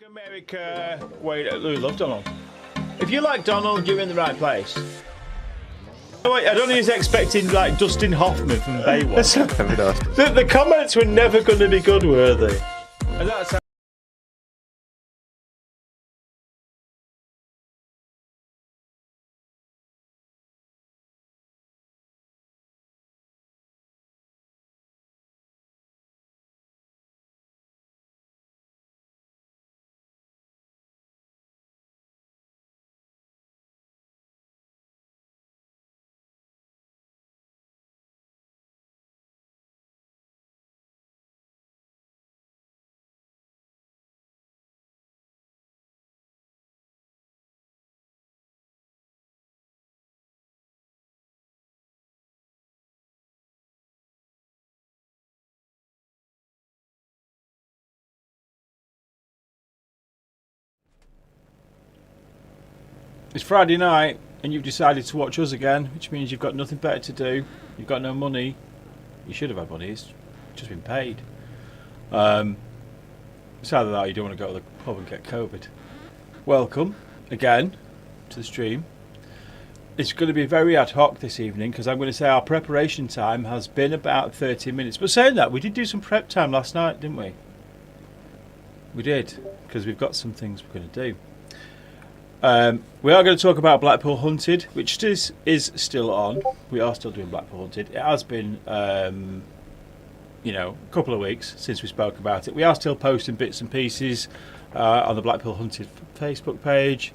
America. Wait, we love Donald. If you like Donald, you're in the right place. Oh, wait, I don't think he's expecting like Dustin Hoffman from Baywatch. the comments were never going to be good, were they? And that's it's Friday night and you've decided to watch us again, which means you've got nothing better to do. You've got no money. You should have had money. It's just been paid. It's either that or you don't want to go to the pub and get COVID. Welcome again to the stream. It's going to be very ad hoc this evening because I'm going to say our preparation time has been about 30 minutes. But saying that, we did do some prep time last night, didn't we? We did, because we've got some things we're going to do. We are going to talk about Blackpoolhunted, which is still on. We are still doing Blackpoolhunted. It has been, a couple of weeks since we spoke about it. We are still posting bits and pieces on the Blackpoolhunted Facebook page.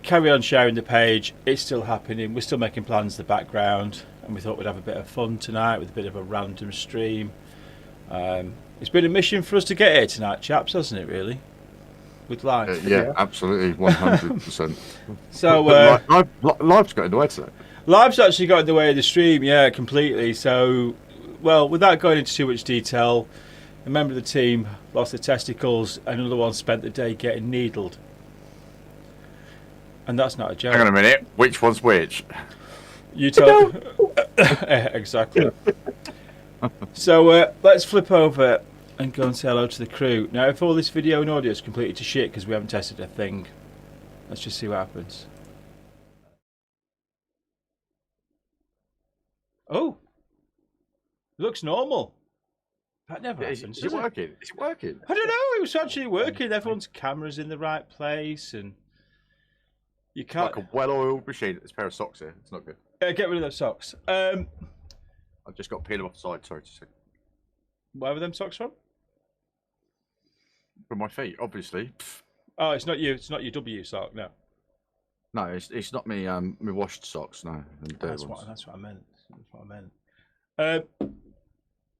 Carry on sharing the page. It's still happening. We're still making plans in the background, and we thought we'd have a bit of fun tonight with a bit of a random stream. It's been a mission for us to get here tonight, chaps, hasn't it, really? With live. Yeah, absolutely, 100%. So live's got in the way today. Live's actually got in the way of the stream, yeah, completely. So, well, without going into too much detail, a member of the team lost their testicles, and another one spent the day getting needled. And that's not a joke. Hang on a minute, which one's which? You tell. Exactly. So let's flip over and go and say hello to the crew. Now, if all this video and audio is completely to shit because we haven't tested a thing, let's just see what happens. Oh, it looks normal. That never happens. Is it working? Is it working? I don't know. It was actually working. Everyone's camera's in the right place, and you can't. Like a well-oiled machine. There's a pair of socks here. It's not good. Get rid of those socks. I've just got to peel them off the side. Sorry, just a second. Where were them socks from? From my feet, obviously. Oh, it's not you. It's not your W sock. No. No, it's not me. Me washed socks. No, that's what I meant. That's what I meant.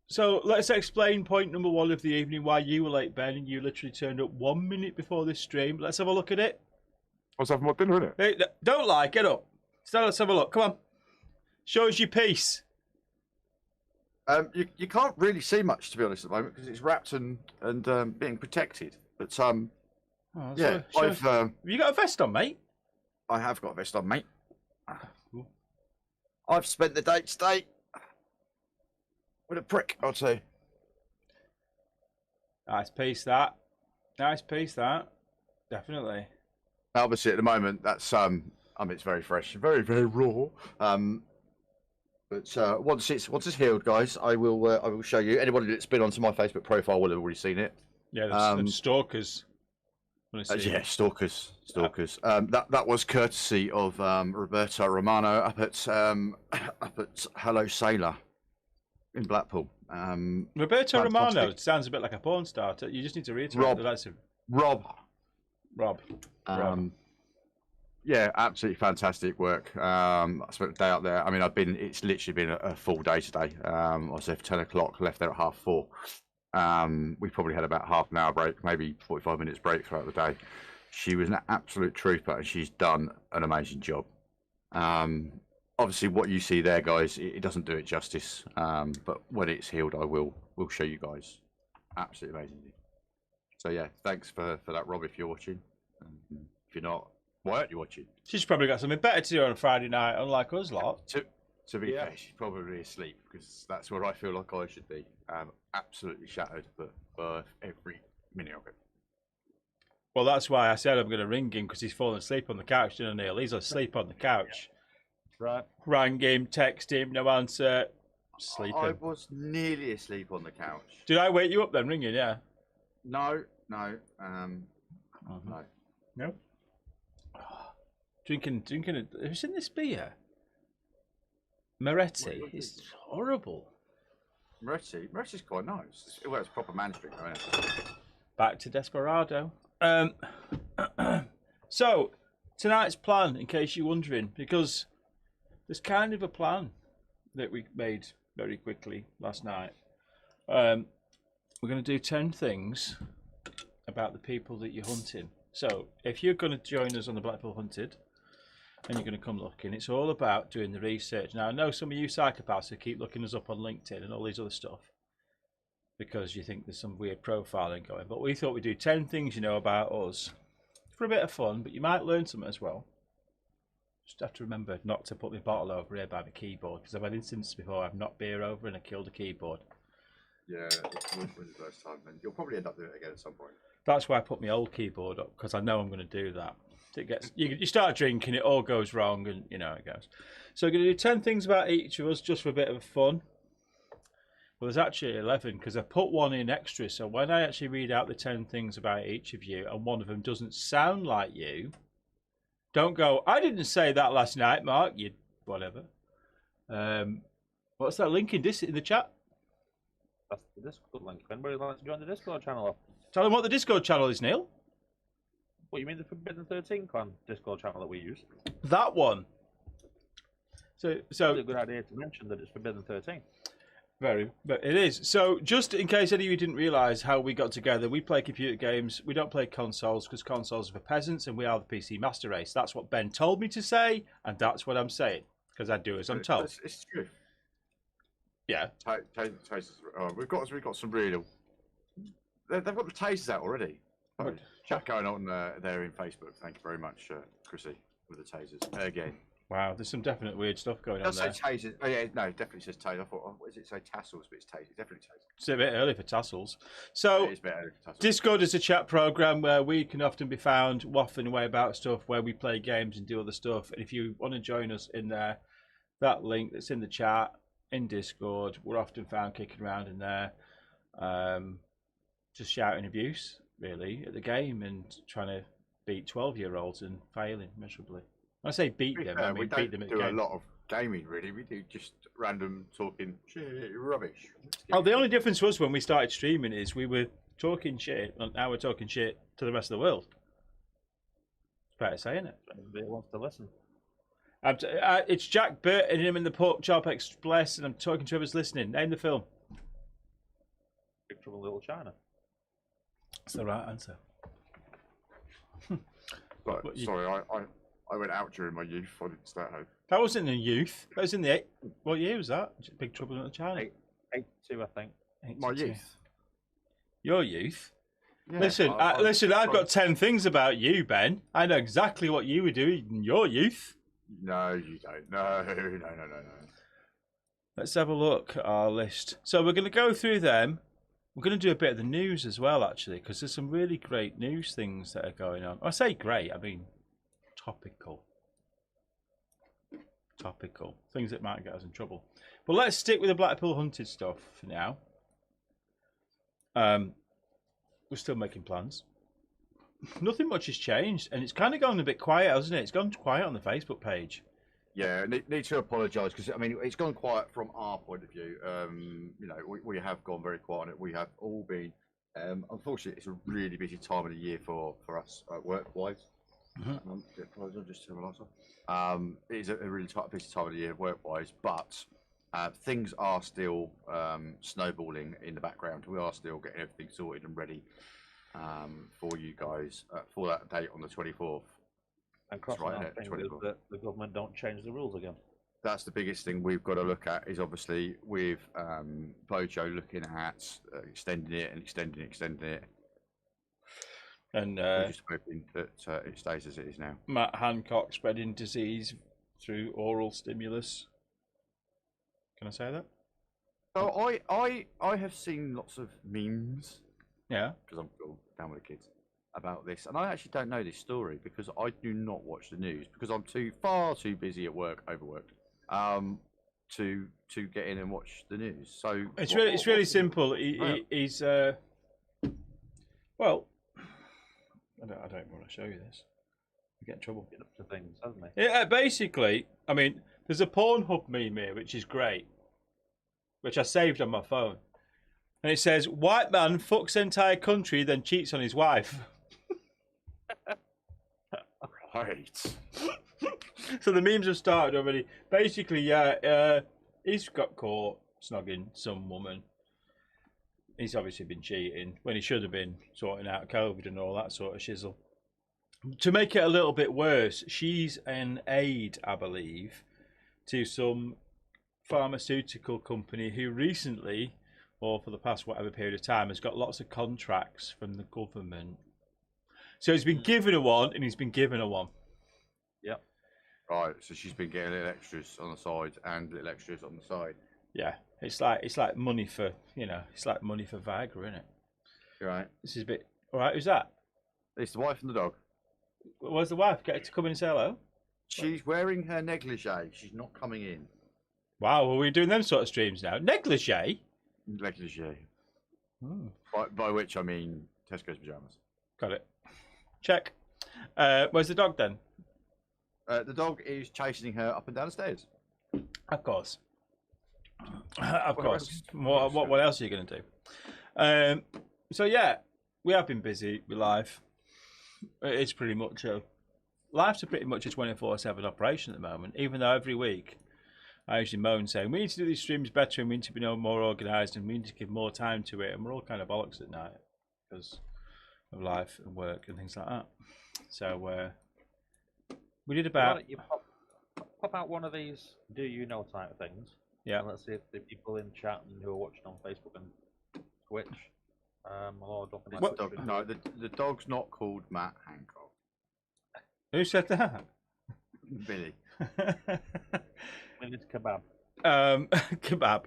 So let's explain point number one of the evening. Why you were late, Ben, and you literally turned up 1 minute before this stream. Let's have a look at it. I was having my dinner, innit? Hey, don't lie. Get up. Let's have a look. Come on. Show us your piece. You can't really see much, to be honest, at the moment because it's wrapped and being protected. But yeah, have you got a vest on, mate? I have got a vest on, mate. I've spent the day today with a prick, I'll tell you. Nice piece, that. Nice piece, that. Definitely. Obviously, at the moment, that's it's very fresh, very very raw. But once it's healed, guys, I will show you. Anybody that's been onto my Facebook profile will have already seen it. Yeah, there's stalkers. Yeah, stalkers. That was courtesy of Roberto Romano up at Hello Sailor in Blackpool. Roberto Romano sounds a bit like a porn star. You just need to reiterate that that's him. Rob. Yeah, absolutely fantastic work. I spent the day out there. I mean, it's literally been a full day today. I was there for 10 o'clock, left there at 4:30. We probably had about half an hour break, maybe 45 minutes break throughout the day. She was an absolute trooper and she's done an amazing job. Obviously what you see there, guys, it doesn't do it justice. But when it's healed, we'll show you guys. Absolutely amazing. So yeah, thanks for that, Rob, if you're watching. If you're not, why aren't you watching? She's probably got something better to do on a Friday night, unlike us lot. To be fair, she's probably asleep because that's where I feel like I should be. Absolutely shattered, but worth every minute of it. Well, that's why I said I'm going to ring him because he's fallen asleep on the couch, didn't Neil? He's asleep on the couch. Right. Rang him, text him, no answer. I Sleeping. was nearly asleep on the couch. Did I wake you up then, ringing? Yeah. No. No. No. Drinking. Who's in this beer? Moretti. It's horrible. Moretti's quite nice. Well, it's proper man's drink, isn't it? Back to Desperado. So, tonight's plan, in case you're wondering, because there's kind of a plan that we made very quickly last night. We're going to do 10 things about the people that you're hunting. So, if you're going to join us on the Blackpool Hunted, and you're going to come looking, it's all about doing the research. Now, I know some of you psychopaths who keep looking us up on LinkedIn and all these other stuff because you think there's some weird profiling going. But we thought we'd do 10 things you know about us for a bit of fun, but you might learn something as well. Just have to remember not to put my bottle over here by the keyboard, because I've had instances before I've knocked beer over and I killed a keyboard. Yeah, it was the first time, and you'll probably end up doing it again at some point. That's why I put my old keyboard up, because I know I'm going to do that. It gets you start drinking, it all goes wrong, and you know how it goes. So we're going to do 10 things about each of us, just for a bit of fun. Well, there's actually 11, because I put one in extra, so when I actually read out the 10 things about each of you, and one of them doesn't sound like you, don't go, I didn't say that last night, Mark, you whatever. What's that link in the chat? That's the Discord link. If anybody wants to join the Discord channel. Tell them what the Discord channel is, Neil. What, you mean the Forbidden 13 clan Discord channel that we use? That one. So It's a good idea to mention that it's Forbidden 13. But it is. So just in case any of you didn't realise how we got together, we play computer games. We don't play consoles because consoles are for peasants and we are the PC master race. That's what Ben told me to say, and that's what I'm saying because I do as I'm told. It's true. Yeah. Tasers. We've got some real. They've got the tasers out already. Chat going on there in Facebook. Thank you very much, Chrissy, with the tasers again. Wow, there's some definite weird stuff going on there. It does say tasers. Oh yeah, no, it definitely says taser. I thought, what does it say? Tassels, but it's taser. Definitely taser. It's a bit early for tassels. So It is a bit early for tassels. Discord is a chat program where we can often be found waffling away about stuff, where we play games and do other stuff. And if you want to join us in there, that link that's in the chat in Discord, we're often found kicking around in there, just shouting abuse really at the game and trying to beat 12-year-olds and failing miserably. When I say beat them, I mean beat them at the game. We don't do a lot of gaming really. We do just random talking shit, rubbish. Oh, the only difference was when we started streaming is we were talking shit, and now we're talking shit to the rest of the world. It's better saying it. Everybody wants to listen. It's Jack Burt and him in the Pork Chop Express, and I'm talking to whoever's listening. Name the film. Big Trouble in Little China. That's the right answer. But sorry, I went out during my youth. I didn't stay at home. That wasn't in the youth. That was in the what year was that? Big Trouble in Little China. 82, I think. 82. My youth. Your youth. Yeah, Listen, I've got 10 things about you, Ben. I know exactly what you were doing in your youth. No, you don't. No. Let's have a look at our list. So we're going to go through them. We're going to do a bit of the news as well, actually, because there's some really great news things that are going on. I say great, I mean topical. Things that might get us in trouble. But let's stick with the Blackpool Hunted stuff for now. We're still making plans. Nothing much has changed, and it's kind of gone a bit quiet, hasn't it? It's gone quiet on the Facebook page. Yeah, need to apologise because I mean it's gone quiet from our point of view. You know, we have gone very quiet on it. We have all been. Unfortunately, it's a really busy time of the year for us work-wise. Just to the last one. It is a really busy time of the year work-wise, but things are still snowballing in the background. We are still getting everything sorted and ready for you guys for that date on the 24th. And crossing right, our fingers that the government don't change the rules again. That's the biggest thing we've got to look at is obviously with Bojo looking at extending it and extending it. And we're just hoping that it stays as it is now. Matt Hancock spreading disease through oral stimulus. Can I say that? Oh, I have seen lots of memes. Yeah. Because I'm down with the kids. about this, and I actually don't know this story because I do not watch the news because I'm far too busy at work, overworked, to get in and watch the news. So it's really simple. He's well, I don't want to show you this. You get in trouble. Get up to things, hasn't he? Yeah, basically, I mean, there's a Pornhub meme here, which is great, which I saved on my phone, and it says, "White man fucks entire country, then cheats on his wife." Right. So the memes have started already. Basically, he's got caught snogging some woman. He's obviously been cheating when he should have been sorting out COVID and all that sort of shizzle. To make it a little bit worse, she's an aide, I believe, to some pharmaceutical company who recently, or for the past whatever period of time, has got lots of contracts from the government. So he's been given a one, and he's been given a one. Yep. Right. So she's been getting little extras on the side and little extras on the side. Yeah, it's like money for it's like money for Viagra, isn't it? Right. This is a bit. All right, who's that? It's the wife and the dog. Where's the wife? Get her to come in and say hello. She's wearing her negligee. She's not coming in. Wow, well, we're doing them sort of streams now. Negligee. Negligee. Hmm. By which I mean Tesco's pajamas. Got it. Check. Where's the dog then? The dog is chasing her up and down the stairs. Of course. Of course. What else are you going to do? So yeah, we have been busy with life. It's pretty much life's pretty much a 24/7 operation at the moment. Even though every week I usually moan saying we need to do these streams better and we need to be more organised and we need to give more time to it, and we're all kind of bollocks at night because of life and work and things like that. So we did about. You pop out one of these "Do you know" type of things. Yeah. And let's see if the people in chat and who are watching on Facebook and Twitch. No, the dog's not called Matt Hancock. Who said that? Billy. It's kebab. Kebab.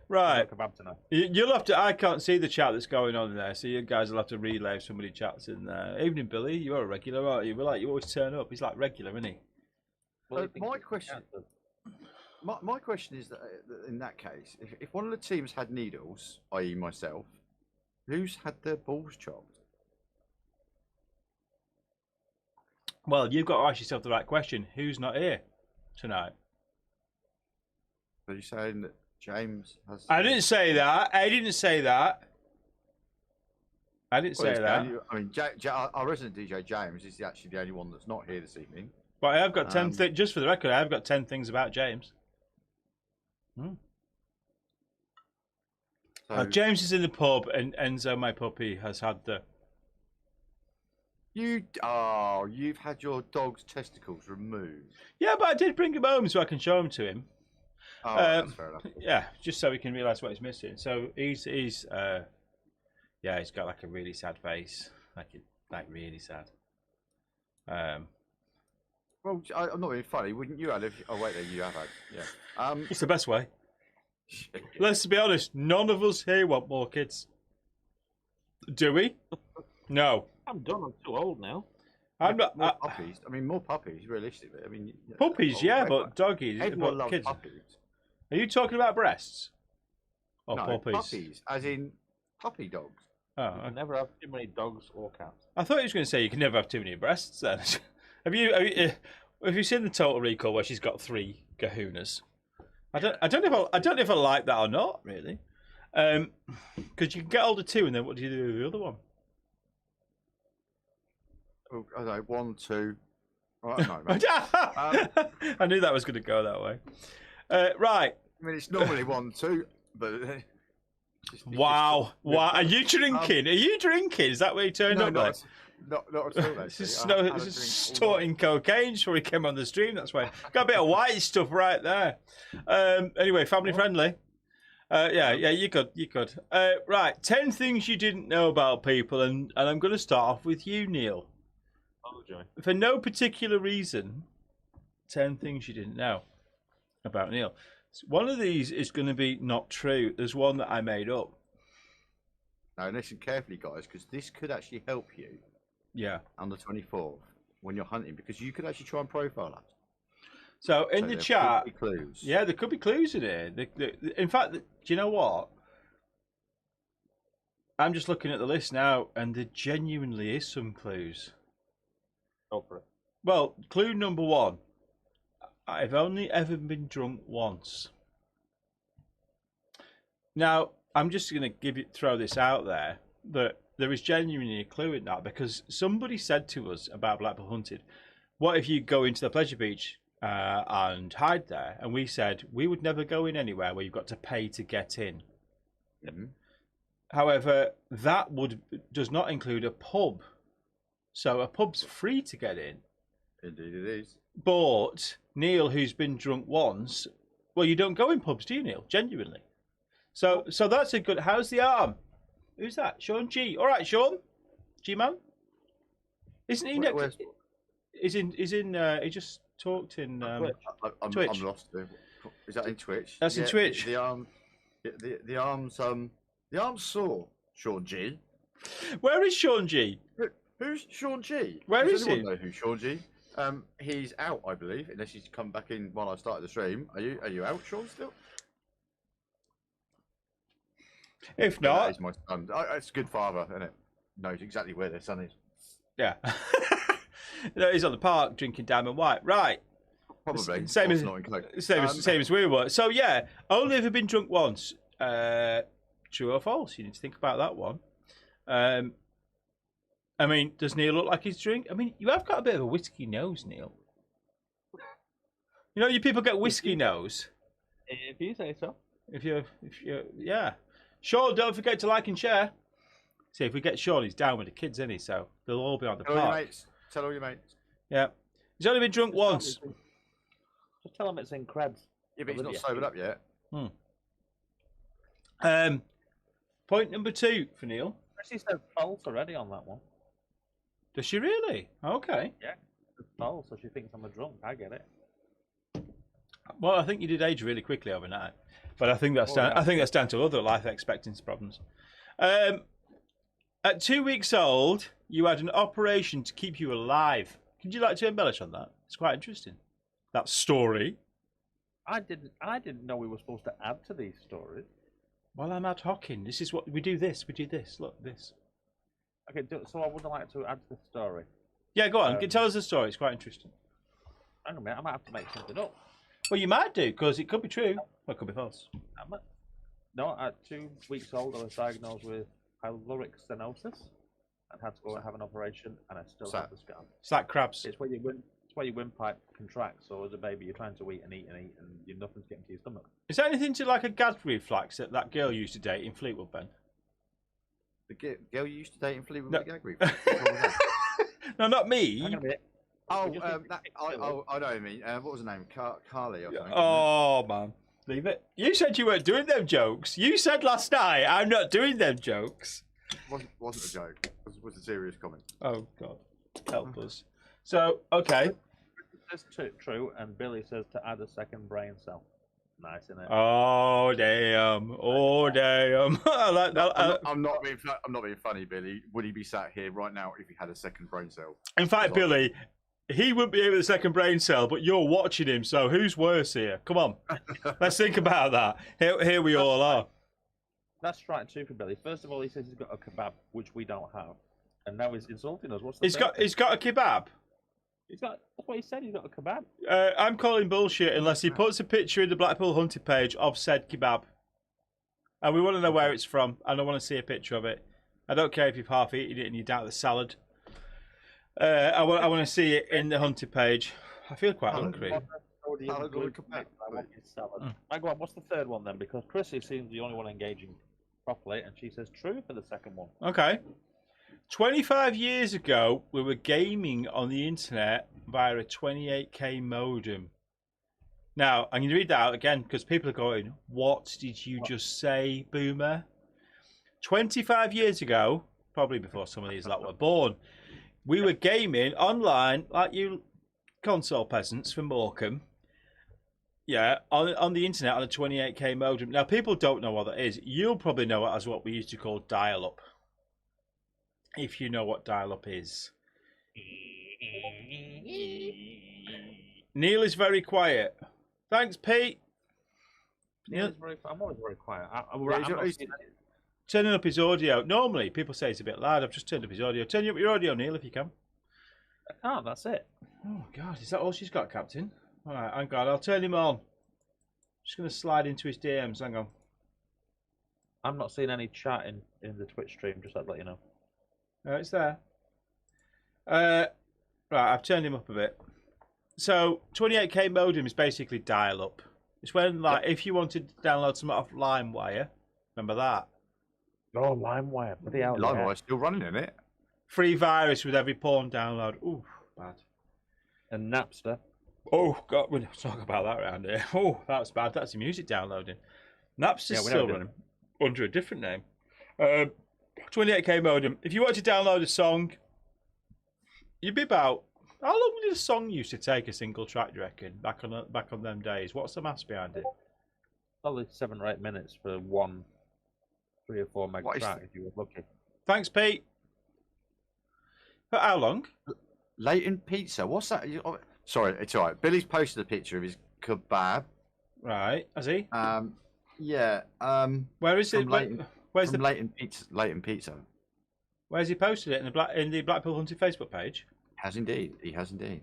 Right. Kebab tonight. You'll have to. I can't see the chat that's going on there, so you guys will have to relay if somebody chats in there. Evening, Billy. You're a regular, aren't you? You always turn up. He's like regular, isn't he? Well, my question is that in that case, if one of the teams had needles, i.e., myself, who's had their balls chopped? Well, you've got to ask yourself the right question. Who's not here tonight? Are you saying that James has? I didn't say that. I didn't say that. I didn't say that. I mean, our resident DJ James is actually the only one that's not here this evening. But I've got 10 things. Just for the record, I've got 10 things about James. So, James is in the pub, and Enzo, my puppy, has had the. You've had your dog's testicles removed. Yeah, but I did bring him home so I can show him to him. Oh, that's fair enough. Yeah, just so he can realise what he's missing. So he's he's got like a really sad face, like really sad. Well, I'm not being funny. Wouldn't you have? Oh wait, there you have had. Yeah. It's the best way. Let's be honest. None of us here want more kids. Do we? No. I'm done. I'm too old now. I'm not. More puppies. I mean, more puppies. Realistically, I mean. Puppies, yeah, but doggies. Everyone loves kids. puppies. Are you talking about breasts? Or No, puppies? puppies, as in puppy dogs. Oh, I never have too many dogs or cats. I thought he was going to say you can never have too many breasts. Then, have you seen the Total Recall where she's got 3 kahunas? I don't know if I like that or not really, because you can get hold of 2 and then what do you do with the other one? Oh, I don't know, 1, 2. Right, no, mate. I knew that was going to go that way. Right. I mean, it's normally 1, 2, but. Wow! Wow! Are you drinking? Are you drinking? Is that where you turned up? Not at all. This is snorting cocaine before he came on the stream. That's why got a bit of white stuff right there. Anyway, family friendly. Yeah, you could. Right, 10 things you didn't know about people, and I'm going to start off with you, Neil. Oh, joy. For no particular reason, 10 things you didn't know about Neil. One of these is going to be not true. There's one that I made up. Now listen carefully, guys, because this could actually help you Yeah. on the 24th when you're hunting, because you could actually try and profile us. So in So the there chat, could be clues. yeah, there could be clues in here. In fact, do you know what? I'm just looking at the list now, and there genuinely is some clues. Go for it. Well, clue number 1. I've only ever been drunk once. Now, I'm just going to throw this out there, that there is genuinely a clue in that, because somebody said to us about Blackpoolhunted, what if you go into the pleasure beach and hide there? And we said we would never go in anywhere where you've got to pay to get in. Mm-hmm. However, that does not include a pub. So a pub's free to get in. Indeed it is. But Neil, who's been drunk once, well, you don't go in pubs, do you, Neil? Genuinely. So that's a good. How's the arm? Who's that? Sean G. All right, Sean. G man. Isn't he next? He's in. He just talked in. Twitch. I'm lost. Is that in Twitch? That's in Twitch. The arms. The arms sore. Sean G. Where is Sean G? Who's Sean G? Where Does is anyone he? know who's Sean G? He's out, I believe, unless he's come back in while I started the stream. Are you out, Sean, still? If That not, is my son. It's a good father, isn't it? Knows exactly where their son is. yeah. No, he's on the park drinking Diamond White. Right. Probably. Same as not included. same as we were. So yeah, only ever been drunk once. True or false? You need to think about that one. I mean, does Neil look like he's drink? I mean, you have got a bit of a whiskey nose, Neil. You know, you people get whiskey nose. If you say so. If you, yeah. Sean, don't forget to like and share. See, if we get Sean, he's down with the kids, isn't he? So they'll all be on the Tell all your park. mates. Tell all your mates. Yeah. He's only been drunk once. Just tell them it's in creds. Yeah, but he's not sobered up yet. Point number 2 for Neil. She said false already on that one. Does she really? Okay. Yeah, it's false, so she thinks I'm a drunk. I get it. Well, I think you did age really quickly overnight, but I think that's down. Yeah. I think that's down to other life expectancy problems. At 2 weeks old, you had an operation to keep you alive. Could you like to embellish on that? It's quite interesting. That story. I didn't know we were supposed to add to these stories. Well, I'm ad hocing. This is what we do. We do this. Look, this. Okay, so I would like to add to the story. Yeah, go on. Tell us the story. It's quite interesting. Hang on a minute, I might have to make something up. Well, you might do, because it could be true. Or it could be false. No, at 2 weeks old, I was diagnosed with pyloric stenosis and had to go and have an operation, and I still have the scar. It's like crabs. It's where your windpipe contracts. So as a baby, you're trying to eat and eat and eat, and nothing's getting to your stomach. Is there anything to like a gag reflex that girl used to date in Fleetwood, Ben? The girl you used to date in Fleetwood No. with the gag reflex? What was that? No, not me. Hang on a minute. Oh, We just need to I know what I mean. What was her name? Carly, I think. Oh, man. Leave it. You said you weren't doing them jokes. You said last night, I'm not doing them jokes. Wasn't a joke. It was a serious comment. Oh, God. Help us. So, okay. That's true, and Billy says to add a second brain cell. Nice, isn't it? Oh, damn. Oh, damn. I like that. I'm not being funny, Billy. Would he be sat here right now if he had a second brain cell? In fact, Billy, he wouldn't be able to second brain cell, but you're watching him, so who's worse here? Come on. Let's think about that. Here we all are. That's right too for Billy. First of all, he says he's got a kebab, which we don't have, and now he's insulting us. What's the He's got a kebab. That's what he said. He's got a kebab. I'm calling bullshit unless he puts a picture in the Blackpoolhunted page of said kebab. And we want to know where it's from. I don't want to see a picture of it. I don't care if you've half eaten it and you doubt the salad. I want to see it in the hunted page. I feel quite hungry. I go on, what's the third one then? Because Chrissy seems the only one engaging properly, and she says true for the second one. Okay. 25 years ago, we were gaming on the internet via a 28k modem. Now, I'm going to read that out again because people are going, what did you just say, Boomer? 25 years ago, probably before some of these lot were born, we were gaming online, like you console peasants from Morecambe. Yeah, on the internet on a 28k modem. Now, people don't know what that is. You'll probably know it as what we used to call dial-up. If you know what dial-up is. Neil is very quiet. Thanks, Pete. Neil, I'm always very quiet. I'm Yeah, not he's- seeing Turning up his audio. Normally, people say it's a bit loud. I've just turned up his audio. Turn up your audio, Neil, if you can. I can't, that's it. Oh, God. Is that all she's got, Captain? All right, hang on. I'll turn him on. Just going to slide into his DMs. Hang on. I'm not seeing any chat in the Twitch stream, just to let you know. It's there. Right, I've turned him up a bit. So, 28k modem is basically dial-up. It's when, like, if you wanted to download something off LimeWire, remember that? Oh, LimeWire. Bloody hell, yeah. LimeWire's still running, isn't it? Free virus with every porn download. Ooh, bad. And Napster. Oh, God, we don't talk about that around here. Oh, that's bad. That's the music downloading. Napster's still running under a different name. 28k modem. If you want to download a song, you'd be about... How long did a song used to take, a single track, do you reckon, back on them days? What's the maths behind it? Probably 7 or 8 minutes for one 3 or 4 meg track, if you were lucky. Thanks, Pete. For how long? Leighton Pizza. What's that? Sorry, it's all right. Billy's posted a picture of his kebab. Right, has he? Yeah. Where is it? Where's from the Leighton Pizza? Leighton Pizza. Where's he posted it in the Blackpoolhunted Facebook page? Has indeed. He has indeed.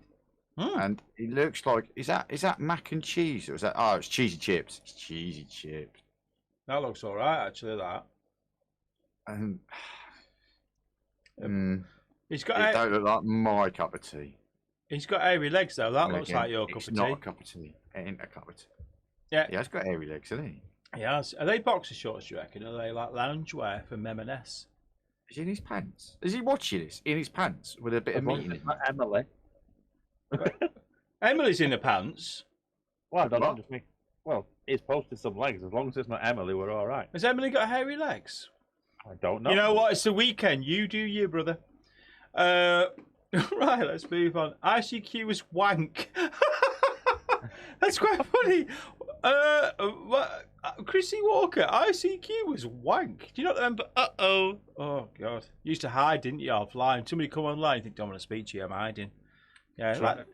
Hmm. And he looks like is that mac and cheese or is that? Oh, it's cheesy chips. It's cheesy chips. That looks all right, actually. That. And He's it got. don't look like my cup of tea. He's got hairy legs though. That And looks again, like your cup it's of not tea. a cup of tea. It ain't a cup of tea. Yeah. He has got hairy legs, hasn't he? He has. Are they boxer shorts, do you reckon? Are they like loungewear from M&S? Is he in his pants? Is he watching this in his pants with a bit of meat in it? Emily. Emily's in the pants. Well, I don't know, What? just me. Well, he's posted some legs. As long as it's not Emily, we're all right. Has Emily got hairy legs? I don't know. You know what? It's the weekend. You do you, brother. Right, let's move on. ICQ was wank. That's quite funny. Chrissy Walker, ICQ was wank. Do you not remember? Oh, God. You used to hide, didn't you, offline? Somebody come online, you think, don't want to speak to you, I'm hiding. Yeah, like,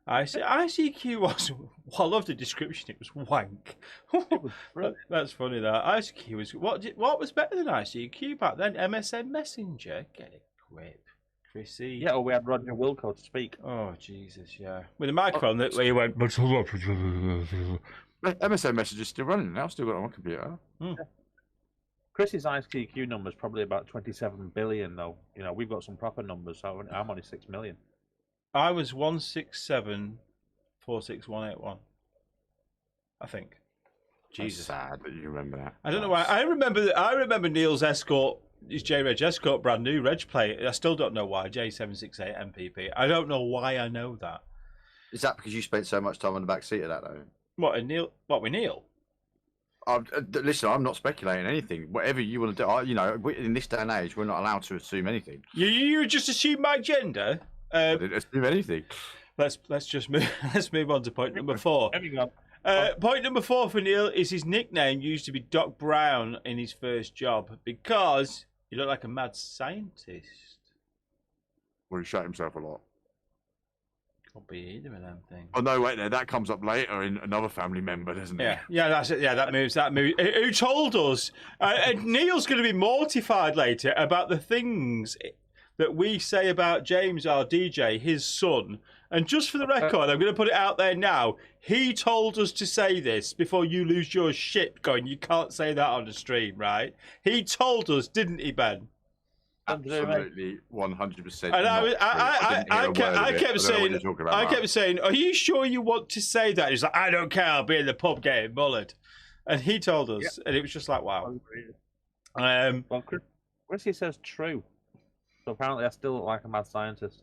ICQ was... Well, I love the description, it was wank. That's funny, that. ICQ was... What was better than ICQ back then? MSN Messenger? Get it, quip. Chrissy. Yeah, we had Roger Wilco to speak. Oh, Jesus, yeah. With a microphone that where you went... MSN Messenger's still running now. Still got it on my computer. Chris's ICQ number is probably about 27 billion, though. You know, we've got some proper numbers, so I'm only 6 million. I was 167-46181. I think. Jesus. That's sad that you remember that. I don't know why. I remember Neil's Escort, his J-Reg Escort, brand new Reg plate. I still don't know why. J768 MPP. I don't know why I know that. Is that because you spent so much time on the back seat of that, though? What, in Neil? What, with Neil? Listen, I'm not speculating anything. Whatever you want to do, in this day and age, we're not allowed to assume anything. You just assume my gender? I didn't assume anything. Let's just move. Let's move on to point number 4. There we go. Point number 4 for Neil is his nickname used to be Doc Brown in his first job because he looked like a mad scientist. Well, he shot himself a lot. Could be either of them things. Oh no, wait there. That comes up later in another family member, doesn't it? Yeah, that's it. Yeah, that moves. Who told us? And Neil's going to be mortified later about the things that we say about James, our DJ, his son. And just for the record, I'm going to put it out there now. He told us to say this before you lose your shit going, you can't say that on the stream, right? He told us, didn't he, Ben? Absolutely, 100%. And I kept saying, are you sure you want to say that? He's like, I don't care, I'll be in the pub getting mullered. And he told us, and it was just like, wow. Well, Chrissy says true. So apparently I still look like a mad scientist.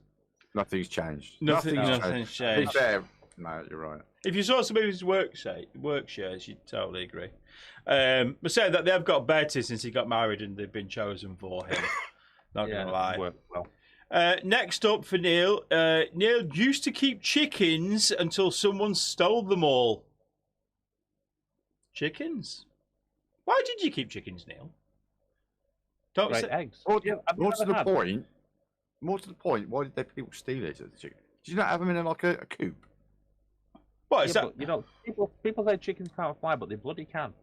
Nothing's changed. Nothing's changed. To be fair, no, you're right. If you saw some of his work shirts, you'd totally agree. But saying that, they've got better since he got married and they've been chosen for him. Not going to lie. Well. Next up for Neil. Neil used to keep chickens until someone stole them all. Chickens? Why did you keep chickens, Neil? Don't say eggs. More to the point, more to the point, why did people steal it? Did you not have them in like a coop? What is Yeah, that? but, you know, people say chickens can't fly, but they bloody can.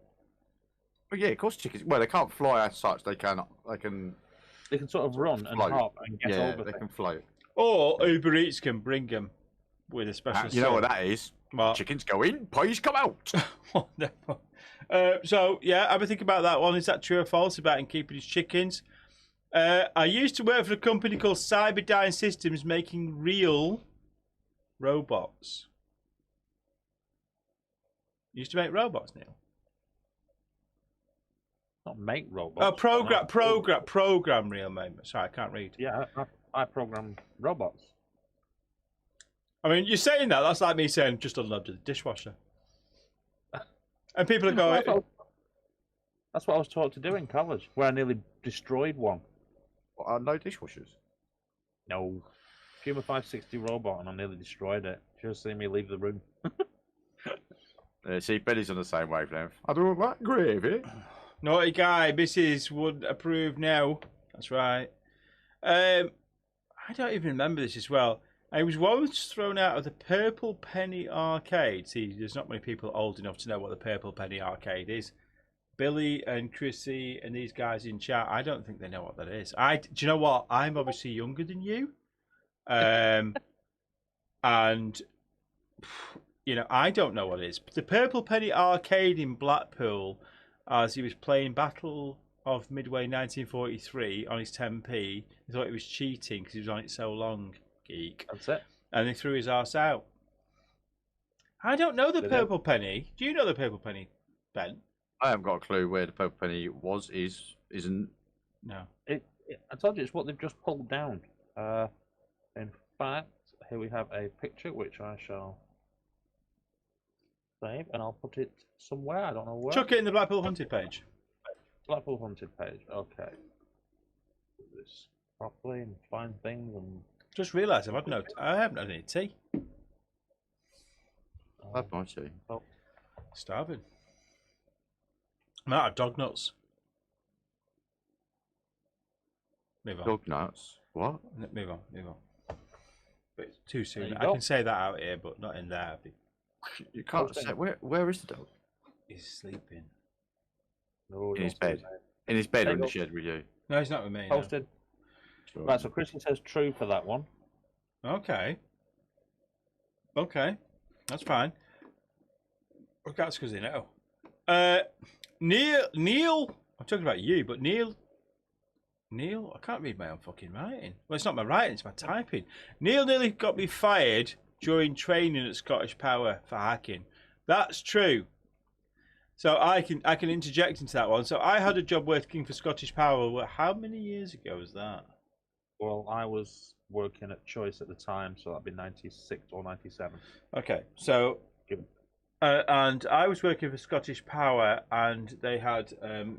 Well, yeah, of course chickens. Well, they can't fly as such. They can. They can sort of run and float. hop and get Yeah, over they things. can float. Or Uber Eats can bring them with a special. You know what that is? What? Chickens go in, pies come out. Wonderful. So yeah, have a think about that one. Is that true or false about him keeping his chickens? I used to work for a company called Cyberdyne Systems, making real robots. You used to make robots, Neil? Not make robots. Oh, program real moments. Sorry, I can't read. Yeah, I program robots. I mean, you're saying that. That's like me saying just unloaded the dishwasher. And people are going. That's what I was taught to do in college, where I nearly destroyed one. No dishwashers. No. Give me a 560 robot and I nearly destroyed it. Just see me leave the room. See, Billy's on the same wavelength. I don't like gravy. Naughty guy, Mrs. would approve now. That's right. I don't even remember this as well. I was once thrown out of the Purple Penny Arcade. See, there's not many people old enough to know what the Purple Penny Arcade is. Billy and Chrissy and these guys in chat, I don't think they know what that is. Do you know what? I'm obviously younger than you. And, you know, I don't know what it is. The Purple Penny Arcade in Blackpool, as he was playing Battle of Midway 1943 on his 10p, he thought he was cheating because he was on it so long, geek. That's it. And they threw his arse out. I don't know the Purple Penny. Do you know the Purple Penny, Ben? I haven't got a clue where the Purple Penny isn't. No. I told you it's what they've just pulled down. In fact, here we have a picture which I shall save, and I'll put it somewhere. I don't know where. Chuck it in the Blackpoolhunted page. Blackpoolhunted page. Okay. Do this properly and find things and. Just realised I haven't had any tea. I've my tea. Oh. Starving. I'm out of dog nuts. Move on. Dog nuts. What? Move on. But it's too soon. I go. can say that out here, but not in there. You can't say. Where is the dog? He's sleeping. No, In his bed. In his bed or in the shed with you? No, he's not with me. No. Posted. Right, so Christian says true for that one. Okay, that's fine. That's because they know. Neil, I'm talking about you, but Neil, I can't read my own fucking writing. Well, it's not my writing, it's my typing. Neil nearly got me fired during training at Scottish Power for hacking. That's true. So I can interject into that one. So I had a job working for Scottish Power. How many years ago was that? Well, I was working at Choice at the time, so that'd be 96 or 97. Okay, so and I was working for Scottish Power, and they had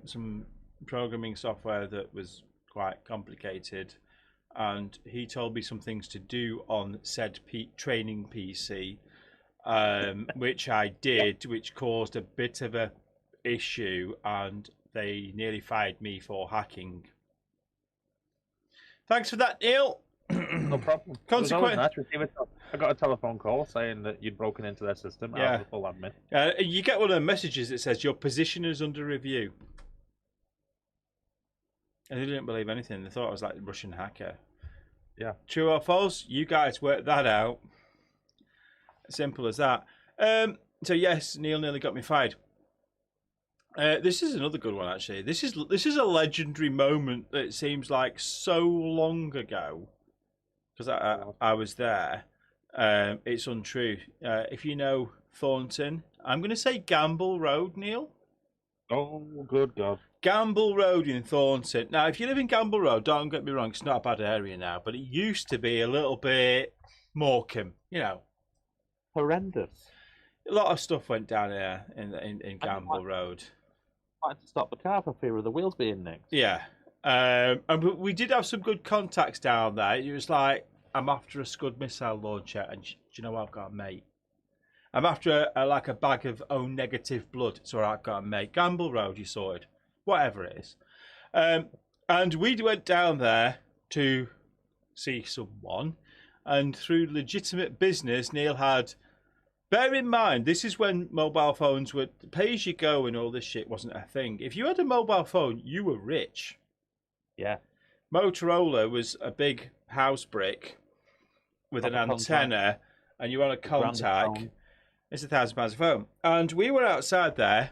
some programming software that was quite complicated, and he told me some things to do on said training PC, which I did, which caused a bit of a issue, and they nearly fired me for hacking. Thanks for that, Neil. No problem. I got a telephone call saying that you'd broken into their system. Yeah. I was a full admin. You get one of the messages that says your position is under review. And they didn't believe anything. They thought I was like a Russian hacker. Yeah. True or false? You guys work that out. Simple as that. So yes, Neil nearly got me fired. This is another good one, actually. This is a legendary moment that seems like so long ago, because I was there. It's untrue. If you know Thornton, I'm going to say Gamble Road, Neil. Oh, good God. Gamble Road in Thornton. Now, if you live in Gamble Road, don't get me wrong, it's not a bad area now, but it used to be a little bit Morecambe, you know. Horrendous. A lot of stuff went down here in Gamble Road. I had to stop the car for fear of the wheels being nicked. Yeah. And we did have some good contacts down there. It was like, I'm after a Scud missile launcher, and do you know what I've got a mate? I'm after a bag of O negative blood. So I've got a mate. Gamble Road, you sorted. Whatever it is. And we went down there to see someone, and through legitimate business, Neil had. Bear in mind, this is when mobile phones were pay as you go and all this shit wasn't a thing. If you had a mobile phone, you were rich. Yeah. Motorola was a big house brick with an antenna, and you're on a contact. It's £1,000 a phone. And we were outside there,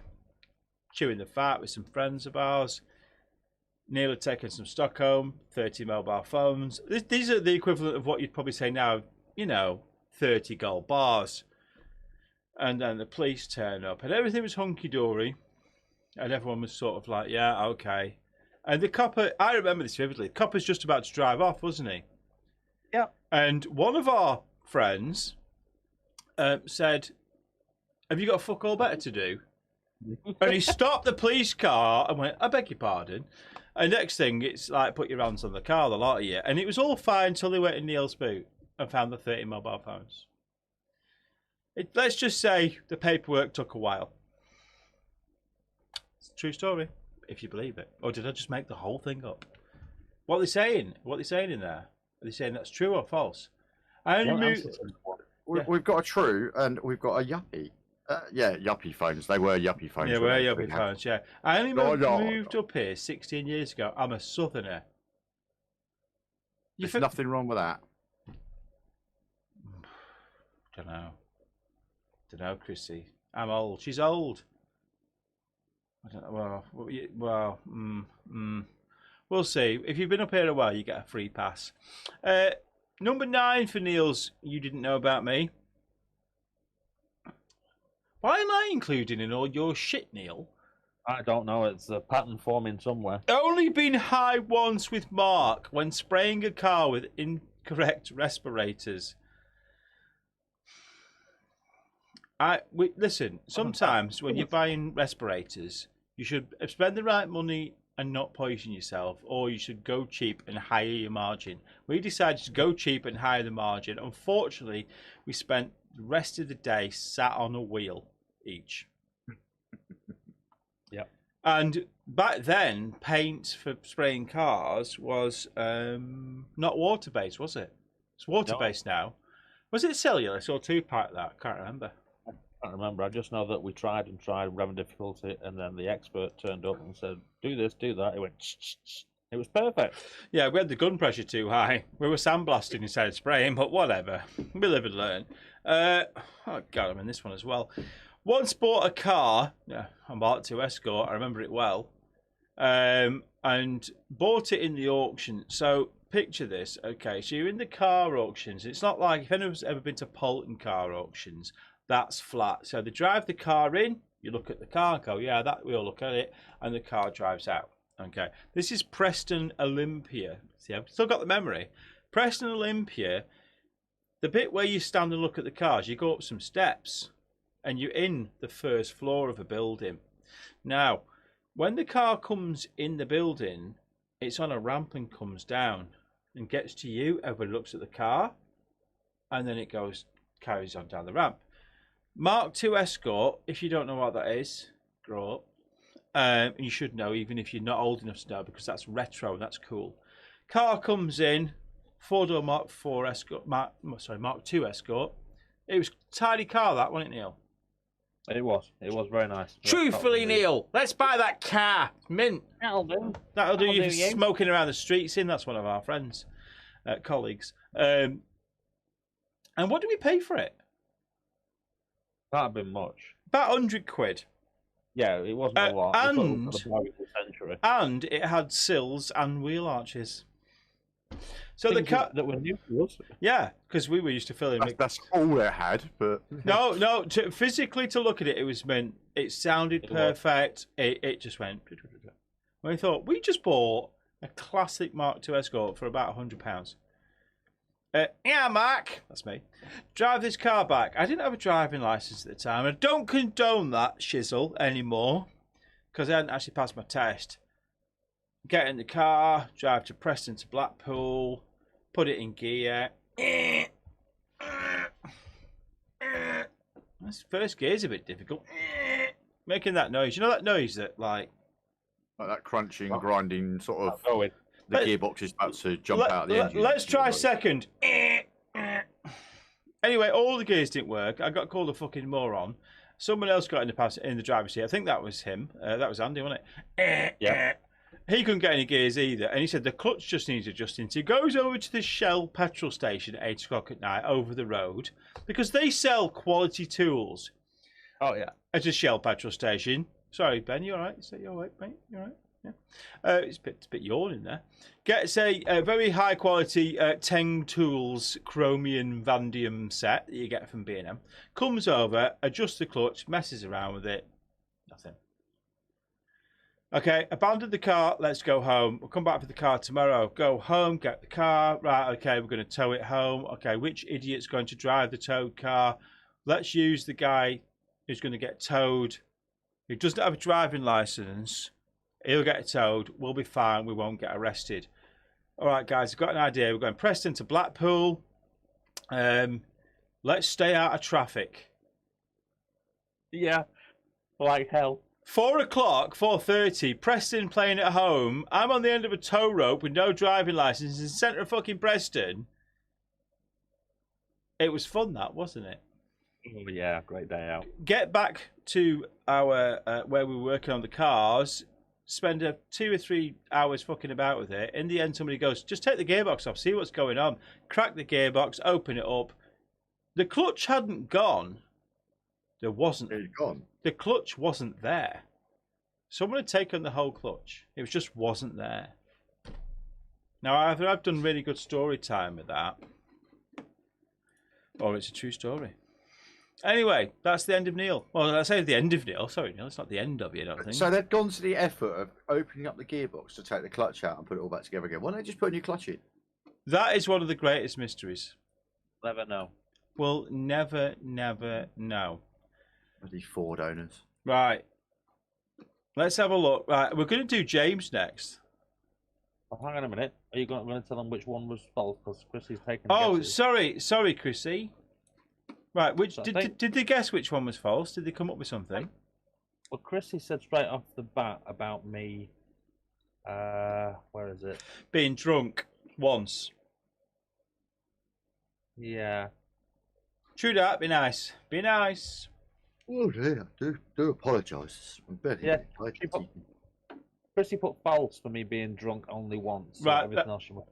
chewing the fat with some friends of ours. Neil had taken some stock home, 30 mobile phones. These are the equivalent of what you'd probably say now, 30 gold bars. And then the police turn up, and everything was hunky-dory. And everyone was sort of like, yeah, okay. And the copper, I remember this vividly, the copper's just about to drive off, wasn't he? Yeah. And one of our friends said, have you got a fuck all better to do? And he stopped the police car and went, I beg your pardon. And next thing, it's like, put your hands on the car, the lot of you. And it was all fine until they went in Neil's boot and found the 30 mobile phones. Let's just say the paperwork took a while. It's a true story, if you believe it. Or did I just make the whole thing up? What are they saying? What are they saying in there? Are they saying that's true or false? We've got a true and we've got a yuppie. Yuppie phones. They were yuppie phones. Yeah, we're yuppie phones, yeah. I only moved up here 16 years ago. I'm a southerner. There's nothing wrong with that. Don't know, Chrissy. I'm old. She's old. I don't know. We'll see. If you've been up here a while, you get a free pass. Number 9 for Neil's You Didn't Know About Me. Why am I including in all your shit, Neil? I don't know. It's a pattern forming somewhere. Only been high once with Mark when spraying a car with incorrect respirators. Listen, sometimes when you're buying respirators, you should spend the right money and not poison yourself, or you should go cheap and higher your margin. We decided to go cheap and higher the margin. Unfortunately, we spent the rest of the day sat on a wheel each. Yeah. And back then, paint for spraying cars was not water-based, was it? It's water-based now. Was it cellulose or two-pack that? I can't remember. I can't remember. I just know that we tried and tried, we're having difficulty, and then the expert turned up and said, do this, do that. It went, It was perfect. Yeah, we had the gun pressure too high. We were sandblasting instead of spraying, but whatever. We live and learn. Oh, God, I'm in this one as well. Once bought a car, a Mark II Escort, I remember it well, and bought it in the auction. So picture this, okay, so you're in the car auctions. It's not like, if anyone's ever been to Polton car auctions, that's flat. So they drive the car in, you look at the car and go, yeah, that we all look at it, and the car drives out. Okay, this is Preston Olympia. See, I've still got the memory. Preston Olympia, the bit where you stand and look at the cars, you go up some steps, and you're in the first floor of a building. Now, when the car comes in the building, it's on a ramp and comes down and gets to you. Everybody looks at the car, and then it carries on down the ramp. Mark II Escort, if you don't know what that is, grow up. You should know, even if you're not old enough to know, because that's retro and that's cool. Car comes in, four-door Mark II Escort. Mark II Escort. It was a tidy car, that, wasn't it, Neil? It was. It was very nice. Truthfully, Neil, let's buy that car. Mint. That'll do. That'll do you smoking around the streets in. That's one of our friends, colleagues. And what do we pay for it? That'd have been much. About 100 quid. Yeah, it wasn't a lot. And it had sills and wheel arches. So the car that were new to us. Yeah, because we were used to filling. That's all it had, but no. Physically, to look at it, it was meant. It sounded perfect. It just went. We thought we just bought a classic Mark II Escort for about £100. Yeah, Mark, that's me. Drive this car back. I didn't have a driving license at the time. I don't condone that shizzle anymore because I hadn't actually passed my test. Get in the car, drive to Preston to Blackpool, put it in gear. This first gear's a bit difficult. Making that noise. You know that noise that like that crunching, grinding sort of. the gearbox is about to jump out of the engine. Let's try second. Anyway, all the gears didn't work. I got called a fucking moron. Someone else got in the driver's seat. I think that was him. That was Andy, wasn't it? Yeah. He couldn't get any gears either. And he said the clutch just needs adjusting. So he goes over to the Shell petrol station at 8 o'clock at night over the road because they sell quality tools. Oh, yeah. At a Shell petrol station. Sorry, Ben, you all right? So you all right, mate? You all right? Yeah. It's a bit yawning there. Gets a very high quality Teng Tools chromium vanadium set that you get from B&M. Comes over, adjusts the clutch, messes around with it. Nothing. Okay, abandoned the car. Let's go home. We'll come back for the car tomorrow. Go home, get the car. Right, okay, we're going to tow it home. Okay, which idiot's going to drive the towed car? Let's use the guy who's going to get towed, who doesn't have a driving license. He'll get towed. We'll be fine. We won't get arrested. All right, guys, I've got an idea. We're going Preston to Blackpool. Let's stay out of traffic. Yeah, like hell. 4 o'clock, 4:30, Preston playing at home. I'm on the end of a tow rope with no driving license in the centre of fucking Preston. It was fun, that, wasn't it? Oh, yeah, great day out. Get back to our where we were working on the cars. Spend 2 or 3 hours fucking about with it. In the end, somebody goes, just take the gearbox off, see what's going on. Crack the gearbox, open it up. The clutch hadn't gone. There wasn't. It's gone. The clutch wasn't there. Someone had taken the whole clutch. It just wasn't there. Now, either I've done really good story time with that, or it's a true story. Anyway, that's the end of Neil. Well, I say the end of Neil. Sorry, Neil, it's not the end of you, I don't think. So they've gone to the effort of opening up the gearbox to take the clutch out and put it all back together again. Why don't they just put a new clutch in? That is one of the greatest mysteries. Never know. We'll never know. Bloody Ford owners. Right. Let's have a look. Right, we're going to do James next. Oh, hang on a minute. Are you going to tell them which one was false? Because Chrissy's taken. Oh, guesses. sorry, Chrissy. Right, So did they guess which one was false? Did they come up with something? Well, Chrissy said straight off the bat about me. Where is it? Being drunk once. Yeah. True that. Be nice. Be nice. Oh dear, do apologise. I'm very Yeah, Chrissy put false for me being drunk only once. So Right, everything else she must.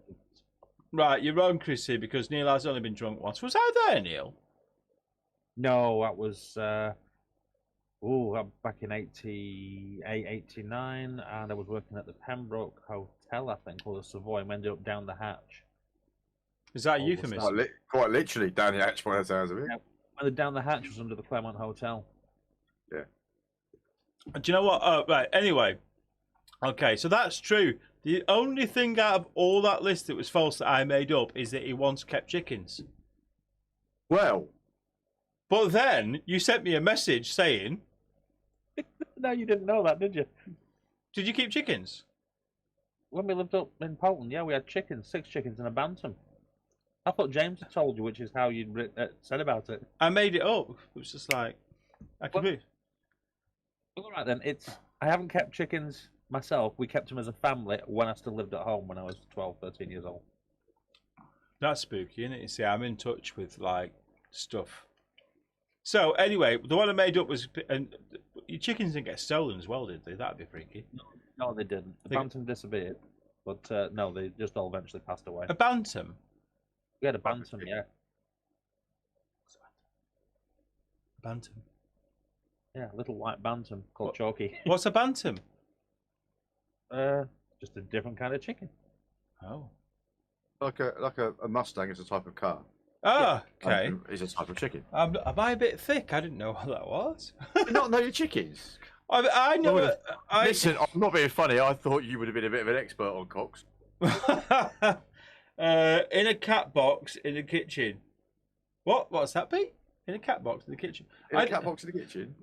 Right, you're wrong, Chrissy, because Neil has only been drunk once. Was I there, Neil? No, that was back in 88, 89, and I was working at the Pembroke Hotel, I think, or the Savoy, and we ended up down the hatch. Is that a Oh, euphemism? quite literally down the hatch by the sounds of it. Yeah. And the down the hatch was under the Claremont Hotel. Yeah. Do you know what? Oh, right. Anyway, okay, so that's true. The only thing out of all that list that was false that I made up is that he once kept chickens. Well, But then you sent me a message saying, No, you didn't know that, did you? "Did you keep chickens?" When we lived up in Polton, yeah, we had chickens, 6 chickens and a bantam. I thought James had told you, which is how you said about it. I made it up. It was just like, I can Well- be. All right then, I haven't kept chickens myself. We kept them as a family when I still lived at home when I was 12, 13 years old. That's spooky, isn't it? You see, I'm in touch with like stuff. So anyway, the one I made up was, and your chickens didn't get stolen as well, did they? That'd be freaky. No, they didn't. The They- bantam disappeared, but no, they just all eventually passed away. A bantam. We had a bantam, yeah. Bantam. Yeah, a little white bantam called What? Chalky. What's a bantam? Just a different kind of chicken. Oh. like a Mustang is a type of car. Ah, okay. Is a type of chicken. Am I a bit thick? I didn't know what that was. Do you not know your chickens? I know. Well, I Listen, I'm not being funny. I thought you would have been a bit of an expert on cocks. in a cat box in the kitchen. What's that, Pete? In a cat box in the kitchen. In a cat box in the kitchen.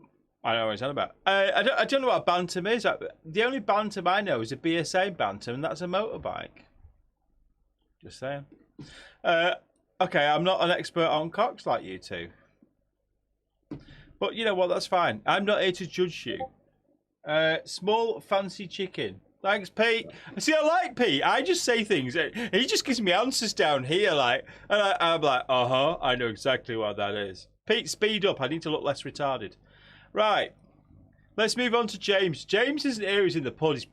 I know what it's on about. I don't know what a bantam is. The only bantam I know is a BSA bantam, and that's a motorbike. Just saying. Okay, I'm not an expert on cocks like you two. But you know what, that's fine. I'm not here to judge you. Small fancy chicken. Thanks, Pete. See, I like Pete. I just say things. He just gives me answers down here, like, and I'm like, I know exactly what that is. Pete, speed up. I need to look less retarded. Right. Let's move on to James. James isn't here. He's in the pub. He's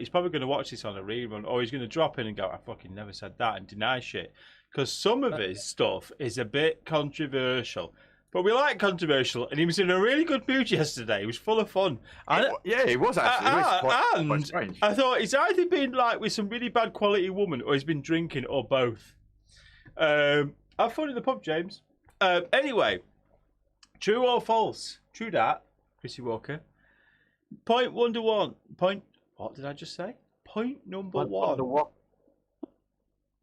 probably going to watch this on a rerun, or he's going to drop in and go, I fucking never said that, and deny shit. Because some of his stuff is a bit controversial. But we like controversial, and he was in a really good mood yesterday. He was full of fun. Yeah, he was actually. It was quite strange. I thought he's either been like with some really bad quality woman, or he's been drinking, or both. Have fun in the pub, James. Anyway, true or false? True that, Chrissy Walker. Point 1 to 1. What did I just say? Point number 1.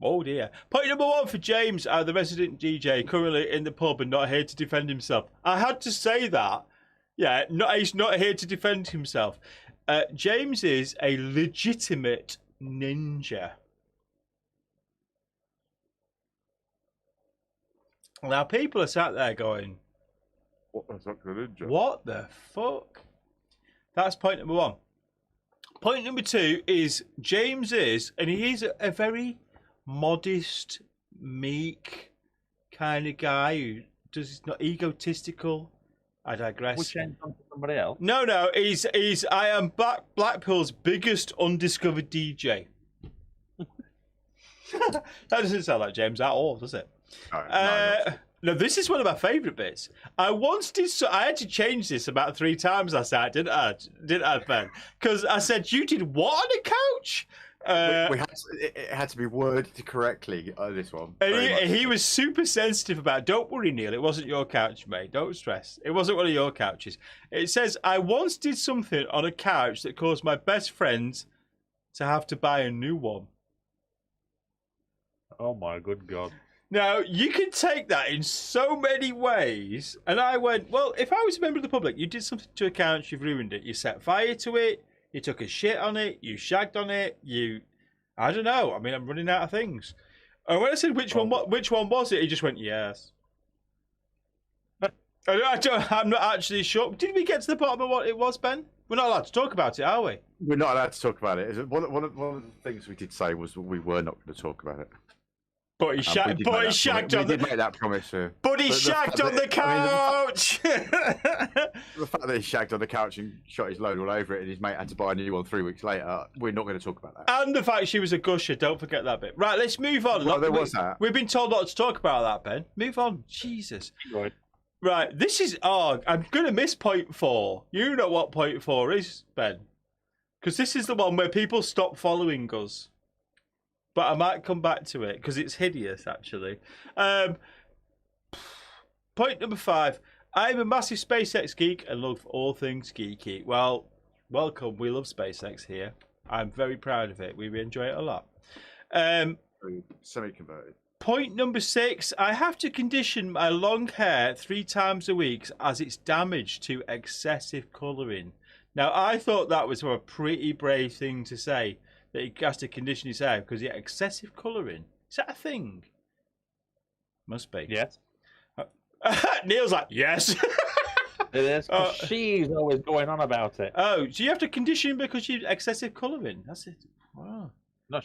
Oh dear. Point number 1 for James, the resident DJ, currently in the pub and not here to defend himself. I had to say that. Yeah, he's not here to defend himself. James is a legitimate ninja. Now, people are sat there going, what the fuck? That's point number 1. Point number 2 is James is, and he is a very modest, meek kind of guy who he's not egotistical. I digress. We change on to somebody else. No. He's. I am Blackpool's biggest undiscovered DJ. That doesn't sound like James at all, does it? No, this is one of my favourite bits. I had to change this about 3 times last night, didn't I, Ben? Because I said, you did what on a couch? It had to be worded correctly, this one. He was super sensitive about it. Don't worry, Neil. It wasn't your couch, mate. Don't stress. It wasn't one of your couches. It says, I once did something on a couch that caused my best friend to have to buy a new one. Oh, my good God. Now, you can take that in so many ways. And I went, well, if I was a member of the public, you did something to a couch, you've ruined it. You set fire to it. You took a shit on it. You shagged on it. I don't know. I mean, I'm running out of things. And when I said which one was it, he just went, yes. I'm not actually sure. Did we get to the bottom of what it was, Ben? We're not allowed to talk about it, are we? We're not allowed to talk about it. One of the things we did say was we were not going to talk about it. But he shagged on the. We did make that promise. But he shagged on the couch. The fact that he shagged on the couch and shot his load all over it, and his mate had to buy a new one 3 weeks later. We're not going to talk about that. And the fact she was a gusher. Don't forget that bit. Right, let's move on. Well, there was that. We've been told not to talk about that, Ben. Move on. Jesus. Right, this is. I'm going to miss point 4. You know what point 4 is, Ben? Because this is the one where people stop following us. But I might come back to it because it's hideous, actually. Point number 5. I'm a massive SpaceX geek and love all things geeky. Well, welcome. We love SpaceX here. I'm very proud of it. We enjoy it a lot. Semi-converted. Point number 6. I have to condition my long hair 3 times a week as it's damaged to excessive colouring. Now, I thought that was a pretty brave thing to say. That he has to condition his hair because he had excessive colouring. Is that a thing? Must be. Yes. Neil's like, yes. It is. She's always going on about it. Oh, so you have to condition because you excessive colouring. That's it. Wow. No,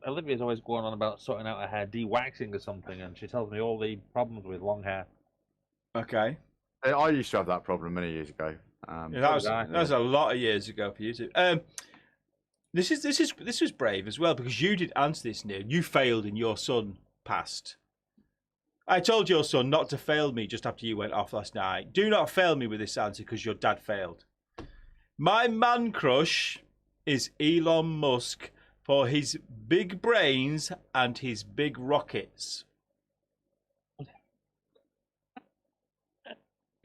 Olivia's always going on about sorting out her hair, de-waxing or something, and she tells me all the problems with long hair. Okay. I used to have that problem many years ago. That was a lot of years ago for you too. This was brave as well because you did answer this, Neil. You failed and your son passed. I told your son not to fail me just after you went off last night. Do not fail me with this answer because your dad failed. My man crush is Elon Musk for his big brains and his big rockets.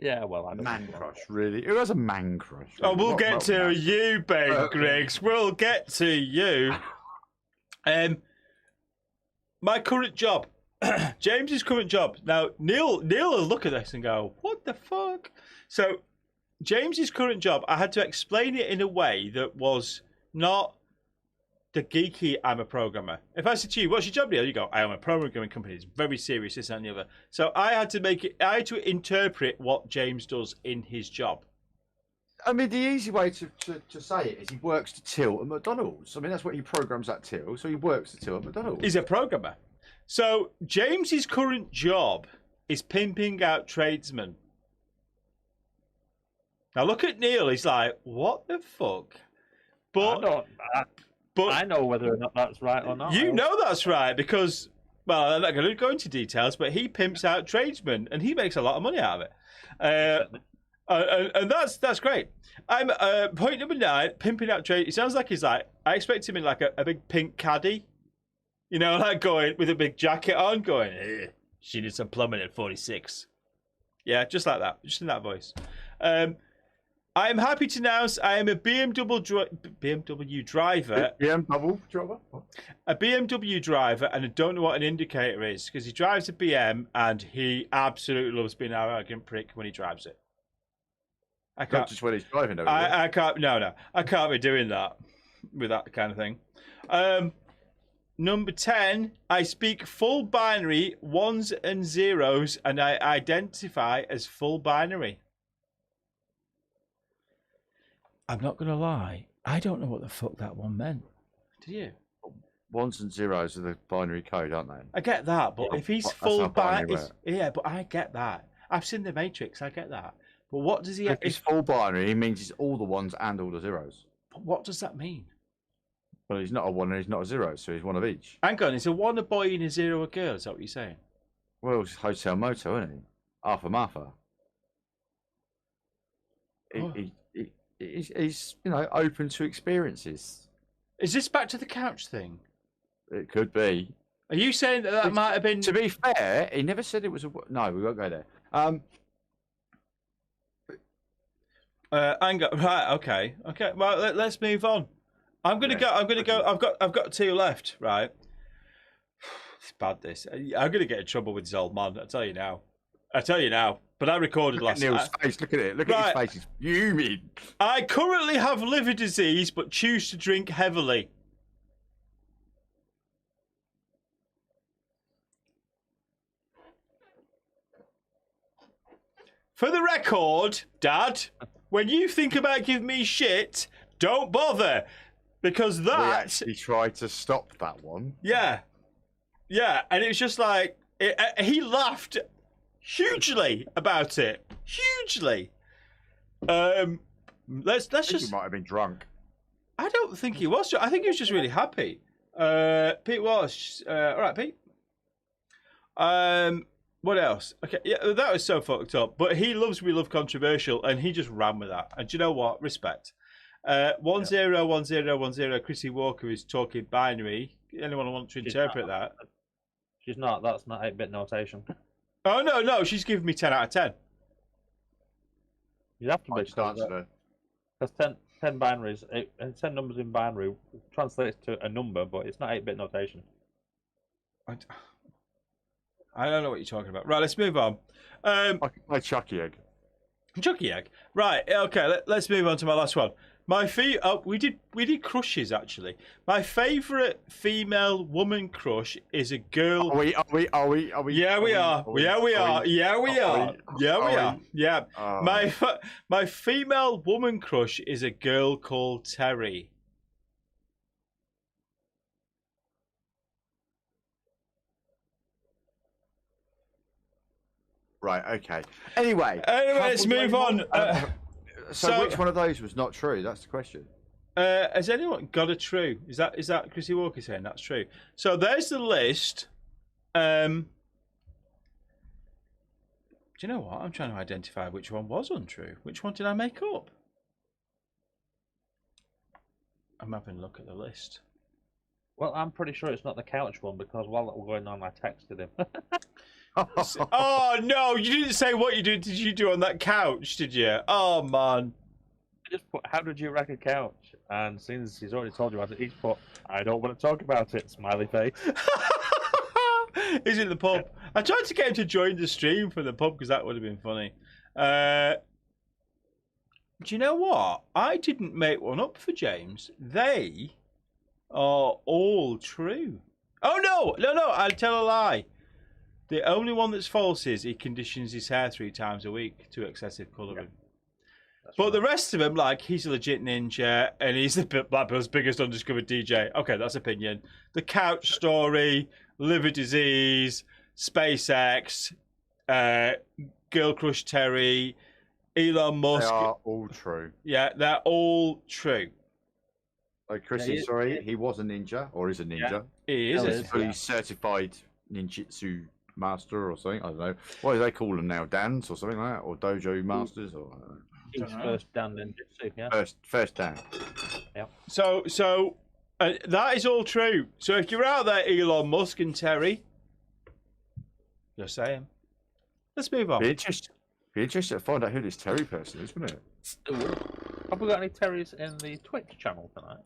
Yeah, well, I don't man crush, really? Who has a man crush? Oh, we'll get to you, Ben Griggs. We'll get to you. My current job, James's current job. Now, Neil will look at this and go, "What the fuck?" So, James's current job, I had to explain it in a way that was not the geeky, I'm a programmer. If I said to you, what's your job, Neil? You go, I am a programming company. It's very serious, this and the other. So I had to interpret what James does in his job. I mean, the easy way to say it is he works to till at McDonald's. I mean, that's what he programs that till. So he works to till at McDonald's. He's a programmer. So James's current job is pimping out tradesmen. Now look at Neil. He's like, what the fuck? But I know whether or not that's right or not. You know that's right because, well, I'm not going to go into details, but he pimps out tradesmen and he makes a lot of money out of it. And that's great. I'm point number 9, pimping out trade. It sounds like he's like, I expect him in like a big pink caddy, you know, like going with a big jacket on, going, she did some plumbing at 46. Yeah, just like that, just in that voice. I am happy to announce I am a BMW driver. BMW driver? A BMW driver, and I don't know what an indicator is because he drives a BM and he absolutely loves being an arrogant prick when he drives it. I can't. Not just when he's driving. I can't. No. I can't be doing that with that kind of thing. Number 10. I speak full binary, ones and zeros, and I identify as full binary. I'm not gonna lie. I don't know what the fuck that one meant. Do you? Ones and zeros are the binary code, aren't they? I get that, but if he's That's full how binary binary, yeah, but I get that. I've seen the Matrix. I get that. But what does he? If he's full binary, he means he's all the ones and all the zeros. But what does that mean? Well, he's not a one and he's not a zero, so he's one of each. Hang on, is a 1 a boy and a 0 a girl? Is that what you're saying? Well, it's Hotel Moto, isn't he? Arthur Martha. Oh. He's open to experiences. Is this back to the couch thing? It could be. Are you saying that might have been? To be fair, he never said it was a. No, we won't go there. Hang on. Right. Okay. Well, let's move on. I'm gonna go. I've got 2 left. Right. It's bad. This. I'm gonna get in trouble with this old man. I tell you now. But I recorded last night. Neil's face. Look at it. Look at his face. He's fuming. I currently have liver disease, but choose to drink heavily. For the record, Dad, when you think about giving me shit, don't bother. Because that... We actually tried to stop that one. Yeah. Yeah, and it was just like... he laughed hugely about it. Hugely. Let's just... He might have been drunk. I don't think he was. I think he was just really happy. Pete was. All right, Pete. What else? Okay, yeah, that was so fucked up. But he loves We Love Controversial, and he just ran with that. And do you know what? Respect. 101010. Chrissy Walker is talking binary. Anyone want to interpret that? She's not. That's not 8-bit notation. Oh no! She's giving me 10 out of 10. You have to be. That's 10 binaries. 10 numbers in binary translates to a number, but it's not 8-bit notation. I don't know what you're talking about. Right, let's move on. I can play Chucky Egg. Chucky Egg. Right, okay, let's move on to my last one. We did crushes actually. My favourite female woman crush is a girl. Are we? Yeah, we are. Yeah. My female woman crush is a girl called Terry. Right. Okay. Anyway, let's move on. So which one of those was not true? That's the question. Has anyone got a true? Is that Chrissy Walker saying that's true? So there's the list. Do you know what? I'm trying to identify which one was untrue. Which one did I make up? I'm having a look at the list. Well, I'm pretty sure it's not the couch one because while that was going on, I texted him. Oh no! You didn't say what you did. Did you do on that couch? Did you? Oh man! I just put, "How did you wreck a couch?" And since he's already told you about it, he's put, "I don't want to talk about it." Smiley face. He's in the pub. I tried to get him to join the stream from the pub because that would have been funny. Do you know what? I didn't make one up for James. They are all true. Oh no! I'd tell a lie. The only one that's false is he conditions his hair 3 times a week to excessive colouring. But the rest of them, like, he's a legit ninja, and he's the Blackpool's biggest undiscovered DJ. Okay, that's opinion. The Couch Story, Liver Disease, SpaceX, Girl Crush Terry, Elon Musk. They are all true. Yeah, they're all true. Like Chrissy, sorry, he was a ninja, or is a ninja. Yeah, he is. He's a fully certified ninjutsu master or something. I don't know. What do they call them now? Dans or something like that? Or dojo masters? Or He's first Dan ninjutsu, yeah. First Dan. Yeah. So that is all true. So if you're out there, Elon Musk and Terry, just saying. Let's move on. Be interested to find out who this Terry person is, wouldn't it? Have we got any Terrys in the Twitch channel tonight?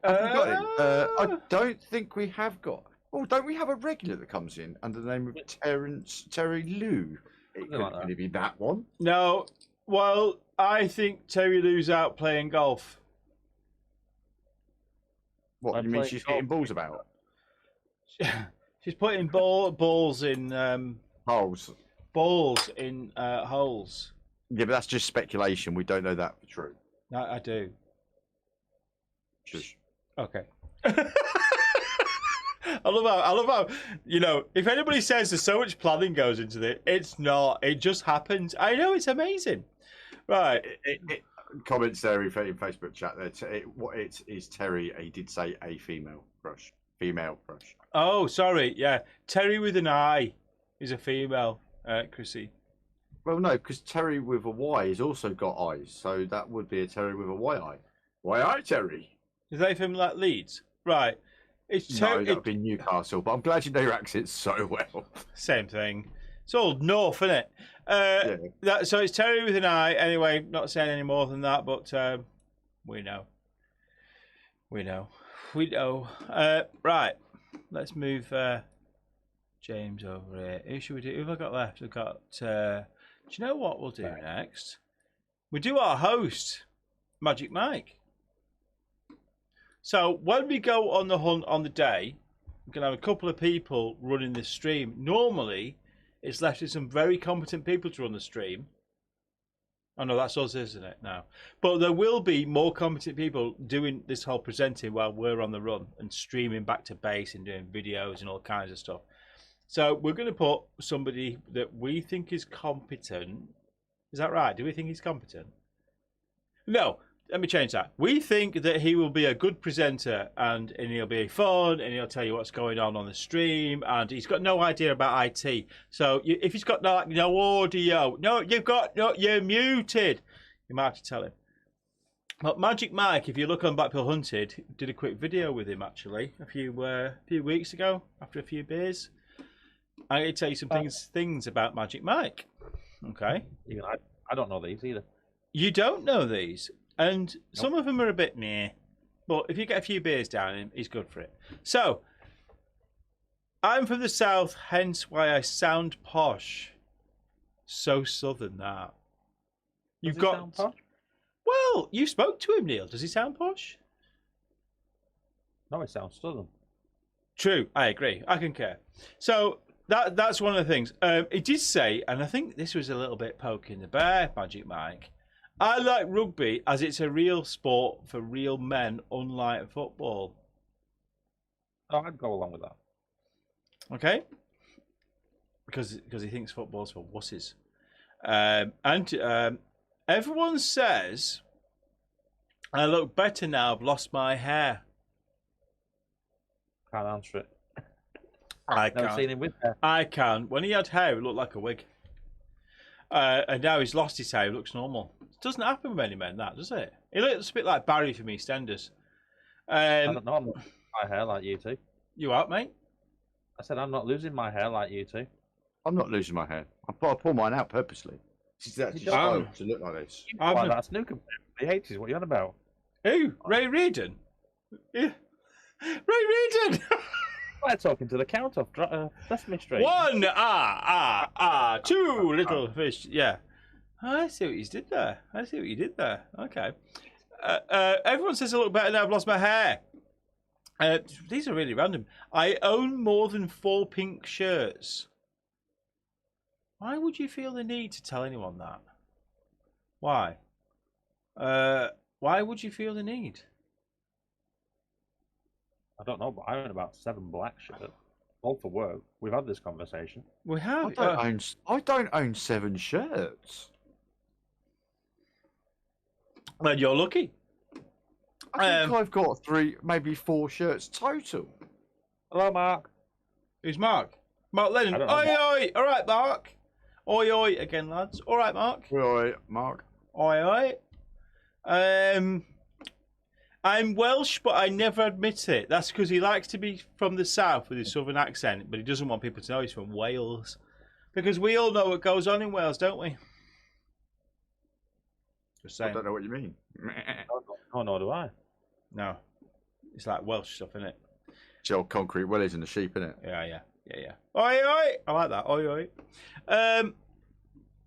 I don't think we have got. Oh, don't we have a regular that comes in under the name of Terry Lou? It could really be that one. No. Well, I think Terry Lou's out playing golf. What, you mean she's hitting balls about? She's putting balls in Holes. Balls in holes. Yeah, but that's just speculation. We don't know that for true. I do. Shush. Okay. I love how, you know, if anybody says there's so much planning goes into it, it's not. It just happens. I know, it's amazing. Right. Comments there in Facebook chat there. What it is, Terry, he did say a female crush. Female crush. Oh, sorry. Yeah. Terry with an I is a female, Chrissy. Well, no, because Terry with a Y has also got eyes. So that would be a Terry with a Y eye. Why eye Terry? Is they from like Leeds? Right. It's no, that would be Newcastle, but I'm glad you know your accent so well. Same thing. It's all north, isn't it? Yeah. So it's Terry with an I. Anyway, not saying any more than that, but we know. We know. Right. Let's move James over here. Who should we do? Who have I got left? We've got... do you know what we'll do next? We do our host, Magic Mike. So when we go on the hunt on the day, we're going to have a couple of people running this stream. Normally, it's left with some very competent people to run the stream. Oh no, that's us, isn't it? Now, but there will be more competent people doing this whole presenting while we're on the run and streaming back to base and doing videos and all kinds of stuff. So we're going to put somebody that we think is competent. Is that right? Do we think he's competent? No. Let me change that. We think that he will be a good presenter and he'll be fun and he'll tell you what's going on the stream, and he's got no idea about IT. So if he's got no audio, you're muted. You might have to tell him. But Magic Mike, if you look on Blackpoolhunted, did a quick video with him actually a few weeks ago after a few beers. I'm going to tell you some things about Magic Mike. Okay. Even I don't know these either. You don't know these? And some of them are a bit meh, but if you get a few beers down him, he's good for it. So, I'm from the south, hence why I sound posh. So southern that. Does he sound posh? Well, you spoke to him, Neil. Does he sound posh? No, he sounds southern. True, I agree. I concur. So that's one of the things. He did say, and I think this was a little bit poking the bear, Magic Mike. I like rugby as it's a real sport for real men, unlike football. Oh, I'd go along with that. Okay? Because he thinks football's for wusses. Everyone says I look better now I've lost my hair. Can't answer it. I can't. Never seen him with hair. I can. When he had hair, it looked like a wig. And now he's lost his hair, it looks normal. It doesn't happen with many men, that, does it? It looks a bit like Barry from EastEnders. I don't know, I'm not losing my hair like you two. You out, mate? I said I'm not losing my hair like you two. I'm not losing my hair. I pull mine out purposely. It's actually styled to look like this. Why, that's snooker. He hates is what you're on about. Who? Ray Reardon? Yeah. Ray Reardon! We're talking to the count off. That's mystery. One, two little fish. Yeah. I see what you did there. Okay. Everyone says I look better now I've lost my hair. These are really random. I own more than 4 pink shirts. Why would you feel the need to tell anyone that? Why? Why would you feel the need? I don't know, but I own about 7 black shirts, all for work. We've had this conversation. We have. I don't own 7 shirts. Well, you're lucky. I think I've got 3, maybe 4 shirts total. Hello, Mark. Who's Mark? Mark Lennon. I don't know, Oi, oi. All right, Mark. Oi, oi. Again, lads. All right, Mark. Oi, Mark. Oi, oi. I'm Welsh, but I never admit it. That's because he likes to be from the south with his southern accent, but he doesn't want people to know he's from Wales. Because we all know what goes on in Wales, don't we? Just saying. I don't know what you mean. Oh, nor do I. No. It's like Welsh stuff, isn't it? It's the old concrete willies and the sheep, innit? Yeah. Oi, oi. I like that. Oi, oi.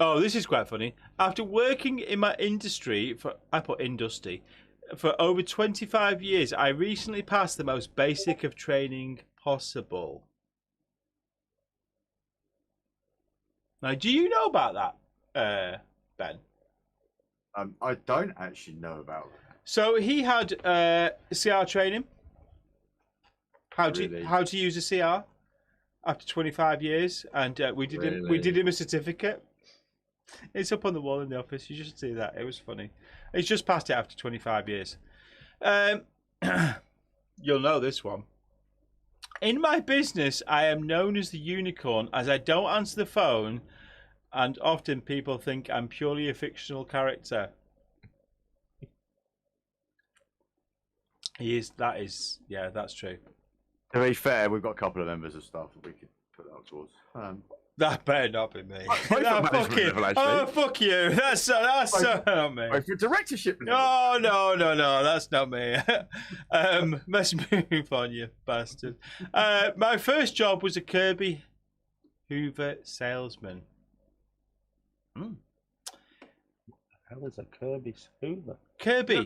Oh, this is quite funny. After working in my industry I put industry, for over 25 years, I recently passed the most basic of training possible. Now, do you know about that, Ben? I don't actually know about that. So he had CR training. How to use a CR after 25 years, and we did him a certificate. It's up on the wall in the office. You should see that. It was funny. He's just passed it after 25 years. You'll know this one. In my business, I am known as the unicorn as I don't answer the phone, and often people think I'm purely a fictional character. Yeah, that's true. To be fair, we've got a couple of members of staff that we could put that towards. That better not be me. Fuck you. That's not me. For directorship. No, that's not me. Let's move on, you bastard. My first job was a Kirby Hoover salesman. Hell is a Kirby Hoover? Kirby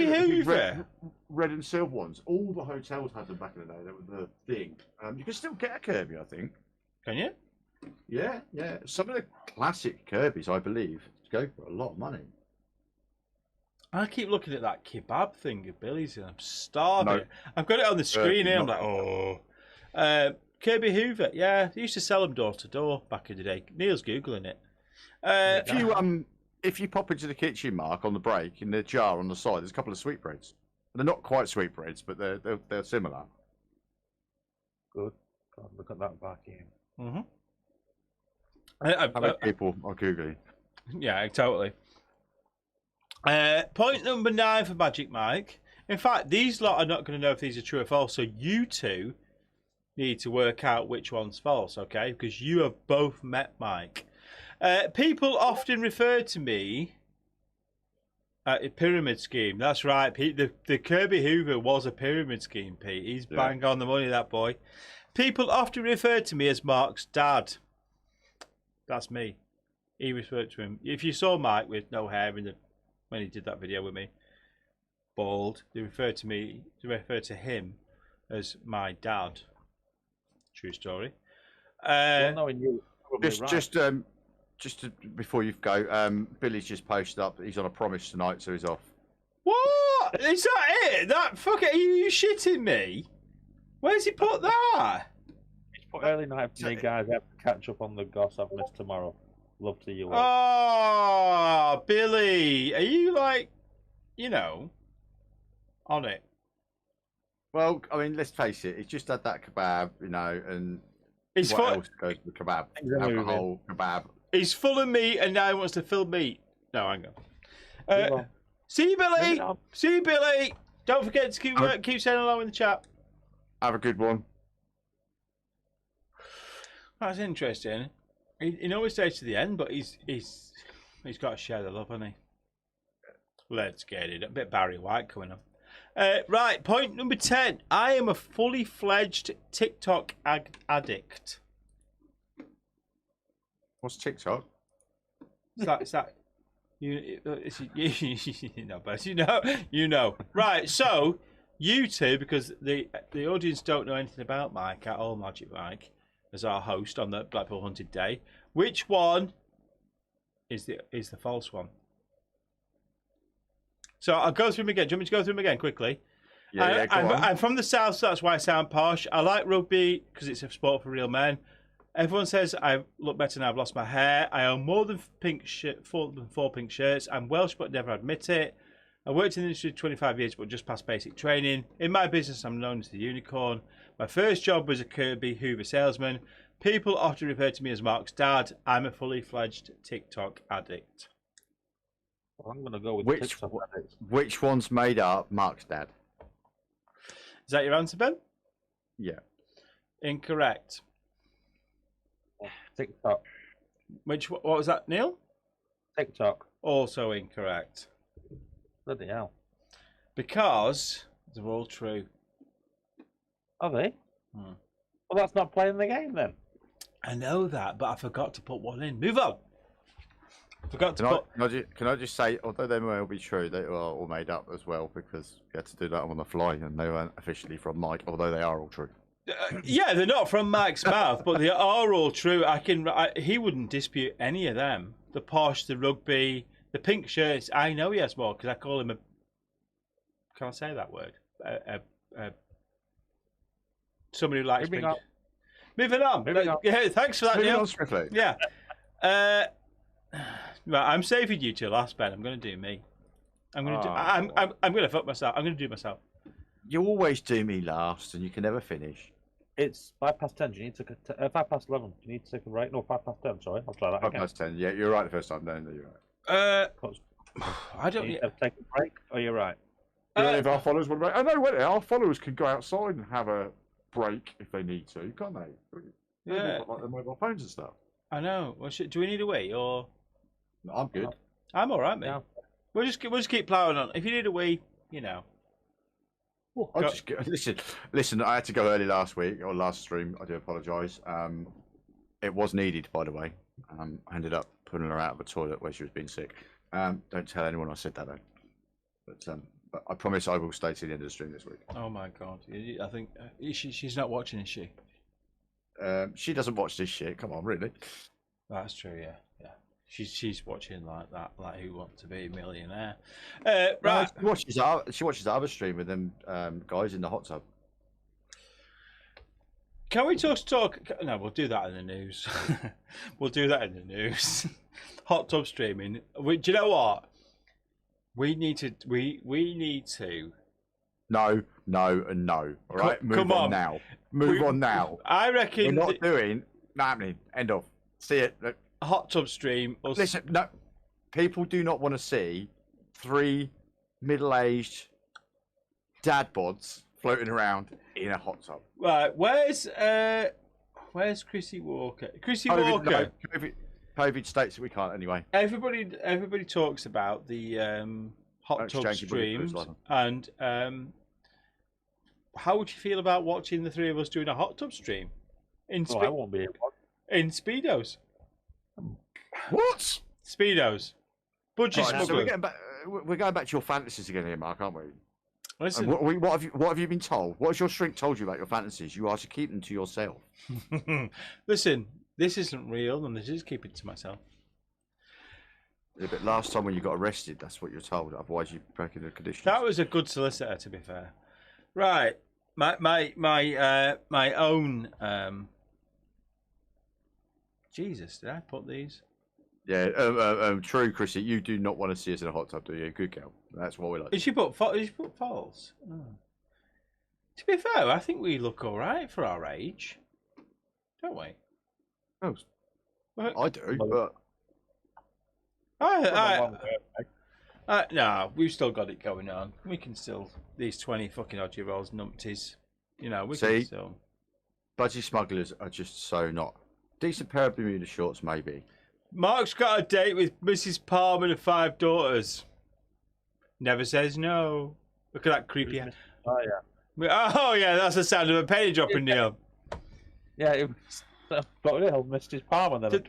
Hoover. Red and silver ones. All the hotels had them back in the day. That was the thing. You can still get a Kirby, I think. Can you? Yeah. Some of the classic Kirbys, I believe, go for a lot of money. I keep looking at that kebab thing of Billy's and I'm starving. No. I've got it on the screen here. I'm not. like, oh. Kirby Hoover. Yeah, they used to sell them door to door back in the day. Neil's Googling it. If you pop into the kitchen, Mark, on the break, in the jar on the side, there's a couple of sweetbreads. They're not quite sweetbreads, but they're similar. Good. God, look at that back in. Mm-hmm. How many people are Googling? Yeah, totally. Point number 9 for Magic Mike. In fact, these lot are not going to know if these are true or false, so you two need to work out which one's false, okay? Because you have both met Mike. People often refer to me a pyramid scheme. That's right, Pete. The Kirby Hoover was a pyramid scheme, Pete. He's bang on the money, that boy. People often refer to me as Mark's dad. That's me. He referred to him. If you saw Mike with no hair when he did that video with me, bald, they refer to him as my dad. True story. Knowing you, before you go, Billy's just posted up that he's on a promise tonight, so he's off. What? Is that it? That fuck it? Are you shitting me? Where's he put that? It's put early night for me, guys. I have to catch up on the goss I've missed tomorrow. Love to you all. Oh, Billy, are you on it? Well, I mean, let's face it. He's just had that kebab, and He's what else goes with kebab? Alcohol, kebab. He's full of meat, and now he wants to fill meat. No, hang on. See you, Billy. See you, Billy. Don't forget to keep saying hello in the chat. Have a good one. That's interesting. He always stays to the end, but he's got to share the love, hasn't he? Let's get it. A bit Barry White coming up. Right, point number 10. I am a fully fledged TikTok addict. What's TikTok? Is that you know, but you know. Right, so you two, because the audience don't know anything about Mike at all, Magic Mike, as our host on the Blackpoolhunted day. Which one is the false one? So I'll go through them again. Do you want me to go through them again quickly? Yeah, go on. I'm from the south, so that's why I sound posh. I like rugby because it's a sport for real men. Everyone says I look better now I've lost my hair. I own more than four pink shirts. I'm Welsh but never admit it. I worked in the industry 25 years but just past basic training. In my business I'm known as the unicorn. My first job was a Kirby Hoover salesman. People often refer to me as Mark's dad. I'm a fully fledged TikTok addict. Well, I'm going to go with Which TikTok addict. which one's made up Mark's dad? Is that your answer, Ben? Yeah. Incorrect. TikTok. What was that, Neil? TikTok. Also incorrect. Bloody hell. Because they're all true. Are they? Hmm. Well, that's not playing the game then. I know that, but I forgot to put one in. Move on. Forgot to put. Can I just say, although they may all be true, they are all made up as well because we had to do that on the fly and they weren't officially from Mike, although they are all true. Yeah, they're not from Mike's mouth, but they are all true. He wouldn't dispute any of them. The posh, the rugby, the pink shirts. I know he has more because I call him a. Can I say that word? Somebody who likes pink. Moving on. Yeah, thanks for that, Moving Neil. on swiftly. Yeah. Right, I'm saving you till last, Ben. I'm going to do me. I'm going to fuck myself. I'm going to do myself. You always do me last, and you can never finish. It's 10. You need to 11. You need to take a right. No, 10. Sorry, I'll try that again. 10. Yeah, you're right the first time. No, you're right. I don't. You need to take a break. Oh, you're right. If our followers want to break, I know what our followers can go outside and have a break if they need to, can't they? Yeah. Like their mobile phones and stuff. I know. Well, do we need a wee or? No, I'm good. I'm all right, mate. Yeah. We'll just keep ploughing on. If you need a wee, you know. Listen. I had to go early last week or last stream. I do apologise. It was needed, by the way. I ended up putting her out of the toilet where she was being sick. Don't tell anyone I said that though. But I promise I will stay to the end of the stream this week. Oh my god! I think she's not watching, is she? She doesn't watch this shit. Come on, really? That's true. Yeah. She's watching like that, like Who Wants to Be a Millionaire. Right. She watches the other stream with them guys in the hot tub. Can we just talk? No, we'll do that in the news. We'll do that in the news. Hot tub streaming. Do you know what? We need to. We need to. No, and no. All right, move on now. Move on now. I reckon we're not doing. Not happening. End of. See it. Look. Hot tub stream. Listen, no. People do not want to see 3 middle-aged dad bods floating around in a hot tub. Right. Where's Chrissy Walker? Chrissy Walker. No, COVID states that we can't anyway. Everybody talks about the hot tub streams, and how would you feel about watching the three of us doing a hot tub stream I won't be able. In speedos? What? Speedos. Budgie smugglers. So we're going back to your fantasies again here, Mark, aren't we? Listen. What have you been told? What has your shrink told you about your fantasies? You are to keep them to yourself. Listen, this isn't real, and this is keeping it to myself. Yeah, but last time when you got arrested, that's what you're told. Otherwise, you're breaking the conditions. That was a good solicitor, to be fair. Right, my own. Jesus, did I put these? Yeah, true, Chrissy. You do not want to see us in a hot tub, do you? Good girl. That's what we like. Did you put false? Oh. To be fair, I think we look all right for our age, don't we? Oh, Well, I do, but no, we've still got it going on. We can still these 20 fucking odd year olds numpties. You know, we can still. budgie smugglers are just so not. Decent pair of Bermuda shorts, maybe. Mark's got a date with Mrs. Palmer and 5 daughters. Never says no. Look at that creepy. Oh yeah. Oh yeah, that's the sound of a penny dropping, Neil. Yeah, it was got little Mrs. Palmer then.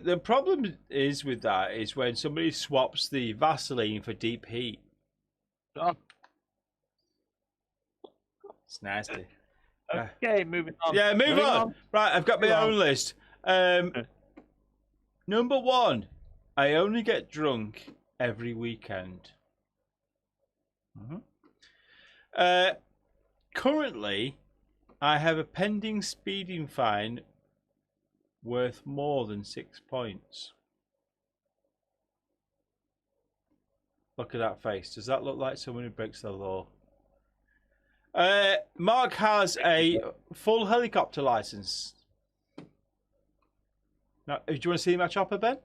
The problem is with that is when somebody swaps the Vaseline for deep heat. Oh. It's nasty. Okay, moving on. Yeah, move on. Right, I've got my own list. Number 1, I only get drunk every weekend. Currently, I have a pending speeding fine worth more than 6 points. Look at that face. Does that look like someone who breaks the law? Mark has a full helicopter license. Now, do you want to see my chopper, Ben?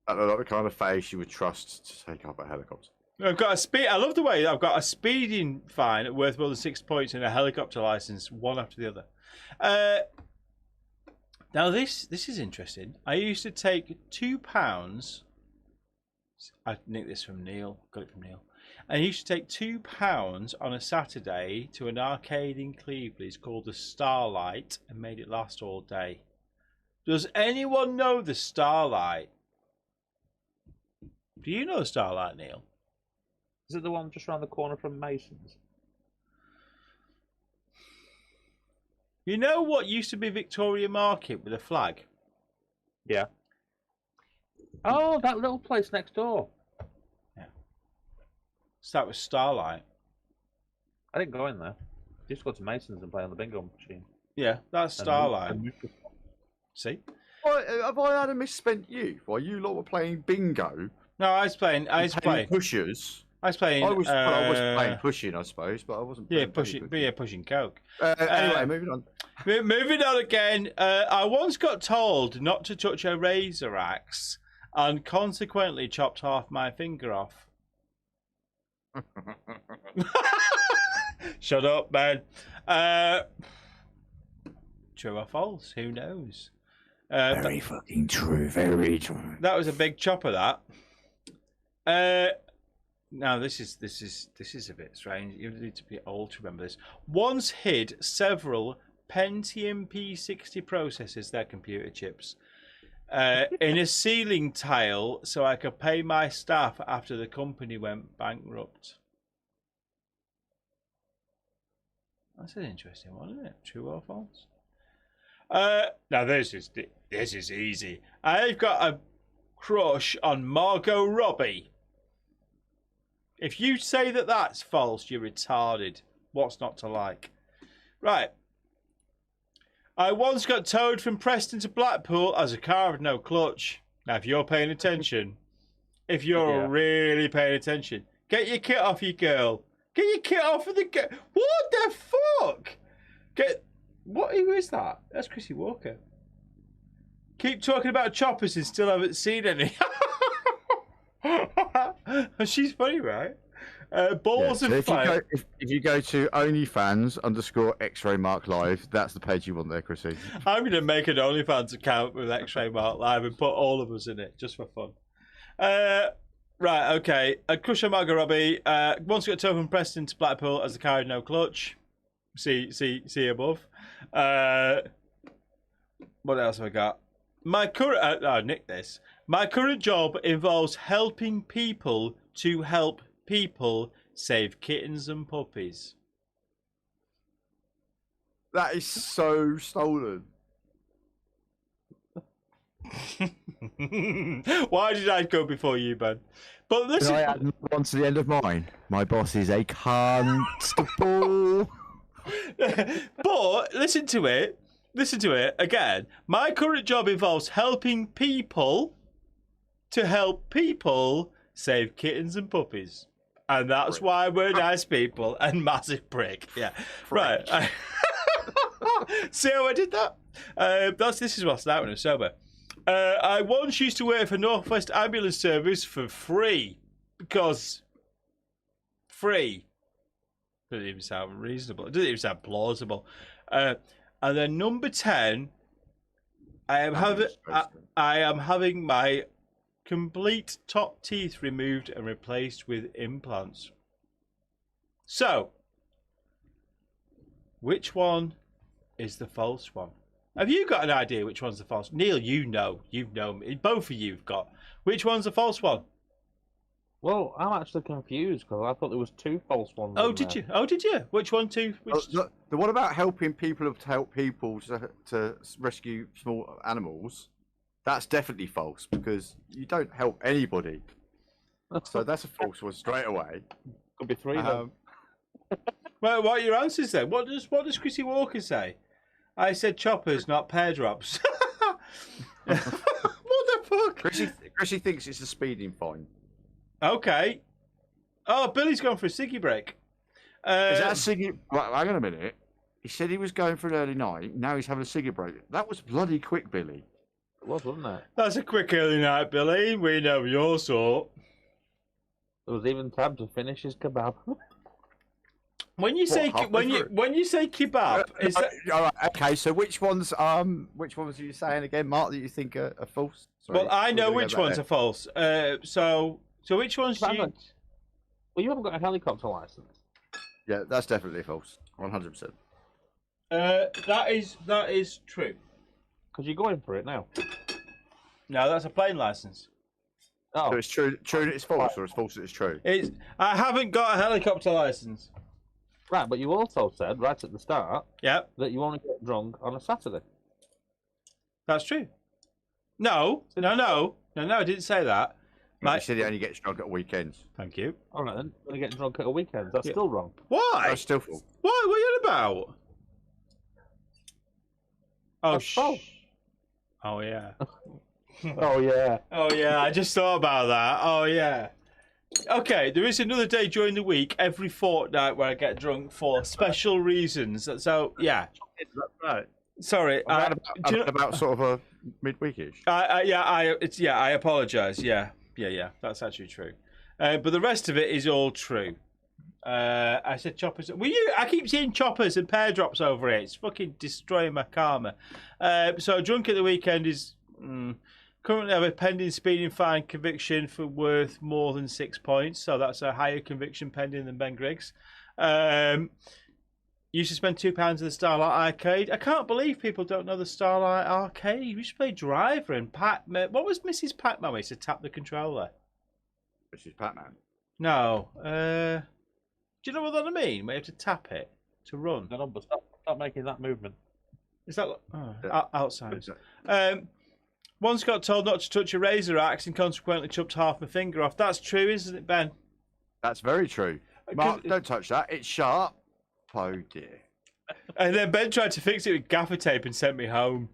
I don't know the kind of face you would trust to take up a helicopter. I've got a speed. I love the way I've got a speeding fine worth more than 6 points and a helicopter license, one after the other. Now this is interesting. I used to take £2. I nicked this from Neil. Got it from Neil. I used to take £2 on a Saturday to an arcade in Cleveland called the Starlight and made it last all day. Does anyone know the Starlight? Do you know the Starlight, Neil? Is it the one just around the corner from Mason's? You know what used to be Victoria Market with a flag? Yeah. Oh, that little place next door. Yeah. So that was Starlight. I didn't go in there. I used to go to Mason's and play on the bingo machine. Yeah, that's Starlight. See? Well, have I had a misspent youth while you lot were playing bingo? No, I was playing. Pushers. I was playing. I was playing pushing, I suppose, but I wasn't. Yeah, pushing coke. Anyway, moving on. Moving on again. I once got told not to touch a razor axe, and consequently chopped half my finger off. Shut up, man. True or false? Who knows? Very fucking true. Very true. That was a big chopper. That. Now this is a bit strange. You need to be old to remember this. Once hid several Pentium P60 processors, their computer chips, in a ceiling tile so I could pay my staff after the company went bankrupt. That's an interesting one, isn't it? True or false? Now this is easy. I've got a crush on Margot Robbie. If you say that that's false, you're retarded. What's not to like? Right. I once got towed from Preston to Blackpool as a car with no clutch. Now, if you're paying attention, if you're really paying attention, get your kit off, you girl. Get your kit off of the girl. What the fuck? Who is that? That's Chrissy Walker. Keep talking about choppers and still haven't seen any. She's funny, right? Balls of fire. If you go to OnlyFans _xraymarklive, that's the page you want there, Chrissy. I'm going to make an OnlyFans account with xraymarklive and put all of us in it just for fun. Right, okay. A crush on Margot Robbie. Once got towed from Preston to Blackpool as the car had no clutch. See above. What else have I got? My current Nick this. My current job involves helping people to help people save kittens and puppies. That is so stolen. Why did I go before you, Ben? But listen, I add on to the end of mine. My boss is a constable. But listen to it again. My current job involves helping people to help people save kittens and puppies. And that's why we're nice people and massive prick. Yeah. Right. See how I did that? This is what's that when I'm sober. I once used to work for Northwest Ambulance Service for free. Because free. Doesn't even sound reasonable. It doesn't even sound plausible. And then number 10, I am having my complete top teeth removed and replaced with implants. So, which one is the false one? Have you got an idea which one's the false? Neil, you've known me. Both of you've got. Which one's the false one? Well, I'm actually confused because I thought there was two false ones. Oh, did you? Oh, did you? Which one? Two? The one about helping people to help people to rescue small animals, that's definitely false because you don't help anybody. So that's a false one straight away. Could be 3 then. Well, what are your answers then? What does Chrissy Walker say? I said choppers, not pear drops. What the fuck? Chrissy thinks it's a speeding fine. Okay. Oh, Billy's gone for a ciggy break. Is that a ciggy? Right, hang on a minute. He said he was going for an early night. Now he's having a ciggy break. That was bloody quick, Billy. It was, wasn't it? That's a quick early night, Billy. We know your sort. There was even time to finish his kebab. When you say kebab, is that... All right, okay. So which ones are you saying again, Mark? That you think are false? Sorry, Well, I know which ones are false. So which ones do you... Well, you haven't got a helicopter license. Yeah, that's definitely false. 100%. That is true. Because you're going for it now. No, that's a plane license. So Oh, it's true that it's false, or it's false that it's true. I haven't got a helicopter license. right. But you also said right at the start Yep, that you only get drunk on a Saturday. that's true. No, I didn't say that. You said he only gets drunk at weekends. Thank you. All right, then. Only get drunk at a weekend. That's Yeah. still wrong. Why? That's still false. Why? What are you on about? Oh, That's false. Oh, yeah. Oh yeah. Oh, yeah, I just thought about that. Oh, yeah. Okay, there is another day during the week, every fortnight, where I get drunk for special reasons. So, yeah. That's right. Sorry. About sort of a midweekish. I apologise. Yeah, that's actually true. But the rest of it is all true. I said choppers. I keep seeing choppers and pear drops over it. It's fucking destroying my karma. So drunk at the weekend is currently have a pending speeding fine conviction for worth more than 6 points. So that's a higher conviction pending than Ben Griggs. Used to spend £2 at the Starlight Arcade. I can't believe people don't know the Starlight Arcade. We used to play Driver and Pac-Man. What was Mrs. Pac-Man? We used to tap the controller. Mrs. Pac-Man. No. Do you know what I mean? We have to tap it to run. No, but stop making that movement. Is that Alzheimer's? Yeah. Once got told not to touch a razor axe and consequently chopped half my finger off. That's true, isn't it, Ben? That's very true. Mark, don't touch that. It's sharp. Oh dear. And then Ben tried to fix it with gaffer tape and sent me home.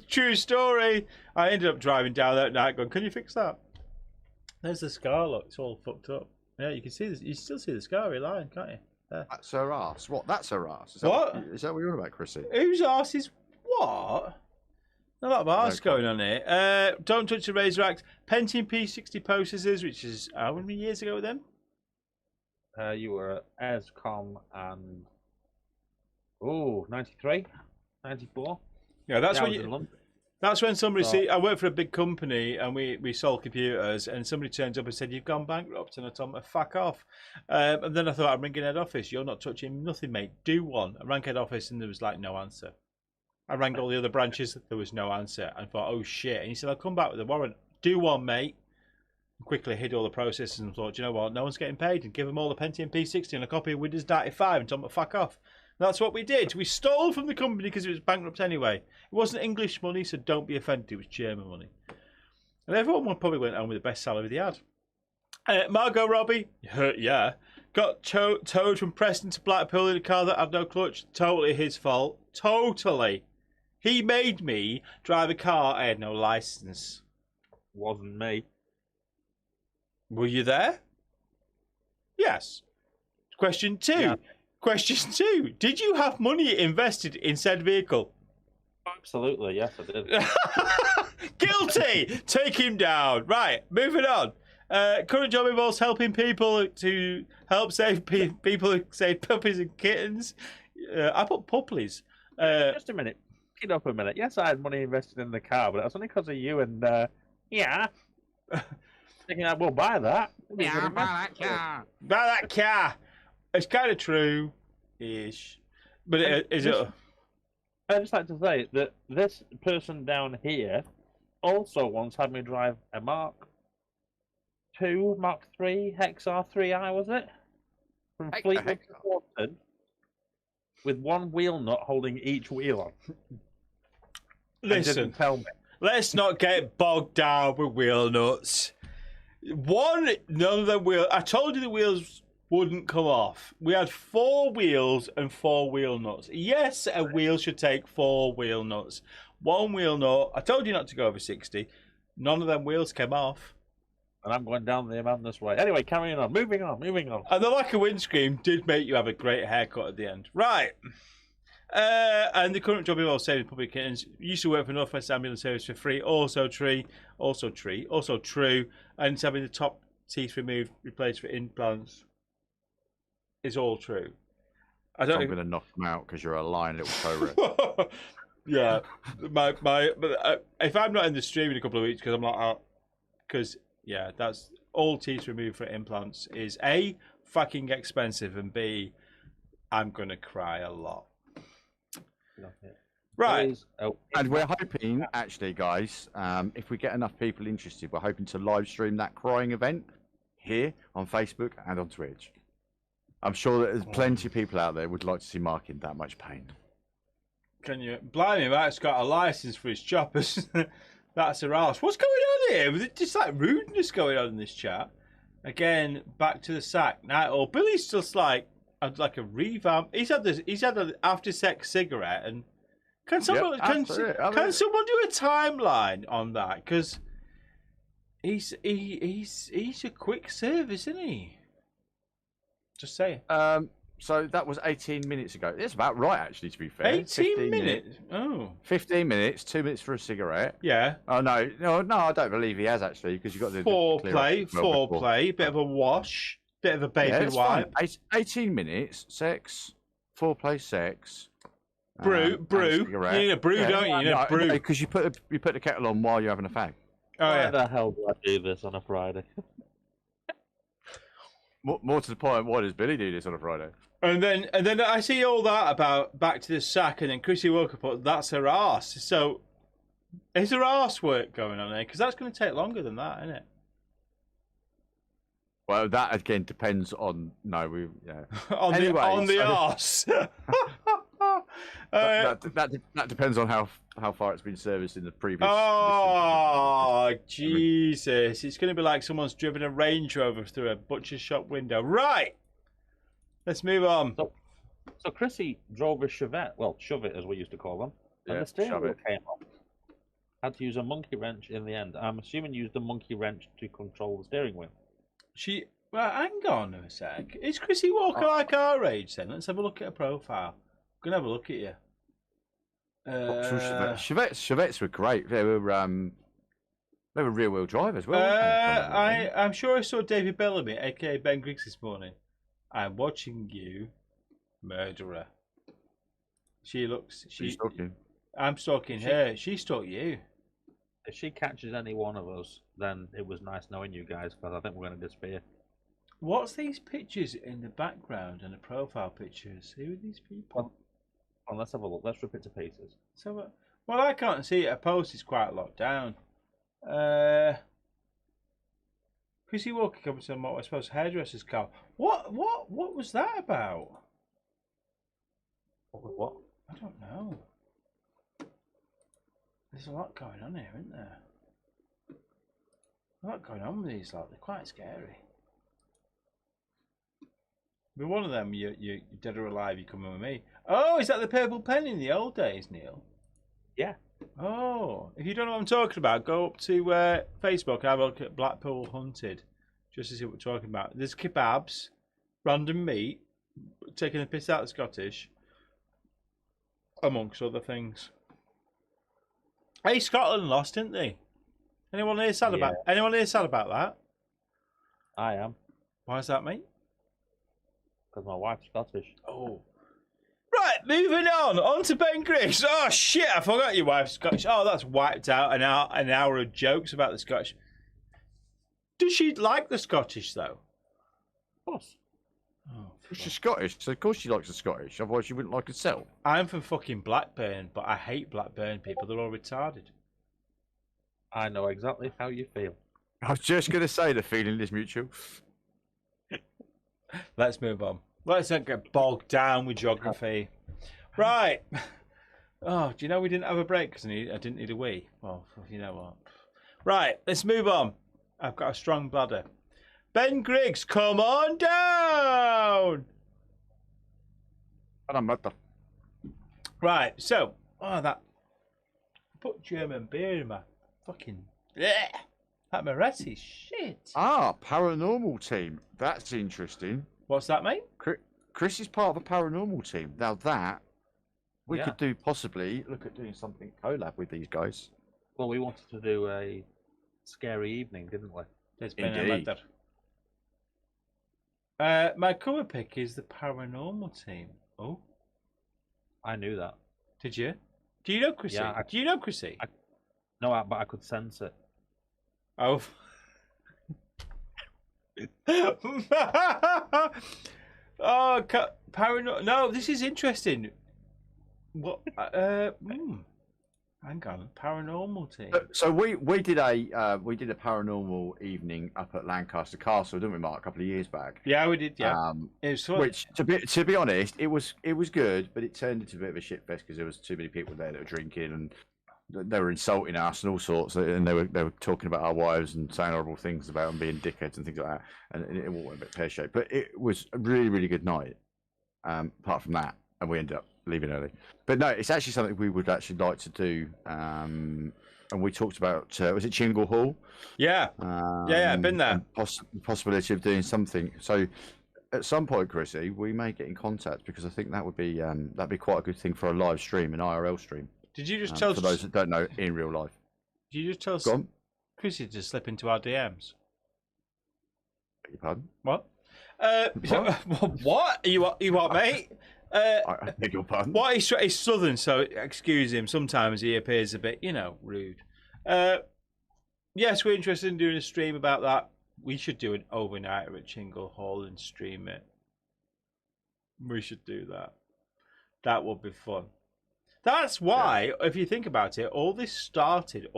True story. I ended up driving down that night going, can you fix that? There's the scar, look. It's all fucked up. Yeah, you can see this. You still see the scar line, can't you? There. That's her ass. What? That's her ass. What? Is that what you're on about, Chrissy? Whose arse is what? A lot of arse going on here. Don't touch the razor axe. Pentium P60 processors, which is how many years ago with them? You were at AIRSCOM and 93, 94. Yeah, that's Yeah, when I was in you. London. That's when somebody see. I work for a big company and we sold computers, and somebody turns up and said, "You've gone bankrupt," and I told them, "Fuck off." And then I thought, I'm ringing head office. You're not touching nothing, mate. Do one. I rang head office and there was like no answer. I rang all the other branches. There was no answer. I thought, oh shit. And he said, I'll come back with a warrant. Do one, mate. Quickly hid all the processes and thought, you know what? No one's getting paid. And give them all a Pentium P60 and a copy of Windows 95 and told them to fuck off. And that's what we did. We stole from the company because it was bankrupt anyway. It wasn't English money, so don't be offended. It was German money. And everyone probably went home with the best salary they had. Margot Robbie, yeah, got towed from Preston to Blackpool in a car that had no clutch. Totally his fault. Totally. He made me drive a car I had no license. Wasn't me. Were you there? Yes. Question 2. Yeah. Question 2. Did you have money invested in said vehicle? Absolutely, yes, I did. Guilty! Take him down. Right, moving on. Current job involves helping people to help save people who save puppies and kittens. I put puppies. Just a minute. Get up a minute. Yes, I had money invested in the car, but that's only because of you and, yeah. Thinking I will buy that. Yeah, buy that car. Buy that car. It's kind of true-ish. But is it... I'd just like to say that this person down here also once had me drive a Mark II, Mark III, XR3i, was it? From Fleetwood to Warden, with one wheel nut holding each wheel on. Listen, didn't tell me. Let's not get bogged down with wheel nuts. None of the wheels. I told you the wheels wouldn't come off. We had 4 wheels and 4 wheel nuts. Yes, a wheel should take 4 wheel nuts. 1 wheel nut. I told you not to go over 60. None of them wheels came off. And I'm going down the madness way. Anyway, carrying on. Moving on. And the lack of windscreen did make you have a great haircut at the end. Right. And the current job involves saving public kittens. Used to work for North West Ambulance Service for free. Also true. And it's having the top teeth removed, replaced for implants. Is all true. I'm going to knock them out because you're a lying little pro. Yeah, if I'm not in the stream in a couple of weeks because I'm not out, because yeah, that's all teeth removed for implants is A, fucking expensive, and B, I'm gonna cry a lot. Right. And we're hoping, actually, guys, if we get enough people interested, we're hoping to live stream that crying event here on Facebook and on Twitch. I'm sure that there's plenty of people out there who would like to see Mark in that much pain. Can you? Blimey, Mark's got a license for his choppers. That's her arse. What's going on here? Was it just like rudeness going on in this chat? Again, back to the sack. Now, Billy's just like a revamp. He's had an after sex cigarette, and can someone can someone do a timeline on that? Because he's a quick service, isn't he? Just saying. So that was 18 minutes ago. It's about right, actually, to be fair. 18 minutes? Oh. 15 minutes, 2 minutes for a cigarette. Yeah. Oh, no, I don't believe he has, actually, because you've got the foreplay, bit of a wash, bit of a baby wipe. 18 minutes, sex, foreplay, sex. Brew. You need a brew, don't you? You need a brew. Because you put the kettle on while you're having a fag. Oh, Why yeah. the hell do I do this on a Friday? More to the point, why does Billy do this on a Friday? And then I see all that about back to the sack, and then Chrissy woke up, that's her arse. So, is there arse work going on there? Because that's going to take longer than that, isn't it? Well, that again depends on on the arse. that depends on how far it's been serviced in the previous. Oh, Jesus! It's going to be like someone's driven a Range Rover through a butcher's shop window. Right. Let's move on. So Chrissy drove a Chevette, well, shove it as we used to call them, and the steering wheel came off. Had to use a monkey wrench in the end. I'm assuming used a monkey wrench to control the steering wheel. Well, hang on a sec. Is Chrissy Walker like our age then? Let's have a look at her profile. I'm gonna have a look at you. Chevettes were great. They were rear wheel drive as well. I'm sure I saw David Bellamy, aka Ben Griggs, this morning. I'm watching you, murderer. She's stalking. I'm stalking her. She stalked you. If she catches any one of us, then it was nice knowing you guys, because I think we're going to disappear. What's these pictures in the background and the profile pictures? Who are these people? Well, let's have a look. Let's rip it to pieces. So, well, I can't see it. Her post is quite locked down. Chrissy Walker comes to what I suppose hairdresser's car. What was that about? What? I don't know. There's a lot going on here, isn't there? A lot going on with these lot. They're quite scary. But one of them, you're dead or alive, you're coming with me. Oh, is that the purple pen in the old days, Neil? Yeah. Oh, if you don't know what I'm talking about, go up to Facebook and have a look at Blackpoolhunted, just to see what we're talking about. There's kebabs, random meat, taking the piss out of the Scottish, amongst other things. Hey, Scotland lost, didn't they? Anyone here sad about that? I am. Why is that, mate? Because my wife's Scottish. Oh. Right, moving on to Ben Griggs. Oh shit, I forgot your wife's Scottish. Oh, that's wiped out an hour of jokes about the Scottish. Does she like the Scottish though? Of course. Oh, she's Scottish, so of course she likes the Scottish. Otherwise, she wouldn't like herself. I'm from fucking Blackburn, but I hate Blackburn people. They're all retarded. I know exactly how you feel. I was just going to say the feeling is mutual. Let's move on. Let's not get bogged down with geography. Right. Oh, do you know we didn't have a break because I didn't need a wee? Well, you know what. Right, let's move on. I've got a strong bladder. Ben Griggs, come on down. Right, so that put German beer in my fucking that Moretti shit. Paranormal team. That's interesting. What's that, mate? Chris is part of a paranormal team. Now that we Yeah. could do possibly look at doing something collab with these guys. Well, we wanted to do a scary evening, didn't we? There's been a Indeed. matter. My cover pick is the paranormal team. Oh, I knew that. did you? Do you know Chrissy? Yeah, Do you know Chrissy? No, but I could sense it. Oh. No, this is interesting. What? Hang on, paranormal team. So we did a paranormal evening up at Lancaster Castle, didn't we, Mark? A couple of years back. Yeah, we did. Yeah, it was fun. Which, to be honest, it was good, but it turned into a bit of a shit fest because there was too many people there that were drinking and they were insulting us and all sorts, and they were talking about our wives and saying horrible things about them being dickheads and things like that, and it all went a bit pear shaped. But it was a really, really good night. Apart from that, and we ended up leaving early. But no, it's actually something we would actually like to do. And we talked about was it Chingle Hall? Yeah, yeah, I've been there. Possibility of doing something. So at some point, Chrissy, we may get in contact because I think that would be that'd be quite a good thing for a live stream, an IRL stream. Did you just tell for those that don't know in real life? Did you just tell Go on. Chrissy to slip into our DMs? Beg your pardon? What? What? You what, mate? I beg your pardon? What? He's southern, so excuse him. Sometimes he appears a bit, rude. Yes, we're interested in doing a stream about that. We should do an overnighter at Chingle Hall and stream it. We should do that. That would be fun. That's why, if you think about it, all this started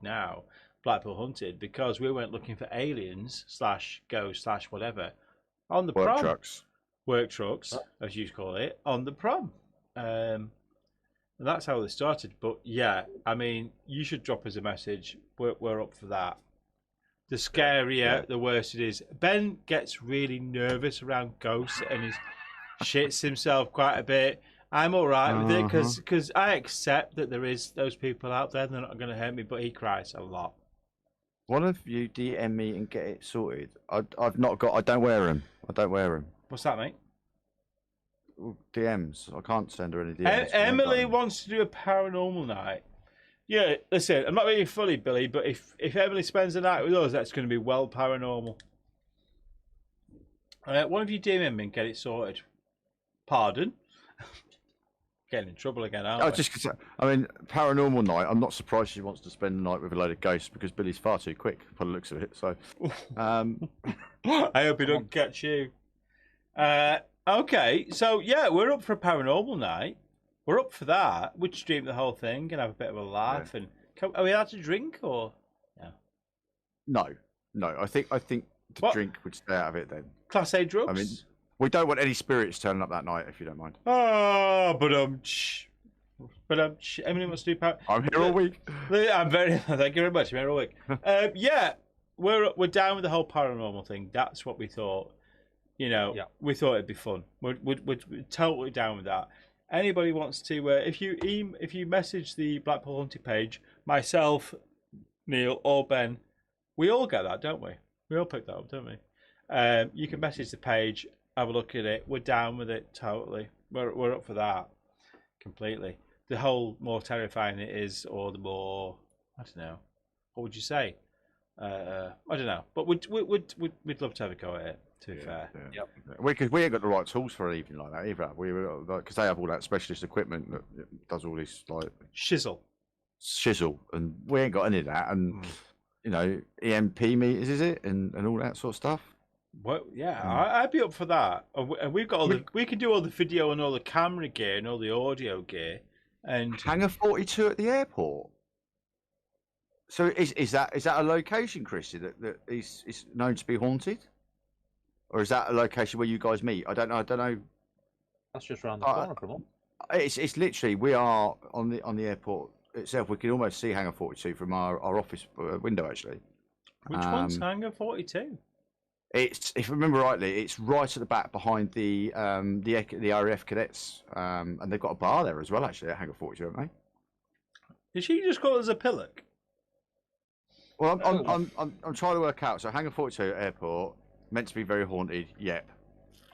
now, Blackpoolhunted, because we went looking for aliens / ghosts / whatever on the prom. Work trucks, as you call it, on the prom. And that's how they started. But yeah, I mean, you should drop us a message. We're up for that. The scarier, the worse it is. Ben gets really nervous around ghosts and he shits himself quite a bit. I'm all right with it because I accept that there is those people out there. They're not going to hurt me, but he cries a lot. One of you DM me and get it sorted. I've not got. I don't wear them. What's that, mate? DMs. I can't send her any DMs. Emily wants to do a paranormal night. Yeah, listen, I'm not being funny, Billy, but if Emily spends the night with us, that's going to be well paranormal. One of you DM me and get it sorted. Pardon? Getting in trouble again, aren't we? I mean, paranormal night. I'm not surprised she wants to spend the night with a load of ghosts because Billy's far too quick, by the looks of it. So, I hope he don't catch you. Okay, so yeah, we're up for a paranormal night. We're up for that. We'd stream the whole thing and have a bit of a laugh. And are we allowed to drink or? No. I think the drink would stay out of it then. Class A drugs. I mean, we don't want any spirits turning up that night, if you don't mind. Oh, but Emily wants to do power. I'm here all week. Thank you very much. I'm here all week. Yeah, we're down with the whole paranormal thing. That's what we thought. We thought it'd be fun. We're totally down with that. Anybody wants to? If you message the Blackpool Hunted page, myself, Neil, or Ben, we all get that, don't we? We all pick that up, don't we? You can message the page. Have a look at it. We're down with it totally. We're up for that completely. The whole more terrifying it is, or the more I don't know. What would you say? I don't know. But we'd love to have a go at it. To be fair, Yep. We ain't got the right tools for an evening like that either. Because they have all that specialist equipment that does all this like shizzle, and we ain't got any of that. And EMP meters, is it, and all that sort of stuff. Well, yeah, I'd be up for that. And we've got we can do all the video and all the camera gear and all the audio gear. And Hangar 42 at the airport. So is that a location, Chrissy, that is known to be haunted, or is that a location where you guys meet? I don't know. That's just around the corner from us. It's literally we are on the airport itself. We can almost see Hangar 42 from our office window actually. Which one's Hangar 42? It's, if I remember rightly, it's right at the back behind the RAF cadets, and they've got a bar there as well. Actually, at Hangar 42, haven't they? Did she just call us a pillock? Well, I'm trying to work out. So Hangar 42 airport meant to be very haunted. Yep.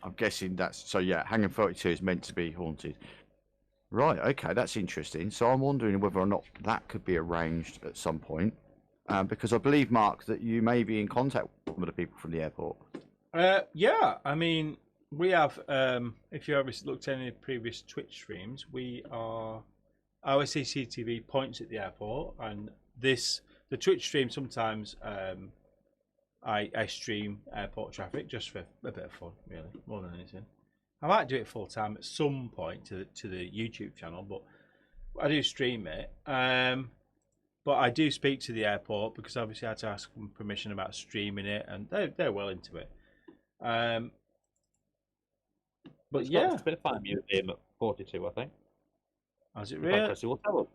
I'm guessing that's so. Yeah, Hangar 42 is meant to be haunted. Right. Okay, that's interesting. So I'm wondering whether or not that could be arranged at some point, because I believe, Mark, that you may be in contact with some of the people from the airport. Yeah. I mean, we have. If you ever looked at any previous Twitch streams, our CCTV points at the airport, and the Twitch stream sometimes. I stream airport traffic just for a bit of fun, really, more than anything. I might do it full time at some point to the YouTube channel, but I do stream it. But I do speak to the airport because obviously I had to ask them permission about streaming it, and they're well into it. But It's yeah, got a Spitfire Museum at 42, I think. has it really? Chrissy will tell us.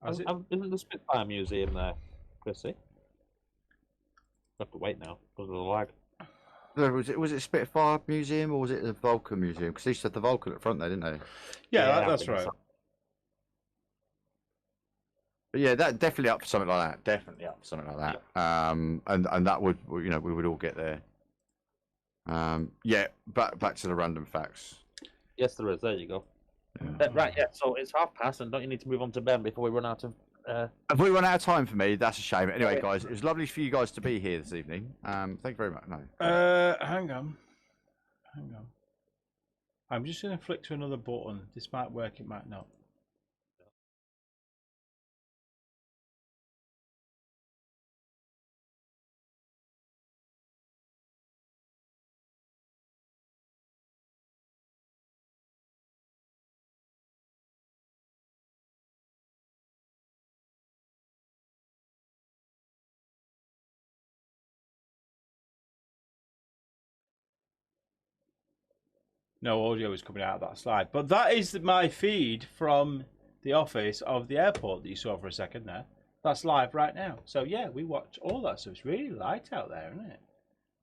Has it? Isn't the Spitfire Museum there, Chrissy? I have to wait now because of the lag. No, was it Spitfire Museum or was it the Vulcan Museum? Because they said the Vulcan at the front there, didn't they? Yeah, I that's think right. so. But yeah, that definitely up for something like that. Definitely up for something like that. And that would, you know, we would all get there. Yeah, back to the random facts. Yes, there is. There you go. Yeah. Right, yeah. So it's 1:30, and don't you need to move on to Ben before we run out of? Have we run out of time for me? That's a shame. Anyway, guys, it was lovely for you guys to be here this evening. Thank you very much. No. Hang on. I'm just going to flick to another button. This might work, it might not. No audio is coming out of that slide. But that is my feed from the office of the airport that you saw for a second there. That's live right now. So yeah, we watch all that. So it's really light out there, isn't it?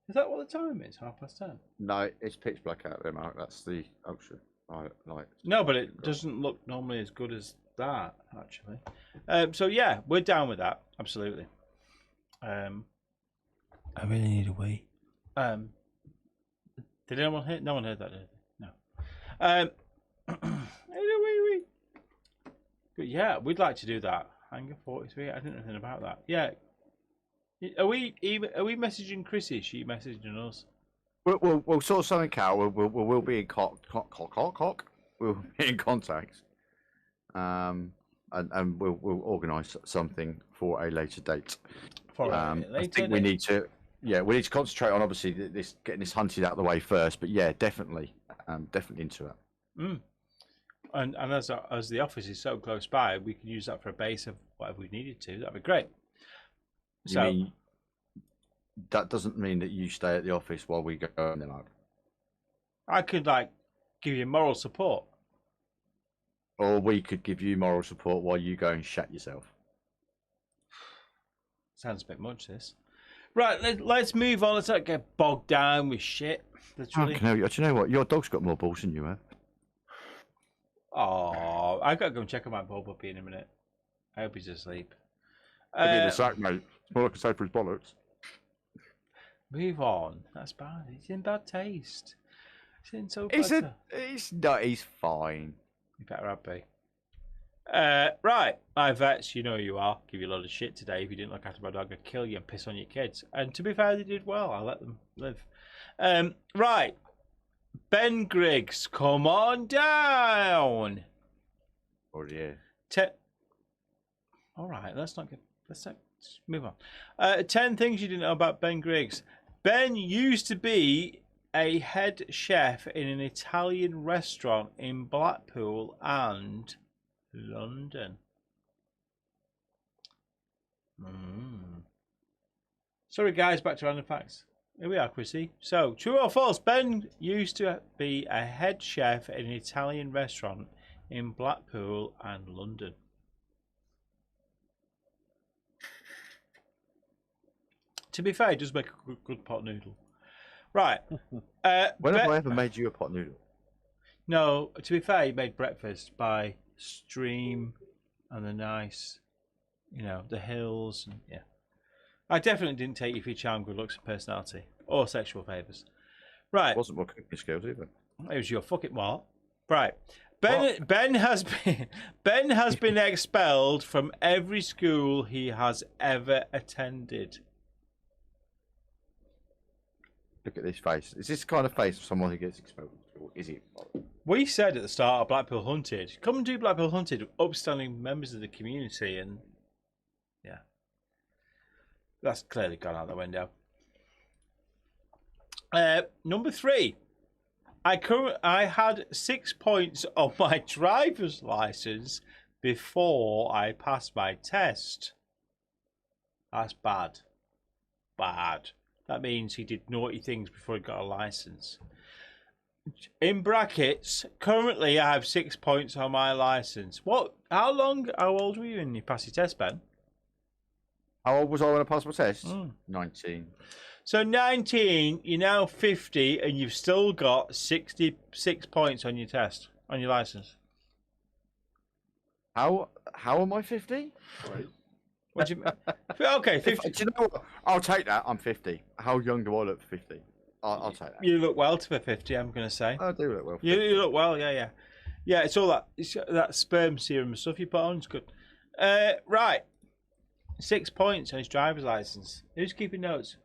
Is that what the time is? 10:30? No, it's pitch black out there, Mark. That's the ultra light. No, but it doesn't look normally as good as that, actually. So yeah, we're down with that. Absolutely. I really need a wee. Did anyone hear? No one heard that, did they? No. But yeah, we'd like to do that. Hangar 43. I didn't know anything about that. Yeah. Are we messaging Chrissy? Is she messaging us? We'll sort something out. We'll be in We'll be in contact. And we'll organise something for a later date. I think we need to. Yeah, we need to concentrate on obviously getting this hunted out of the way first. But yeah, definitely into it. And as the office is so close by, we can use that for a base of whatever we needed to. That'd be great. You mean, that doesn't mean that you stay at the office while we go in there, Mark. I could give you moral support. Or we could give you moral support while you go and shat yourself. Sounds a bit much, this. Right, let's move on. Let's not get bogged down with shit. Literally. Do you know what? Your dog's got more balls than you have. Oh, I gotta go and check on my ball puppy in a minute. I hope he's asleep. Give me the sack, mate. It's more like a safe for his bollocks. Move on. That's bad. He's in bad taste. He's in so bad. He's not. He's fine. You better have be. Right, my vets, you know who you are. Give you a lot of shit today. If you didn't look after my dog, I'd kill you and piss on your kids. And to be fair, they did well. I'll let them live. Right, Ben Griggs, come on down. Oh yeah. All right, let's move on. 10 things you didn't know about Ben Griggs. Ben used to be a head chef in an Italian restaurant in Blackpool and London. Sorry guys, back to random facts. Here we are, Chrissy. So, true or false? Ben used to be a head chef in an Italian restaurant in Blackpool and London. To be fair, it does make a good pot noodle. Right. When have I ever made you a pot noodle? No, to be fair, he made breakfast by stream and the nice, the hills. And, yeah. I definitely didn't take you for your charm, good looks, and personality, or sexual favours. Right. It wasn't my cooking skills either. It was your fucking what? Right. Ben has been expelled from every school he has ever attended. Look at this face. Is this the kind of face of someone who gets expelled from school? Is it? We said at the start of Blackpool Hunted, come and do Blackpool Hunted, upstanding members of the community, and yeah, that's clearly gone out the window. Number 3, I had 6 points on my driver's license before I passed my test. That's bad. Bad. That means he did naughty things before he got a license. In brackets, currently I have 6 points on my license. How old were you when you passed your test, Ben? How old was I when I passed my test? 19. So 19, you're now 50, and you've still got 66 points on your test, on your license. How am I 50? What do you mean? Okay, 50. Do you know what? I'll take that. I'm 50. How young do I look for 50? I'll take that. You look well to be 50, I'm going to say. I do look well. You look well, yeah. Yeah, it's all that sperm serum and stuff you put on. It's good. Right. 6 points on his driver's license. Who's keeping notes?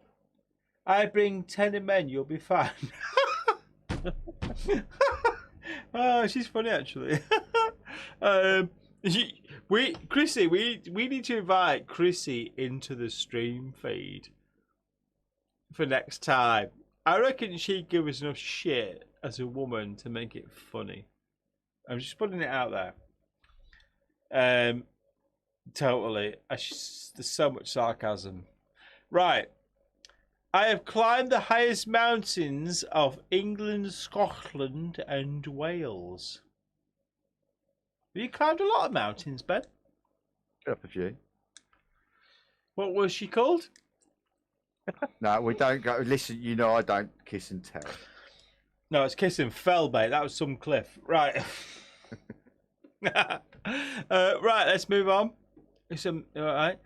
I bring 10 men, you'll be fine. Oh, she's funny, actually. Chrissy, we need to invite Chrissy into the stream feed for next time. I reckon she'd give us enough shit as a woman to make it funny. I'm just putting it out there. Totally. There's so much sarcasm. Right. I have climbed the highest mountains of England, Scotland, and Wales. Have you climbed a lot of mountains, Ben? Up a few. What was she called? No, we don't go. Listen, I don't kiss and tell. No, it's Kiss and Fell, mate. That was some cliff. Right. Right, let's move on. All right.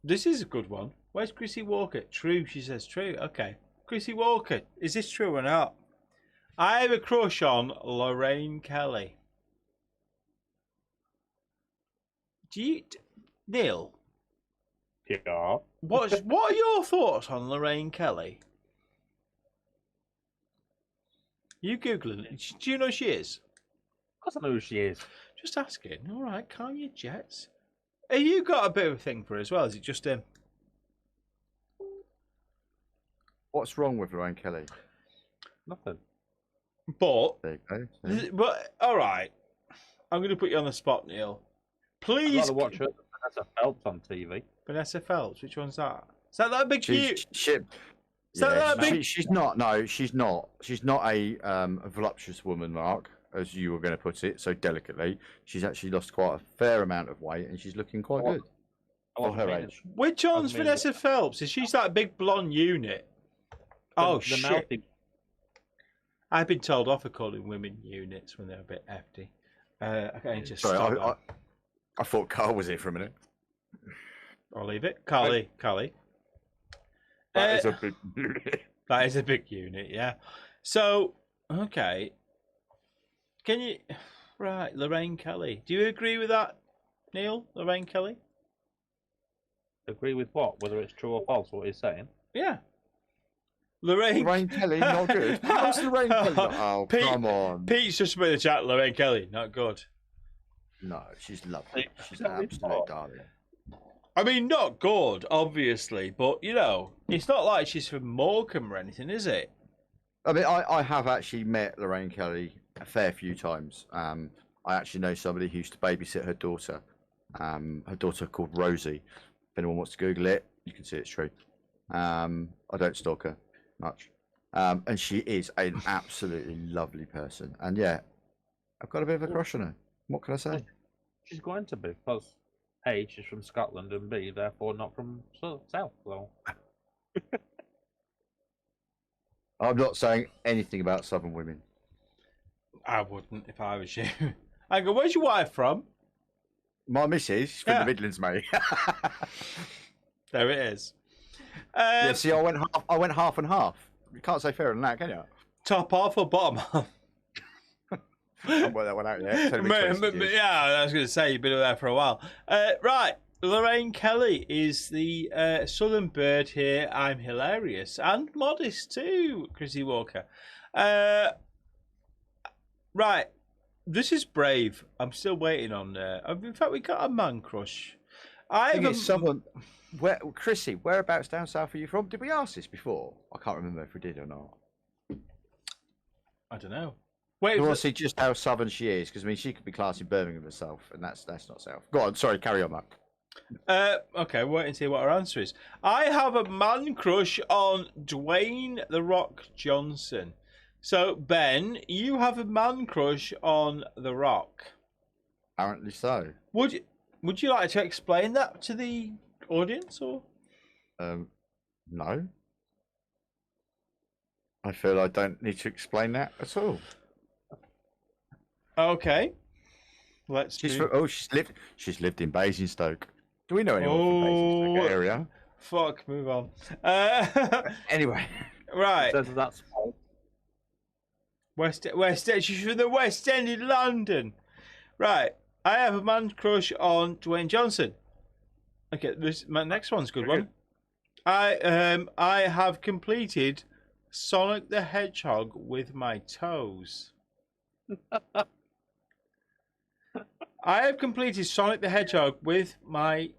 This is a good one. Where's Chrissy Walker? True, she says true. Okay. Chrissy Walker, is this true or not? I have a crush on Lorraine Kelly. Neil? Yeah. What are your thoughts on Lorraine Kelly? You Googling it. Do you know who she is? Of course I know who she is. Just asking. All right, calm your jets. Have you got a bit of a thing for her as well? Is it just him? What's wrong with Lorraine Kelly? Nothing. But, There you go. but all right. I'm going to put you on the spot, Neil. I'd Please. rather watch her than Vanessa Phelps on TV. Vanessa Phelps. Which one's that? Is that big cute? She's not. No, she's not. She's not a voluptuous woman, Mark, as you were going to put it so delicately. She's actually lost quite a fair amount of weight, and she's looking quite good for her age. Which one's Vanessa Phelps? Is she that big blonde unit? Shit. Mouthy. I've been told off for calling women units when they're a bit hefty. I just Sorry, I thought Carl was here for a minute. I'll leave it. Carly. That is a big unit. That is a big unit, yeah. So, okay. Can you... Right, Lorraine Kelly. Do you agree with that, Neil? Lorraine Kelly? Agree with what? Whether it's true or false, what he's saying? Yeah. Lorraine Kelly, not good. How's Lorraine Kelly? Oh, come on. Pete's just put in the chat, Lorraine Kelly, not good. No, she's lovely. She's an absolute darling. I mean, not good, obviously, but, it's not like she's from Morecambe or anything, is it? I mean, I have actually met Lorraine Kelly a fair few times. I actually know somebody who used to babysit her daughter. Her daughter called Rosie. If anyone wants to Google it, you can see it's true. I don't stalk her much. And she is an absolutely lovely person. And yeah, I've got a bit of a crush on her. What can I say? She's going to be, because A, she's from Scotland, and B, therefore not from South. So. I'm not saying anything about Southern women. I wouldn't if I was you. I go, where's your wife from? My missus, she's from Yeah. the Midlands, mate. There it is. Yeah, see, I went half and half. You can't say fairer than that, can you? Top off or bottom off? I haven't worked that one out yet. It's only been 26 years. Yeah, I was going to say, you've been there for a while. Right, Lorraine Kelly is the southern bird here. I'm hilarious and modest too, Chrissy Walker. Right, this is brave. I'm still waiting on... in fact, we got a man crush. I think it's someone... Chrissy, whereabouts down south are you from? Did we ask this before? I can't remember if we did or not. I don't know. Wait, I want to see just how southern she is, because I mean, she could be classed in Birmingham herself, and that's not south. Go on, sorry, carry on, Mark. Okay, wait and see what her answer is. I have a man crush on Dwayne The Rock Johnson. So, Ben, you have a man crush on The Rock. Apparently so. Would you like to explain that to the audience, or? No. I feel I don't need to explain that at all. Okay. She's lived in Basingstoke. Do we know anyone from Basingstoke area? Fuck, move on. Anyway. Right. So that's West she's from the West End in London. Right. I have a man crush on Dwayne Johnson. Okay, my next one's a good one. I have completed Sonic the Hedgehog with my toes. I have completed Sonic the Hedgehog with my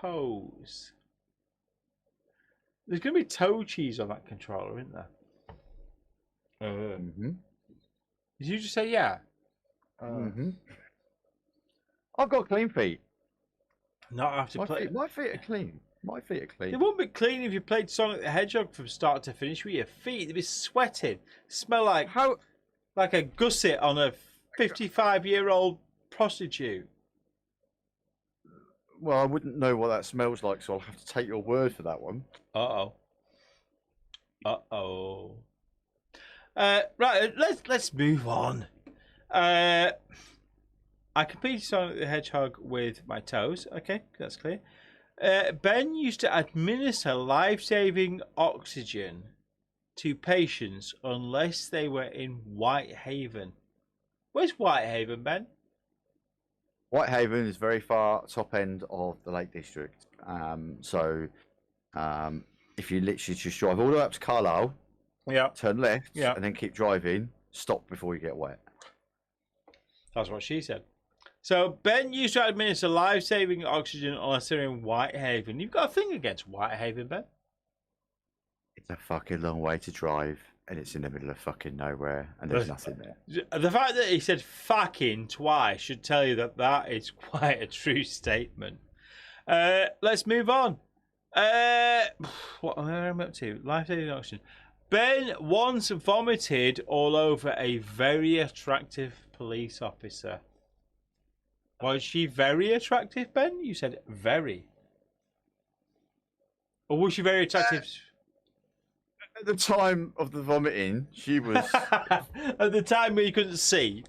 toes. There's going to be toe cheese on that controller, isn't there? Did you just say yeah? I've got clean feet. Not after play. My feet are clean. My feet are clean. They wouldn't be clean if you played Sonic the Hedgehog from start to finish with your feet. They'd be sweating. Smell like a gusset on a 55-year-old prostitute. Well, I wouldn't know what that smells like, so I'll have to take your word for that one. Uh-oh. Right, let's move on. I completed Sonic the Hedgehog with my toes. Okay, that's clear. Ben used to administer life-saving oxygen to patients unless they were in Whitehaven. Where's Whitehaven, Ben? Whitehaven is very far top end of the Lake District. If you literally just drive all the way up to Carlisle, turn left, and then keep driving, stop before you get wet. That's what she said. So, Ben used to administer life-saving oxygen unless they're in Whitehaven. You've got a thing against Whitehaven, Ben? It's a fucking long way to drive, and it's in the middle of fucking nowhere, and there's nothing there. The fact that he said fucking twice should tell you that that is quite a true statement. Let's move on. What am I up to? Life-saving oxygen. Ben once vomited all over a very attractive police officer. Was she very attractive, Ben? You said very. Or was she very attractive? At the time of the vomiting, she was... At the time where you couldn't see?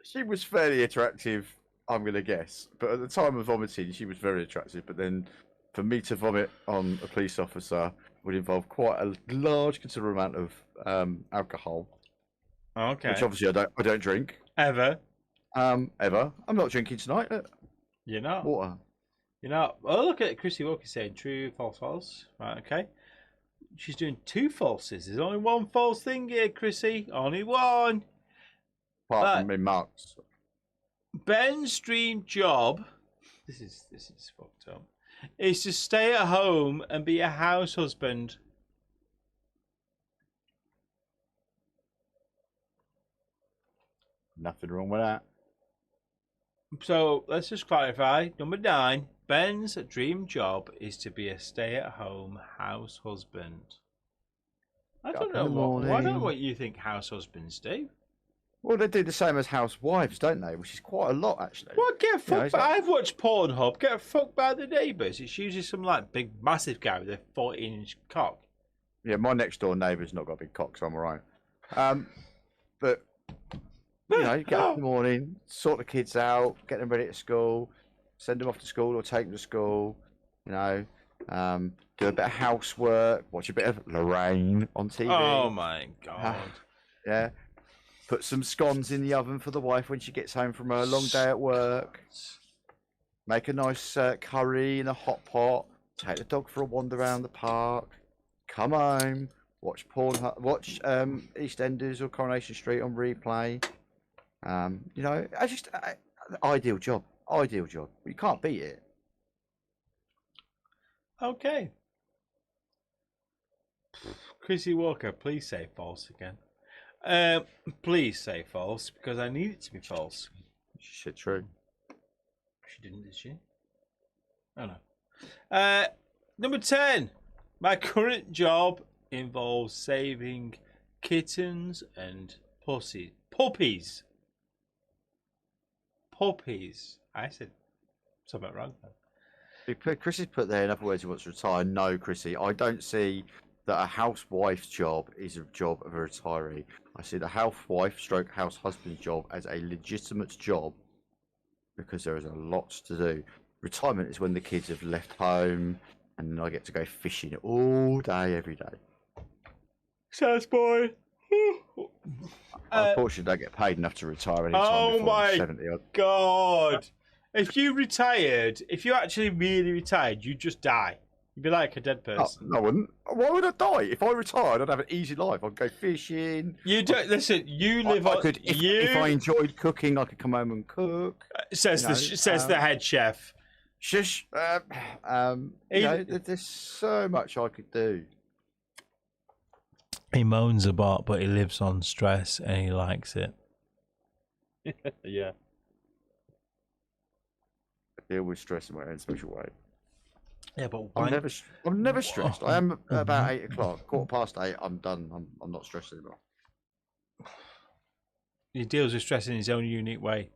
She was fairly attractive, I'm going to guess. But at the time of vomiting, she was very attractive. But then for me to vomit on a police officer would involve quite a large, considerable amount of alcohol. Okay. Which obviously I don't drink. Ever? Ever. I'm not drinking tonight. You're not? Water. You're not? Oh, look at Chrissy Walker saying true, false, false. Right, okay. She's doing two falses. There's only one false thing here, Chrissy. Only one. Apart from me, Mark's. Ben's dream job, this is fucked up, is to stay at home and be a house husband. Nothing wrong with that. So let's just clarify. Number 9, Ben's dream job is to be a stay-at-home house husband. I don't know what you think house husbands do. Well, they do the same as housewives, don't they? Which is quite a lot, actually. Well, get fucked I've watched Pornhub. Get fucked by the neighbours. It's usually some like big, massive guy with a 14-inch cock. Yeah, my next door neighbour's not got a big cock, so I'm alright. But you get up in the morning, sort the kids out, get them ready at school, send them off to school or take them to school. Do a bit of housework, watch a bit of Lorraine on TV. Oh my god. Yeah. Put some scones in the oven for the wife when she gets home from a long day at work. Make a nice curry in a hot pot. Take the dog for a wander around the park. Come home. Watch watch EastEnders or Coronation Street on replay. Ideal job. Ideal job. You can't beat it. Okay. Chrissy Walker, please say false again. Please say false, because I need it to be false. She said true. She didn't, did she? Oh no. Number 10. My current job involves saving kittens and puppies. I said something wrong then. Chrissy's put there, in other words, he wants to retire. No, Chrissy, I don't see that a housewife's job is a job of a retiree. I see the housewife stroke house husband's job as a legitimate job because there is a lot to do. Retirement is when the kids have left home and I get to go fishing all day, every day. Sass boy. Unfortunately, I don't get paid enough to retire anytime before I'm 70 odd. God. If you actually really retired, you'd just die. You'd be like a dead person. No, I wouldn't. Why would I die? If I retired, I'd have an easy life. I'd go fishing. You don't listen. You live on. If I enjoyed cooking, I could come home and cook. Says the head chef. Shush. There's so much I could do. He moans about, but he lives on stress and he likes it. Yeah. I deal with stress in my own special way. Yeah, but I'm never stressed. I am about 8 o'clock, 8:15. I'm done. I'm not stressed anymore. He deals with stress in his own unique way.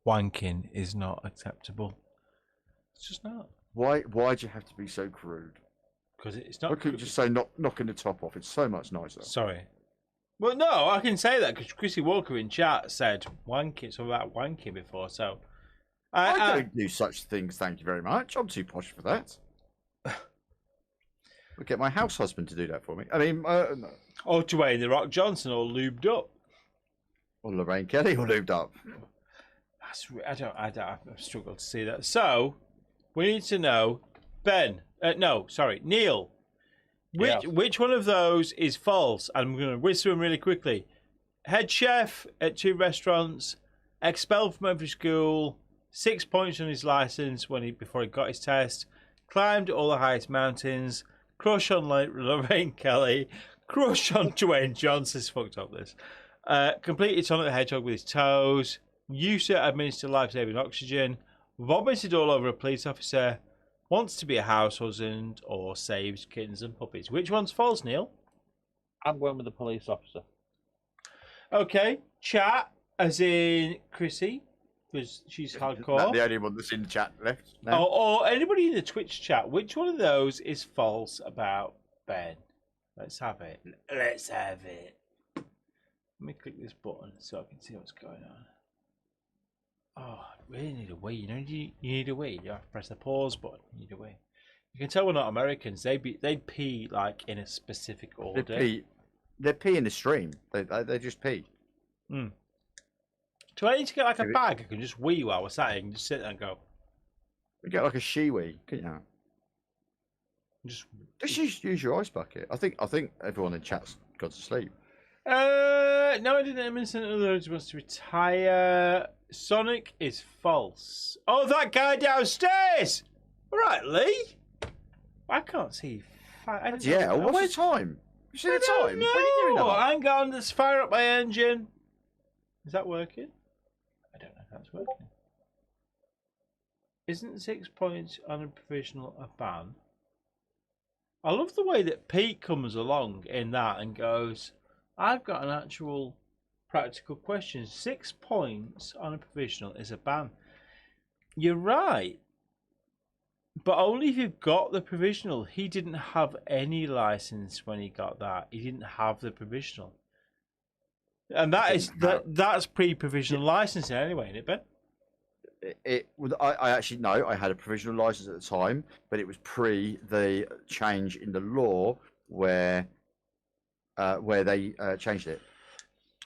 Wanking is not acceptable. It's just not. Why'd you have to be so crude? Because it's not. I couldn't just say knocking the top off. It's so much nicer. Sorry. Well, no, I can say that because Chrissy Walker in chat said wanking, something about wanking before. So I don't do such things. Thank you very much. I'm too posh for that. I'll get my house husband to do that for me. I mean, no. Or Dwayne the Rock Johnson all lubed up. Or Lorraine Kelly all lubed up. I've struggled to see that. So we need to know, Neil. Which one of those is false? I'm going to whiz through them really quickly. Head chef at 2 restaurants, expelled from every school, 6 points on his license before he got his test, climbed all the highest mountains, crush on Lorraine Kelly, crush on Dwayne Johnson's fucked up this. Completed Sonic the Hedgehog with his toes, used to administer life-saving oxygen, vomited all over a police officer, wants to be a house husband, or saves kittens and puppies. Which one's false, Neil? I'm going with the police officer. Okay, chat, as in Chrissy, because she's hardcore. Not the only one that's in the chat left. No. Or anybody in the Twitch chat. Which one of those is false about Ben? Let's have it. Let me click this button so I can see what's going on. Oh, I really need a wee. You need a wee. You have to press the pause button. You need a wee. You can tell we're not Americans. They'd pee like in a specific order. They pee in the stream. They just pee. Do I need to get like a bag? I can just wee while we're sat here and just sit there and go. You get like a she-wee, couldn't you? Just use your ice bucket. I think everyone in chat's gone to sleep. No, I didn't. Innocent others wants to retire. Sonic is false. Oh, that guy downstairs. All right, Lee. I can't see. What's the time? You see the time? No, what are you doing? Hang on. Let's fire up my engine. Is that working? I don't know if that's working. Isn't 6 points on a provisional a ban? I love the way that Pete comes along in that and goes, I've got an actual practical question. 6 points on a provisional is a ban. You're right. But only if you've got the provisional. He didn't have any license when he got that. He didn't have the provisional. And that's pre-provisional licensing anyway, isn't it, Ben? I actually know I had a provisional license at the time, but it was pre the change in the law where they changed it.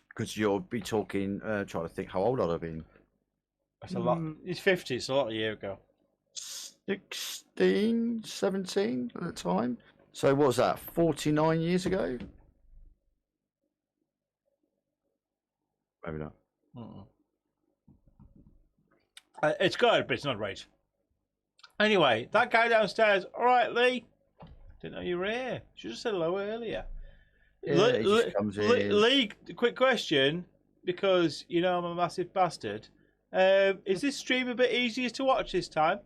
Because you'll be talking, trying to think how old I'd have been. That's a lot. He's 50. It's a lot of year ago. 16, 17 at the time. So what was that? 49 years ago? Maybe not. It's good, but it's not right. Anyway, that guy downstairs. All right, Lee. Didn't know you were here. Should have said hello earlier. Yeah, he just comes in. Lee, quick question, because you know I'm a massive bastard. Is this stream a bit easier to watch this time?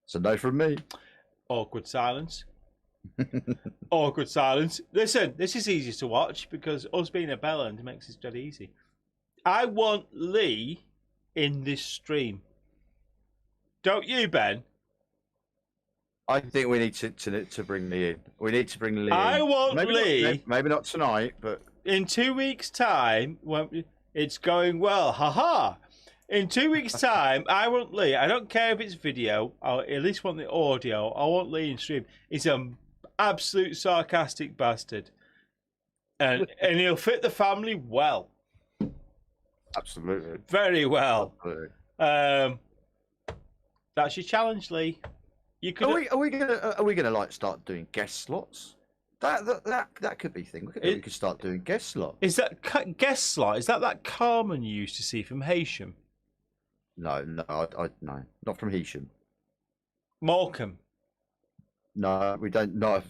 So no from me. Awkward silence. Awkward silence. Listen, this is easy to watch because us being a bellend makes this dead easy. I want Lee in this stream. Don't you, Ben? I think we need to bring Lee in. We need to bring Lee in. I want Lee. Maybe not tonight, but in 2 weeks' time, when it's going well, haha. In 2 weeks' time, I want Lee. I don't care if it's video. I at least want the audio. I want Lee in stream. He's an absolute sarcastic bastard, and he'll fit the family well. absolutely, Very well. absolutely. That's your challenge, Lee. You could. Are we gonna like start doing guest slots? That could be a thing. We could start doing guest slots. Is that guest slot? Is that Carmen you used to see from Haitian? No, not from Hesham. Morecambe. No, we don't. No,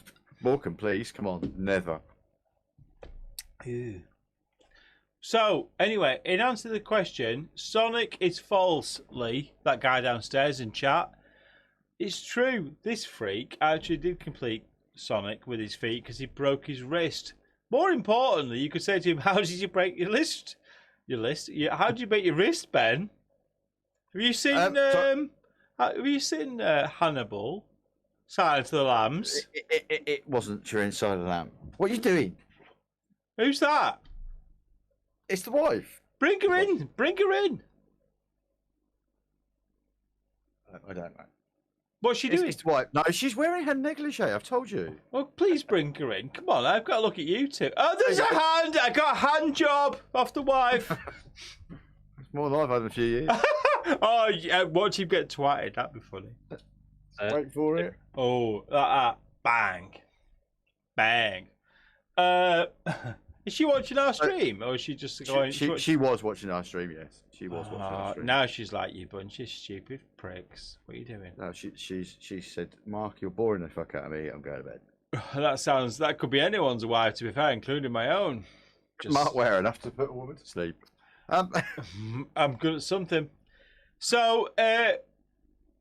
Morecambe, please, come on, never. Ew. So, anyway, in answer to the question, Sonic is false, Lee, that guy downstairs in chat. It's true. This freak actually did complete Sonic with his feet because he broke his wrist. More importantly, you could say to him, how did you break your wrist? How did you break your wrist, Ben? Have you seen Hannibal? Silence of the Lambs? It wasn't your inside of the lamp. What are you doing? Who's that? It's the wife. Bring her in. Bring her in. I don't know. What's she doing? It's the wife. No, she's wearing her negligee. I've told you. Well, please bring her in. Come on, I've got to look at you two. Oh, there's a hand. I got a hand job off the wife. It's more than I've had in a few years. Oh, yeah, watch him get twatted. That'd be funny. Wait for it. Oh, bang. Bang. Is she watching our stream, or is she just going? She was watching our stream. Yes, she was watching our stream. Now she's like, you bunch of stupid pricks. What are you doing? No, she said, Mark, you're boring the fuck out of me. I'm going to bed. That could be anyone's wife, to be fair, including my own. Mark wear enough to put a woman to sleep. I'm good at something. So,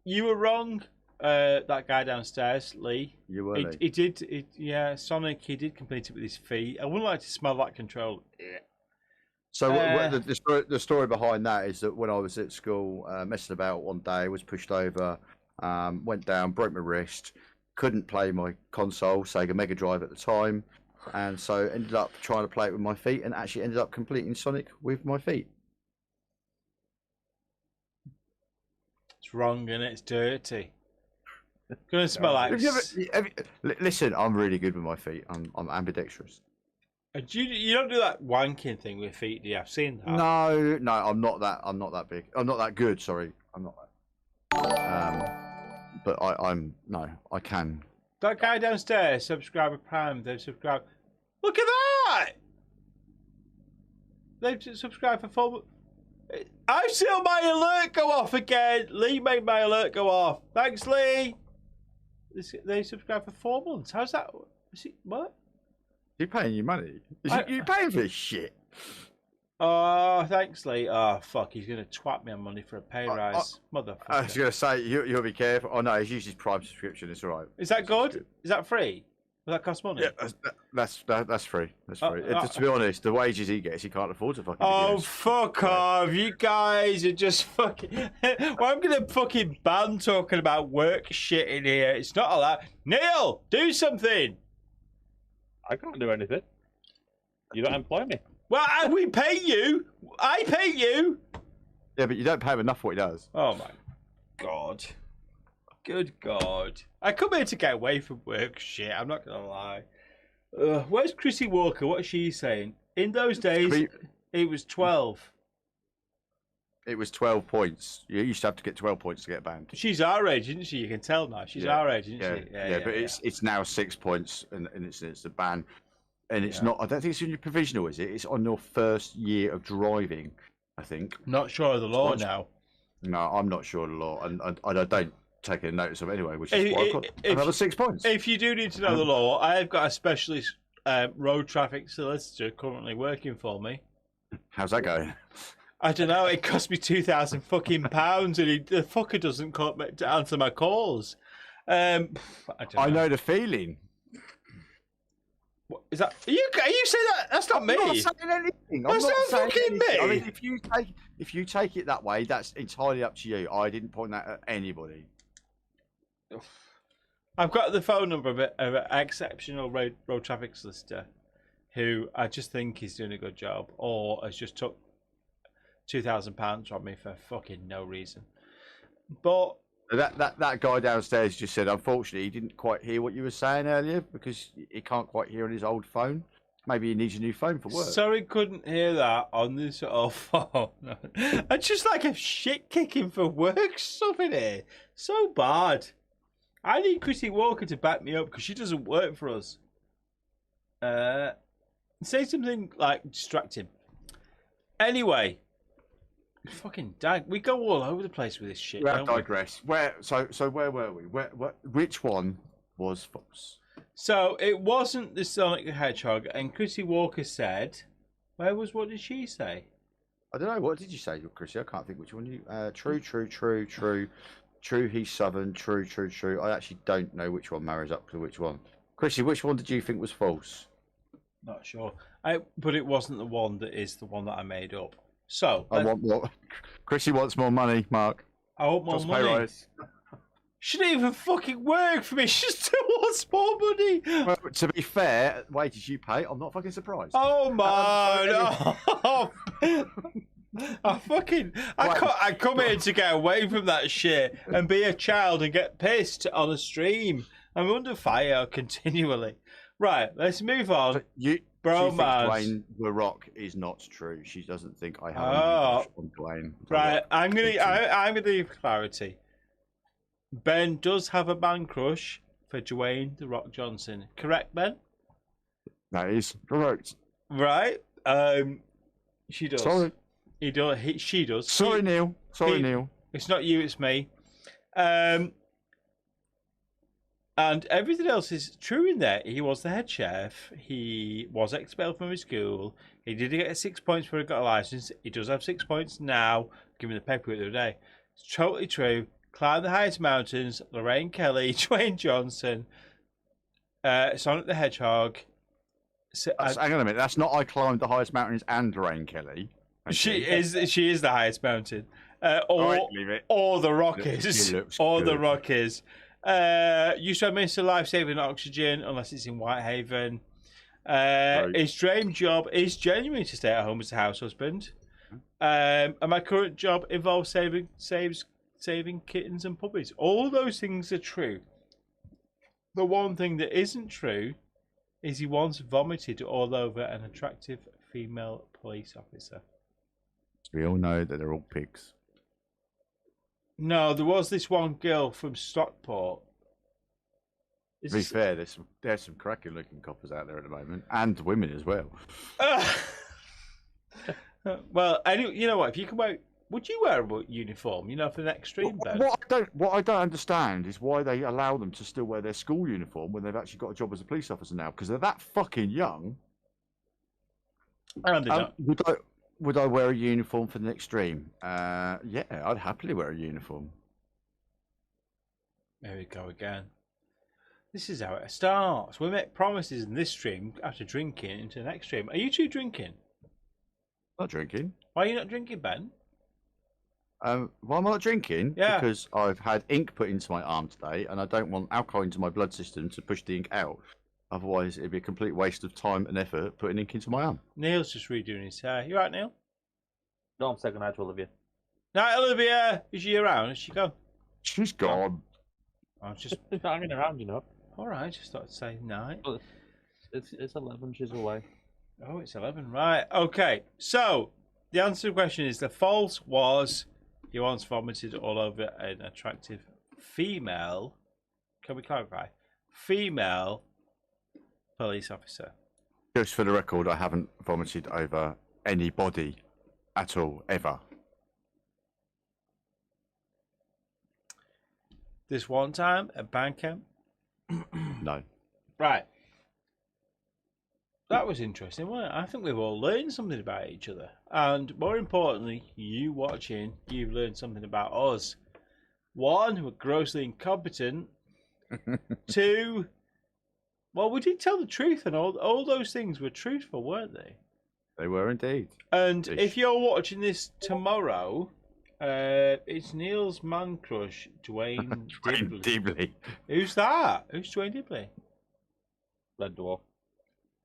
you were wrong. That guy downstairs, Lee. You were. He did. Yeah, Sonic. He did complete it with his feet. I wouldn't like to smell that controller. Yeah. So the story behind that is that when I was at school messing about one day, I was pushed over, went down, broke my wrist, couldn't play my console, Sega Mega Drive at the time, and so ended up trying to play it with my feet, and actually ended up completing Sonic with my feet. It's wrong and it's dirty. Gonna smell like. Listen, I'm really good with my feet. I'm ambidextrous. You don't do that wanking thing with feet, do you? I've seen that. No, I'm not that. I'm not that big. I'm not that good. Sorry, I'm not that. But I can. That guy downstairs, subscriber Prime. They've subscribed. Look at that! They've subscribed for 4 months. I've seen my alert go off again. Lee made my alert go off. Thanks, Lee. They subscribed for 4 months. How's that? What? You're paying your money. You're paying for this shit. Oh, thanks, Lee. Oh, fuck. He's going to twat me on money for a pay rise. Motherfucker. I was going to say, you'll be careful. Oh, no, it's usually Prime subscription. It's all right. Is that good? Is that free? Does that cost money? Yeah, that's free. That's free. Uh, To be honest, the wages he gets, he can't afford to fucking. Oh, fuck off. You guys are just fucking... well, I'm going to fucking ban talking about work shit in here. It's not allowed. Neil, do something. I can't do anything. You don't employ me. Well, we pay you. I pay you. Yeah, but you don't pay him enough for what he does. Oh, my God. Good God. I come here to get away from work shit. I'm not going to lie. Where's Chrissy Walker? What is she saying? In those days, it was 12. It was 12 points. You used to have to get 12 points to get banned. She's our age, isn't she? You can tell now. She's our age, isn't she? Yeah, but it's now 6 points, and it's a ban. And it's not. I don't think it's in your provisional, is it? It's on your first year of driving, I think. Not sure of the law now. No, I'm not sure of the law, and I don't take any notice of it anyway, which is why I've got another 6 points. If you do need to know the law, I've got a specialist road traffic solicitor currently working for me. How's that going? I don't know. It cost me £2,000 and the fucker doesn't call me to answer my calls. I know the feeling. What, is that? Are you saying that? That's not me. I'm not saying anything. That's not fucking me. I mean, if you take it that way, that's entirely up to you. I didn't point that at anybody. I've got the phone number of an exceptional road traffic solicitor who I just think is doing a good job, or has just took £2,000 from me for fucking no reason. But that guy downstairs just said, unfortunately, he didn't quite hear what you were saying earlier because he can't quite hear on his old phone. Maybe he needs a new phone for work. Sorry, couldn't hear that on this old phone. I just like a shit kicking for work stuff in here. So bad. I need Chrissy Walker to back me up because she doesn't work for us. Say something like distracting. Anyway, fucking dag, we go all over the place with this shit. I digress. So where were we? Which one was false? So it wasn't the Sonic the Hedgehog, and Chrissy Walker said, what did she say? I don't know. What did you say, Chrissy? I can't think which one you. True, he's Southern. True. I actually don't know which one marries up to which one. Chrissy, which one did you think was false? Not sure. But it wasn't the one that is the one that I made up. So I want more. Chrissy wants more money, Mark. I want more money. She didn't even fucking work for me. She still wants more money. Well, to be fair, wages you pay, I'm not fucking surprised. Oh man! I come here to get away from that shit and be a child and get pissed on a stream. I'm under fire continually. Right, let's move on. Bro, she thinks Dwayne The Rock is not true. She doesn't think I have any on Dwayne. Right, I'm gonna give clarity. Ben does have a man crush for Dwayne The Rock Johnson. Correct, Ben? That is correct. Right. She does. Sorry. He does. She does. Sorry, Neil. Neil. It's not you. It's me. And everything else is true in there. He was the head chef. He was expelled from his school. He did get 6 points before he got a license. He does have 6 points now. Give me the paperwork the other day. It's totally true. Climbed the highest mountains. Lorraine Kelly, Dwayne Johnson, Sonic the Hedgehog. Hang on a minute. That's not I climbed the highest mountains and Lorraine Kelly. She is the highest mountain. Or the Rockies. Or the Rockies. Used to administer life-saving oxygen unless it's in Whitehaven. His dream job is genuinely to stay at home as a house husband. And my current job involves saving kittens and puppies. All those things are true. The one thing that isn't true is he once vomited all over an attractive female police officer. We all know that they're all pigs. No, there was this one girl from Stockport. To be fair, there's some cracking looking coppers out there at the moment, and women as well. Well, anyway, you know what? If you can wear, would you wear a uniform? You know, for the next stream, Ben. What I don't understand is why they allow them to still wear their school uniform when they've actually got a job as a police officer now, because they're that fucking young. Would I wear a uniform for the next stream? Yeah, I'd happily wear a uniform. There we go again. This is how it starts. We make promises in this stream after drinking into the next stream. Are you two drinking? Not drinking. Why are you not drinking, Ben? Why am I not drinking? Yeah. Because I've had ink put into my arm today, and I don't want alcohol into my blood system to push the ink out. Otherwise, it'd be a complete waste of time and effort putting ink into my arm. Neil's just redoing his hair. You right, Neil? No, I'm saying night to Olivia. Night, Olivia. Is she around? Is she gone? She's gone. I was just She's hanging around, you know. all right. Just thought to say night. Well, it's 11. She's away. Oh, it's 11. Right. Okay. So the answer to the question is the false was he once vomited all over an attractive female. Can we clarify? Female police officer. Just for the record, I haven't vomited over anybody at all, ever. This one time at Bandcamp. No. Right. That was interesting, wasn't it? I think we've all learned something about each other. And more importantly, you watching, you've learned something about us. One, we're grossly incompetent. Two, well, we did tell the truth, and all those things were truthful, weren't they? They were indeed. And Ish. if you're watching this tomorrow, it's Neil's man crush, Dwayne Dibley. Dibley. Who's that? Who's Dwayne Dibley? Red Dwarf.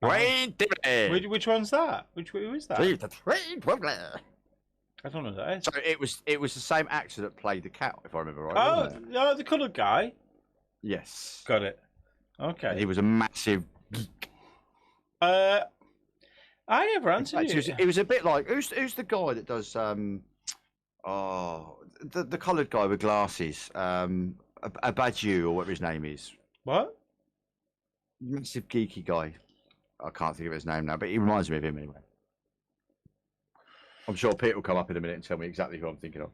Dwayne Dibley. Which one's that? Who is that? Dwayne Dibley. I don't know who that is. So it was the same actor that played the cat, if I remember right. Oh, wasn't it? no, the coloured guy. Yes. Got it. Okay. He was a massive geek. I never answered Actually, you. it was a bit like who's the guy that does the coloured guy with glasses, Abadju or whatever his name is. What? Massive geeky guy. I can't think of his name now, but he reminds me of him anyway. I'm sure Pete will come up in a minute and tell me exactly who I'm thinking of,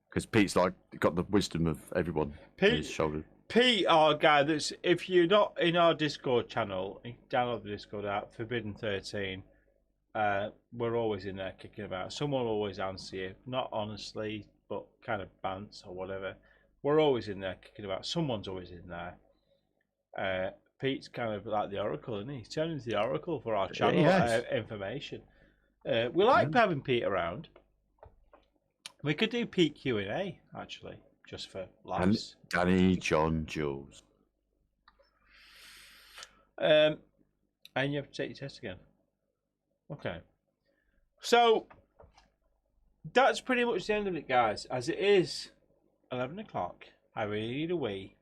because Pete's like got the wisdom of everyone on his shoulders. Pete, our guy that's, if you're not in our Discord channel, you can download the Discord app, Forbidden 13. We're always in there kicking about. Someone will always answer you, not honestly, but kind of bants or whatever. We're always in there kicking about. Someone's always in there. Pete's kind of like the oracle, isn't he? He's turning into the oracle for our channel information. We like having Pete around. We could do Pete Q&A, actually, just for laughs. Danny John Jules. And you have to take your test again. Okay. So, that's pretty much the end of it, guys. As it is 11 o'clock, I really need a wee.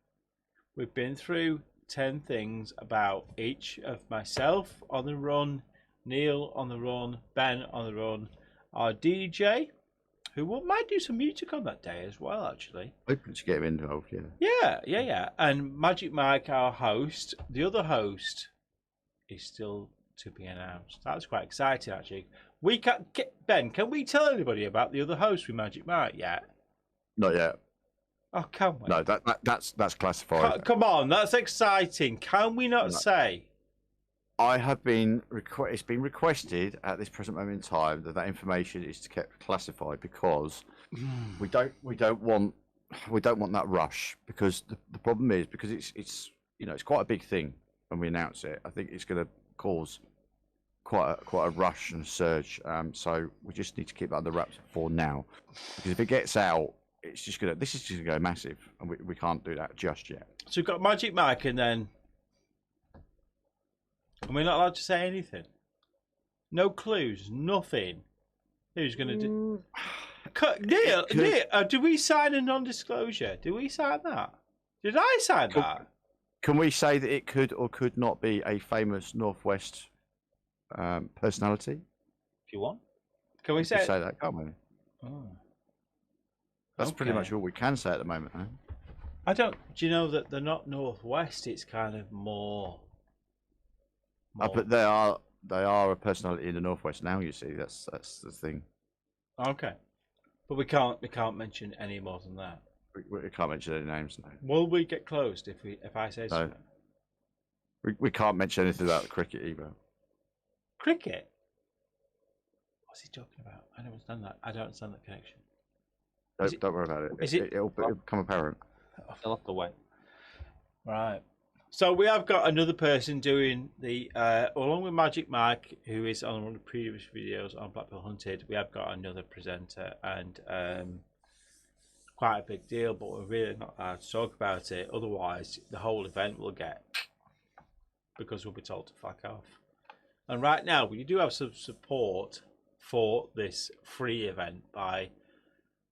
We've been through 10 things about each of myself on the run, Neil on the run, Ben on the run, our DJ, who might do some music on that day as well, actually. Hoping to get him involved, yeah. Yeah. And Magic Mike, our host. The other host is still to be announced. That's quite exciting, actually. Ben, can we tell anybody about the other host with Magic Mike yet? Not yet. Oh, can we? No, that's classified. Come on, that's exciting. Can we not say? I have been it's been requested at this present moment in time that information is kept classified because we don't want that rush, because the problem is, because it's it's quite a big thing when we announce it. I think it's going to cause quite a rush and a surge. So we just need to keep that under wraps for now, because if it gets out, this is just gonna go massive, and we can't do that just yet. So we've got Magic Mike, and then we're not allowed to say anything. No clues, nothing. Who's going to do? Neil, did we sign a non-disclosure? Did we sign that? Did I sign that? Can we say that it could or could not be a famous Northwest personality? If you want. Can we say that, can't we? Oh. That's pretty much all we can say at the moment. Huh? I don't. Do you know that they're not Northwest? It's kind of more. But they are a personality in the Northwest now. You see, that's the thing. Okay, but we can't mention any more than that. We can't mention any names now. Will we get closed if I say so? We can't mention anything about cricket either. Cricket? What's he talking about? I don't understand that. I don't understand that connection. Don't worry about it. It'll become apparent. I'll have to wait. Right. So we have got another person doing the along with Magic Mike, who is on one of the previous videos on Blackpool Hunted. We have got another presenter, and quite a big deal, but we're really not allowed to talk about it. Otherwise, the whole event will get, because we'll be told to fuck off. And right now, we do have some support for this free event by,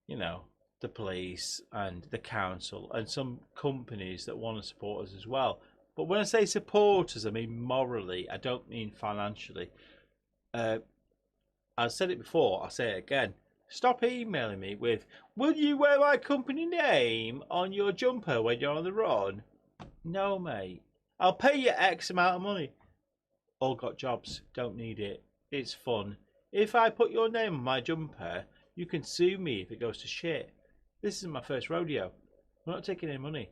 you know, the police and the council and some companies that want to support us as well. But when I say supporters, I mean morally. I don't mean financially. I've said it before. I'll say it again. Stop emailing me with, will you wear my company name on your jumper when you're on the run? No, mate. I'll pay you X amount of money. All got jobs. Don't need it. It's fun. If I put your name on my jumper, you can sue me if it goes to shit. This is my first rodeo. We're not taking any money.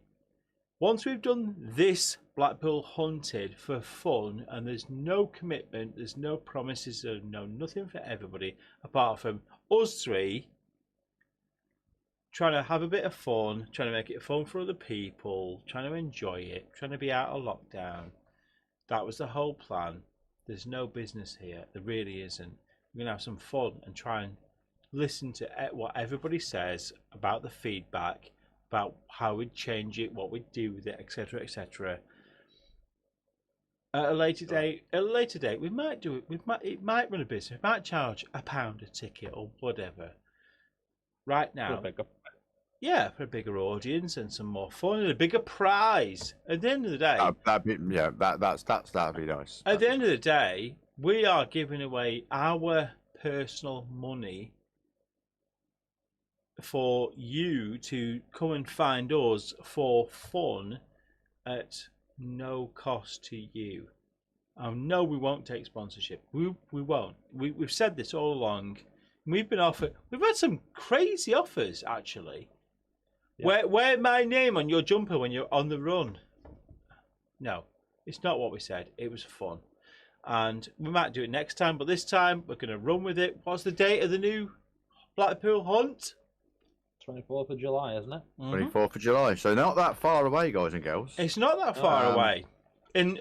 Once we've done this Blackpool Hunted for fun, and there's no commitment, there's no promises, there's nothing for everybody apart from us three trying to have a bit of fun, trying to make it fun for other people, trying to enjoy it, trying to be out of lockdown. That was the whole plan. There's no business here. There really isn't. We're going to have some fun and try and listen to what everybody says about the feedback, about how we'd change it, what we'd do with it, etc., etc. At a later date, we might do it. It might run a business. We might charge £1 a ticket or whatever. Right now, yeah, for a bigger audience and some more fun and a bigger prize. At the end of the day, that'd be nice. At the end of the day, we are giving away our personal money for you to come and find us for fun at no cost to you. No, we won't take sponsorship. We won't. We've said this all along. We've been offered. We've had some crazy offers actually. Yeah. Wear my name on your jumper when you're on the run. No, it's not what we said. It was fun, and we might do it next time. But this time we're going to run with it. What's the date of the new Blackpool Hunt? 24th of July, isn't it? 24th of July. So not that far away, guys and girls. It's not that far away. And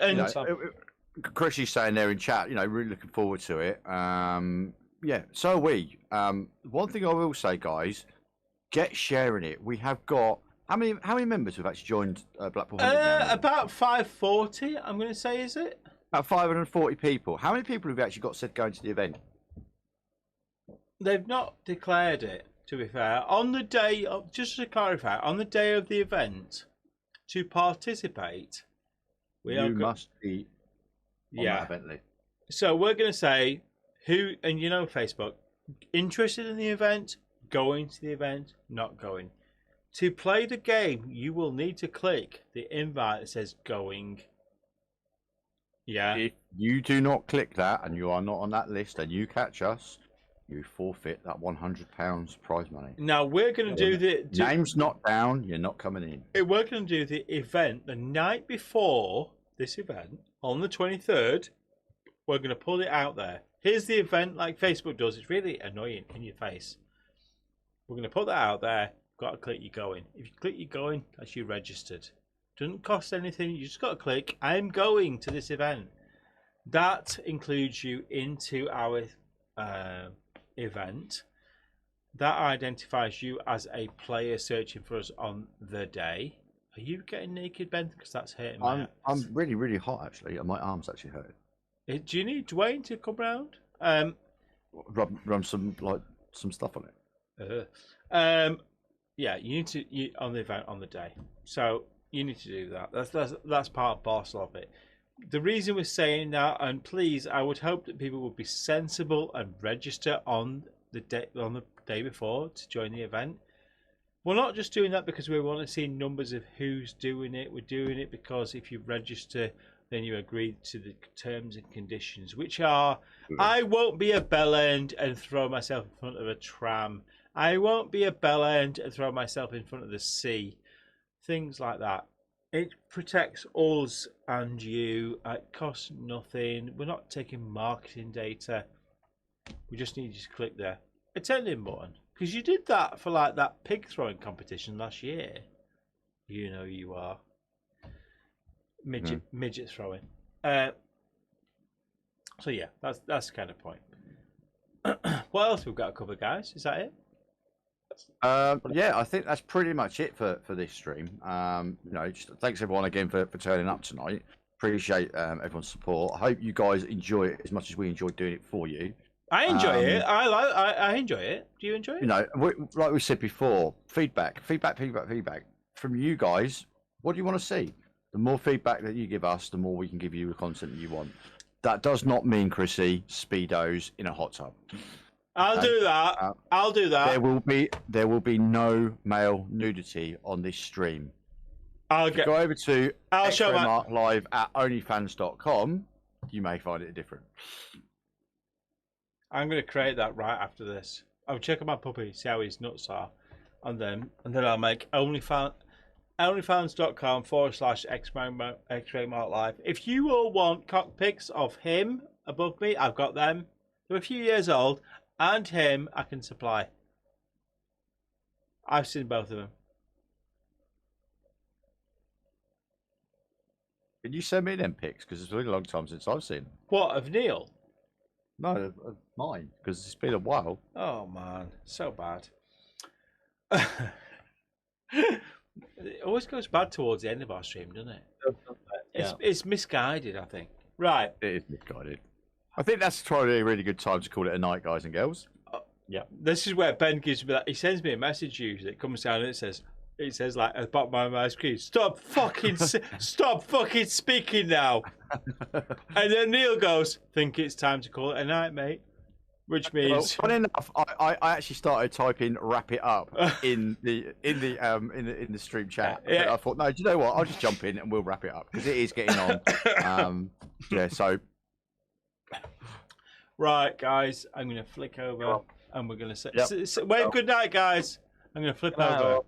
Chrissy's saying there in chat, really looking forward to it. Yeah, so are we. One thing I will say, guys, get sharing it. We have got how many members have actually joined Blackpool Hunted now? About 540, I'm going to say, is it? About 540 people. How many people have actually got said going to the event? They've not declared it, to be fair. On the day of, just to clarify, on the day of the event, to participate, must be on that event list. So we're going to say who, and Facebook, interested in the event, going to the event, not going. To play the game, you will need to click the invite that says going. Yeah. If you do not click that and you are not on that list and you catch us, you forfeit that £100 prize money. Now we're going to do the name's not down. You're not coming in. We're going to do the event the night before this event on the 23rd. We're going to pull it out there. Here's the event, like Facebook does. It's really annoying in your face. We're going to put that out there. Got to click you going. If you click you going, that's you registered. Doesn't cost anything. You just got to click I'm going to this event. That includes you into our event. That identifies you as a player searching for us on the day. Are you getting naked, Ben? Because that's hurting me. I'm really, really hot actually, and my arms actually hurt. Do you need Dwayne to come round? Run some stuff on it. Yeah, you need to on the event on the day. So you need to do that. That's part and parcel of it. The reason we're saying that, and please, I would hope that people would be sensible and register on the day before to join the event. We're not just doing that because we want to see numbers of who's doing it. We're doing it because if you register, then you agree to the terms and conditions, which are, I won't be a bellend and throw myself in front of a tram. I won't be a bellend and throw myself in front of the sea. Things like that. It protects us and you. It costs nothing. We're not taking marketing data. We just need you to click the attending button. Because you did that for like that pig throwing competition last year. You know you are. midget throwing. So yeah, that's the kind of point. What else we've got to cover, guys? Is that it? Yeah, I think that's pretty much it for this stream. Just thanks everyone again for turning up tonight. Appreciate everyone's support. I hope you guys enjoy it as much as we enjoy doing it for you. I enjoy it. I enjoy it. Do you enjoy it? Like we said before, feedback from you guys. What do you want to see? The more feedback that you give us, the more we can give you the content that you want. That does not mean, Chrissy, speedos in a hot tub. I'll do that. I'll do that. There will be no male nudity on this stream. Go over to xraymarklive at onlyfans.com. You may find it different. I'm going to create that right after this. I'll check on my puppy, see how his nuts are, and then I'll make onlyfans.com/xraymarklive. If you all want cock pics of him above me, I've got them. They're a few years old, and him I can supply. I've seen both of them. Can you send me them pics? Because it's been a long time since I've seen them. What, of Neil? No, of mine, because it's been a while. Oh man, so bad. It always goes bad towards the end of our stream, doesn't it? Yeah. It's misguided, I think. Right. It is misguided. I think that's probably a really good time to call it a night, guys and girls. Yeah. This is where Ben gives me that. He sends me a message usually. It comes down and it says like at the bottom of my screen, stop fucking speaking now. And then Neil goes, think it's time to call it a night, mate. Which means, well, funny enough, I actually started typing "wrap it up" in the stream chat. Yeah. I thought, no, do you know what? I'll just jump in and we'll wrap it up because it is getting on. Yeah, so right, guys, I'm gonna flick over and we're gonna say, wave good night, guys. I'm gonna flip over.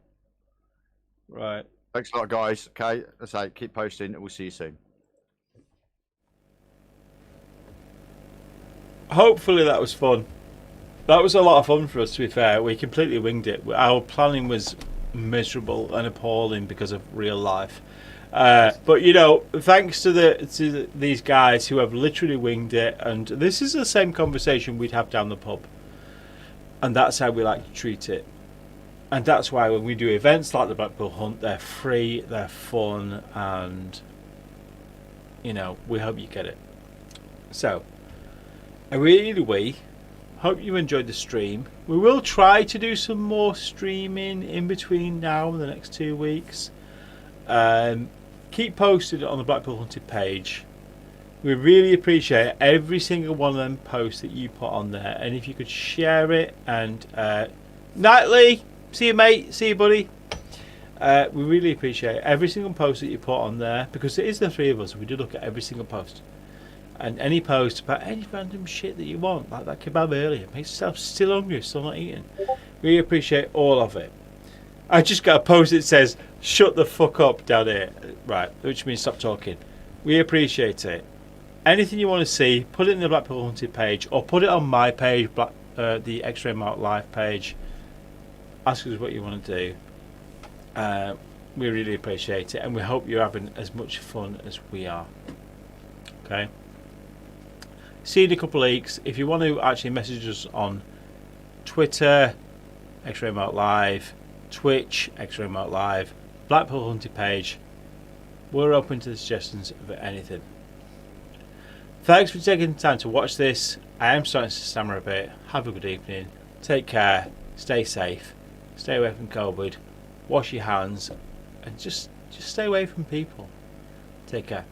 Right. Thanks a lot, guys. Okay, let's say keep posting, and we'll see you soon. Hopefully that was fun. That was a lot of fun for us, to be fair. We completely winged it. Our planning was miserable and appalling because of real life. But you know, thanks to these guys who have literally winged it, and this is the same conversation we'd have down the pub. And that's how we like to treat it. And that's why when we do events like the Blackpool Hunt, they're free, they're fun, and you know, we hope you get it. So I really hope you enjoyed the stream. We will try to do some more streaming in between now and the next 2 weeks. Keep posted on the Blackpool Hunted page. We really appreciate every single one of them posts that you put on there, and if you could share it. And Nightly, see you, mate. See you, buddy. We really appreciate every single post that you put on there, because it is the three of us. We do look at every single post. And any post about any random shit that you want, like that kebab earlier, makes yourself still hungry, still not eating. We appreciate all of it. I just got a post that says, shut the fuck up down here. Right, which means stop talking. We appreciate it. Anything you want to see, put it in the Blackpool Hunted page, or put it on my page, the X-Ray Mark Live page. Ask us what you want to do. We really appreciate it, and we hope you're having as much fun as we are. Okay? See you in a couple of weeks. If you want to actually message us on Twitter, X-Ray Mark Live, Twitch, X-Ray Mark Live, Blackpool Hunted page, we're open to the suggestions of anything. Thanks for taking the time to watch this. I am starting to stammer a bit. Have a good evening. Take care. Stay safe. Stay away from COVID. Wash your hands, and just stay away from people. Take care.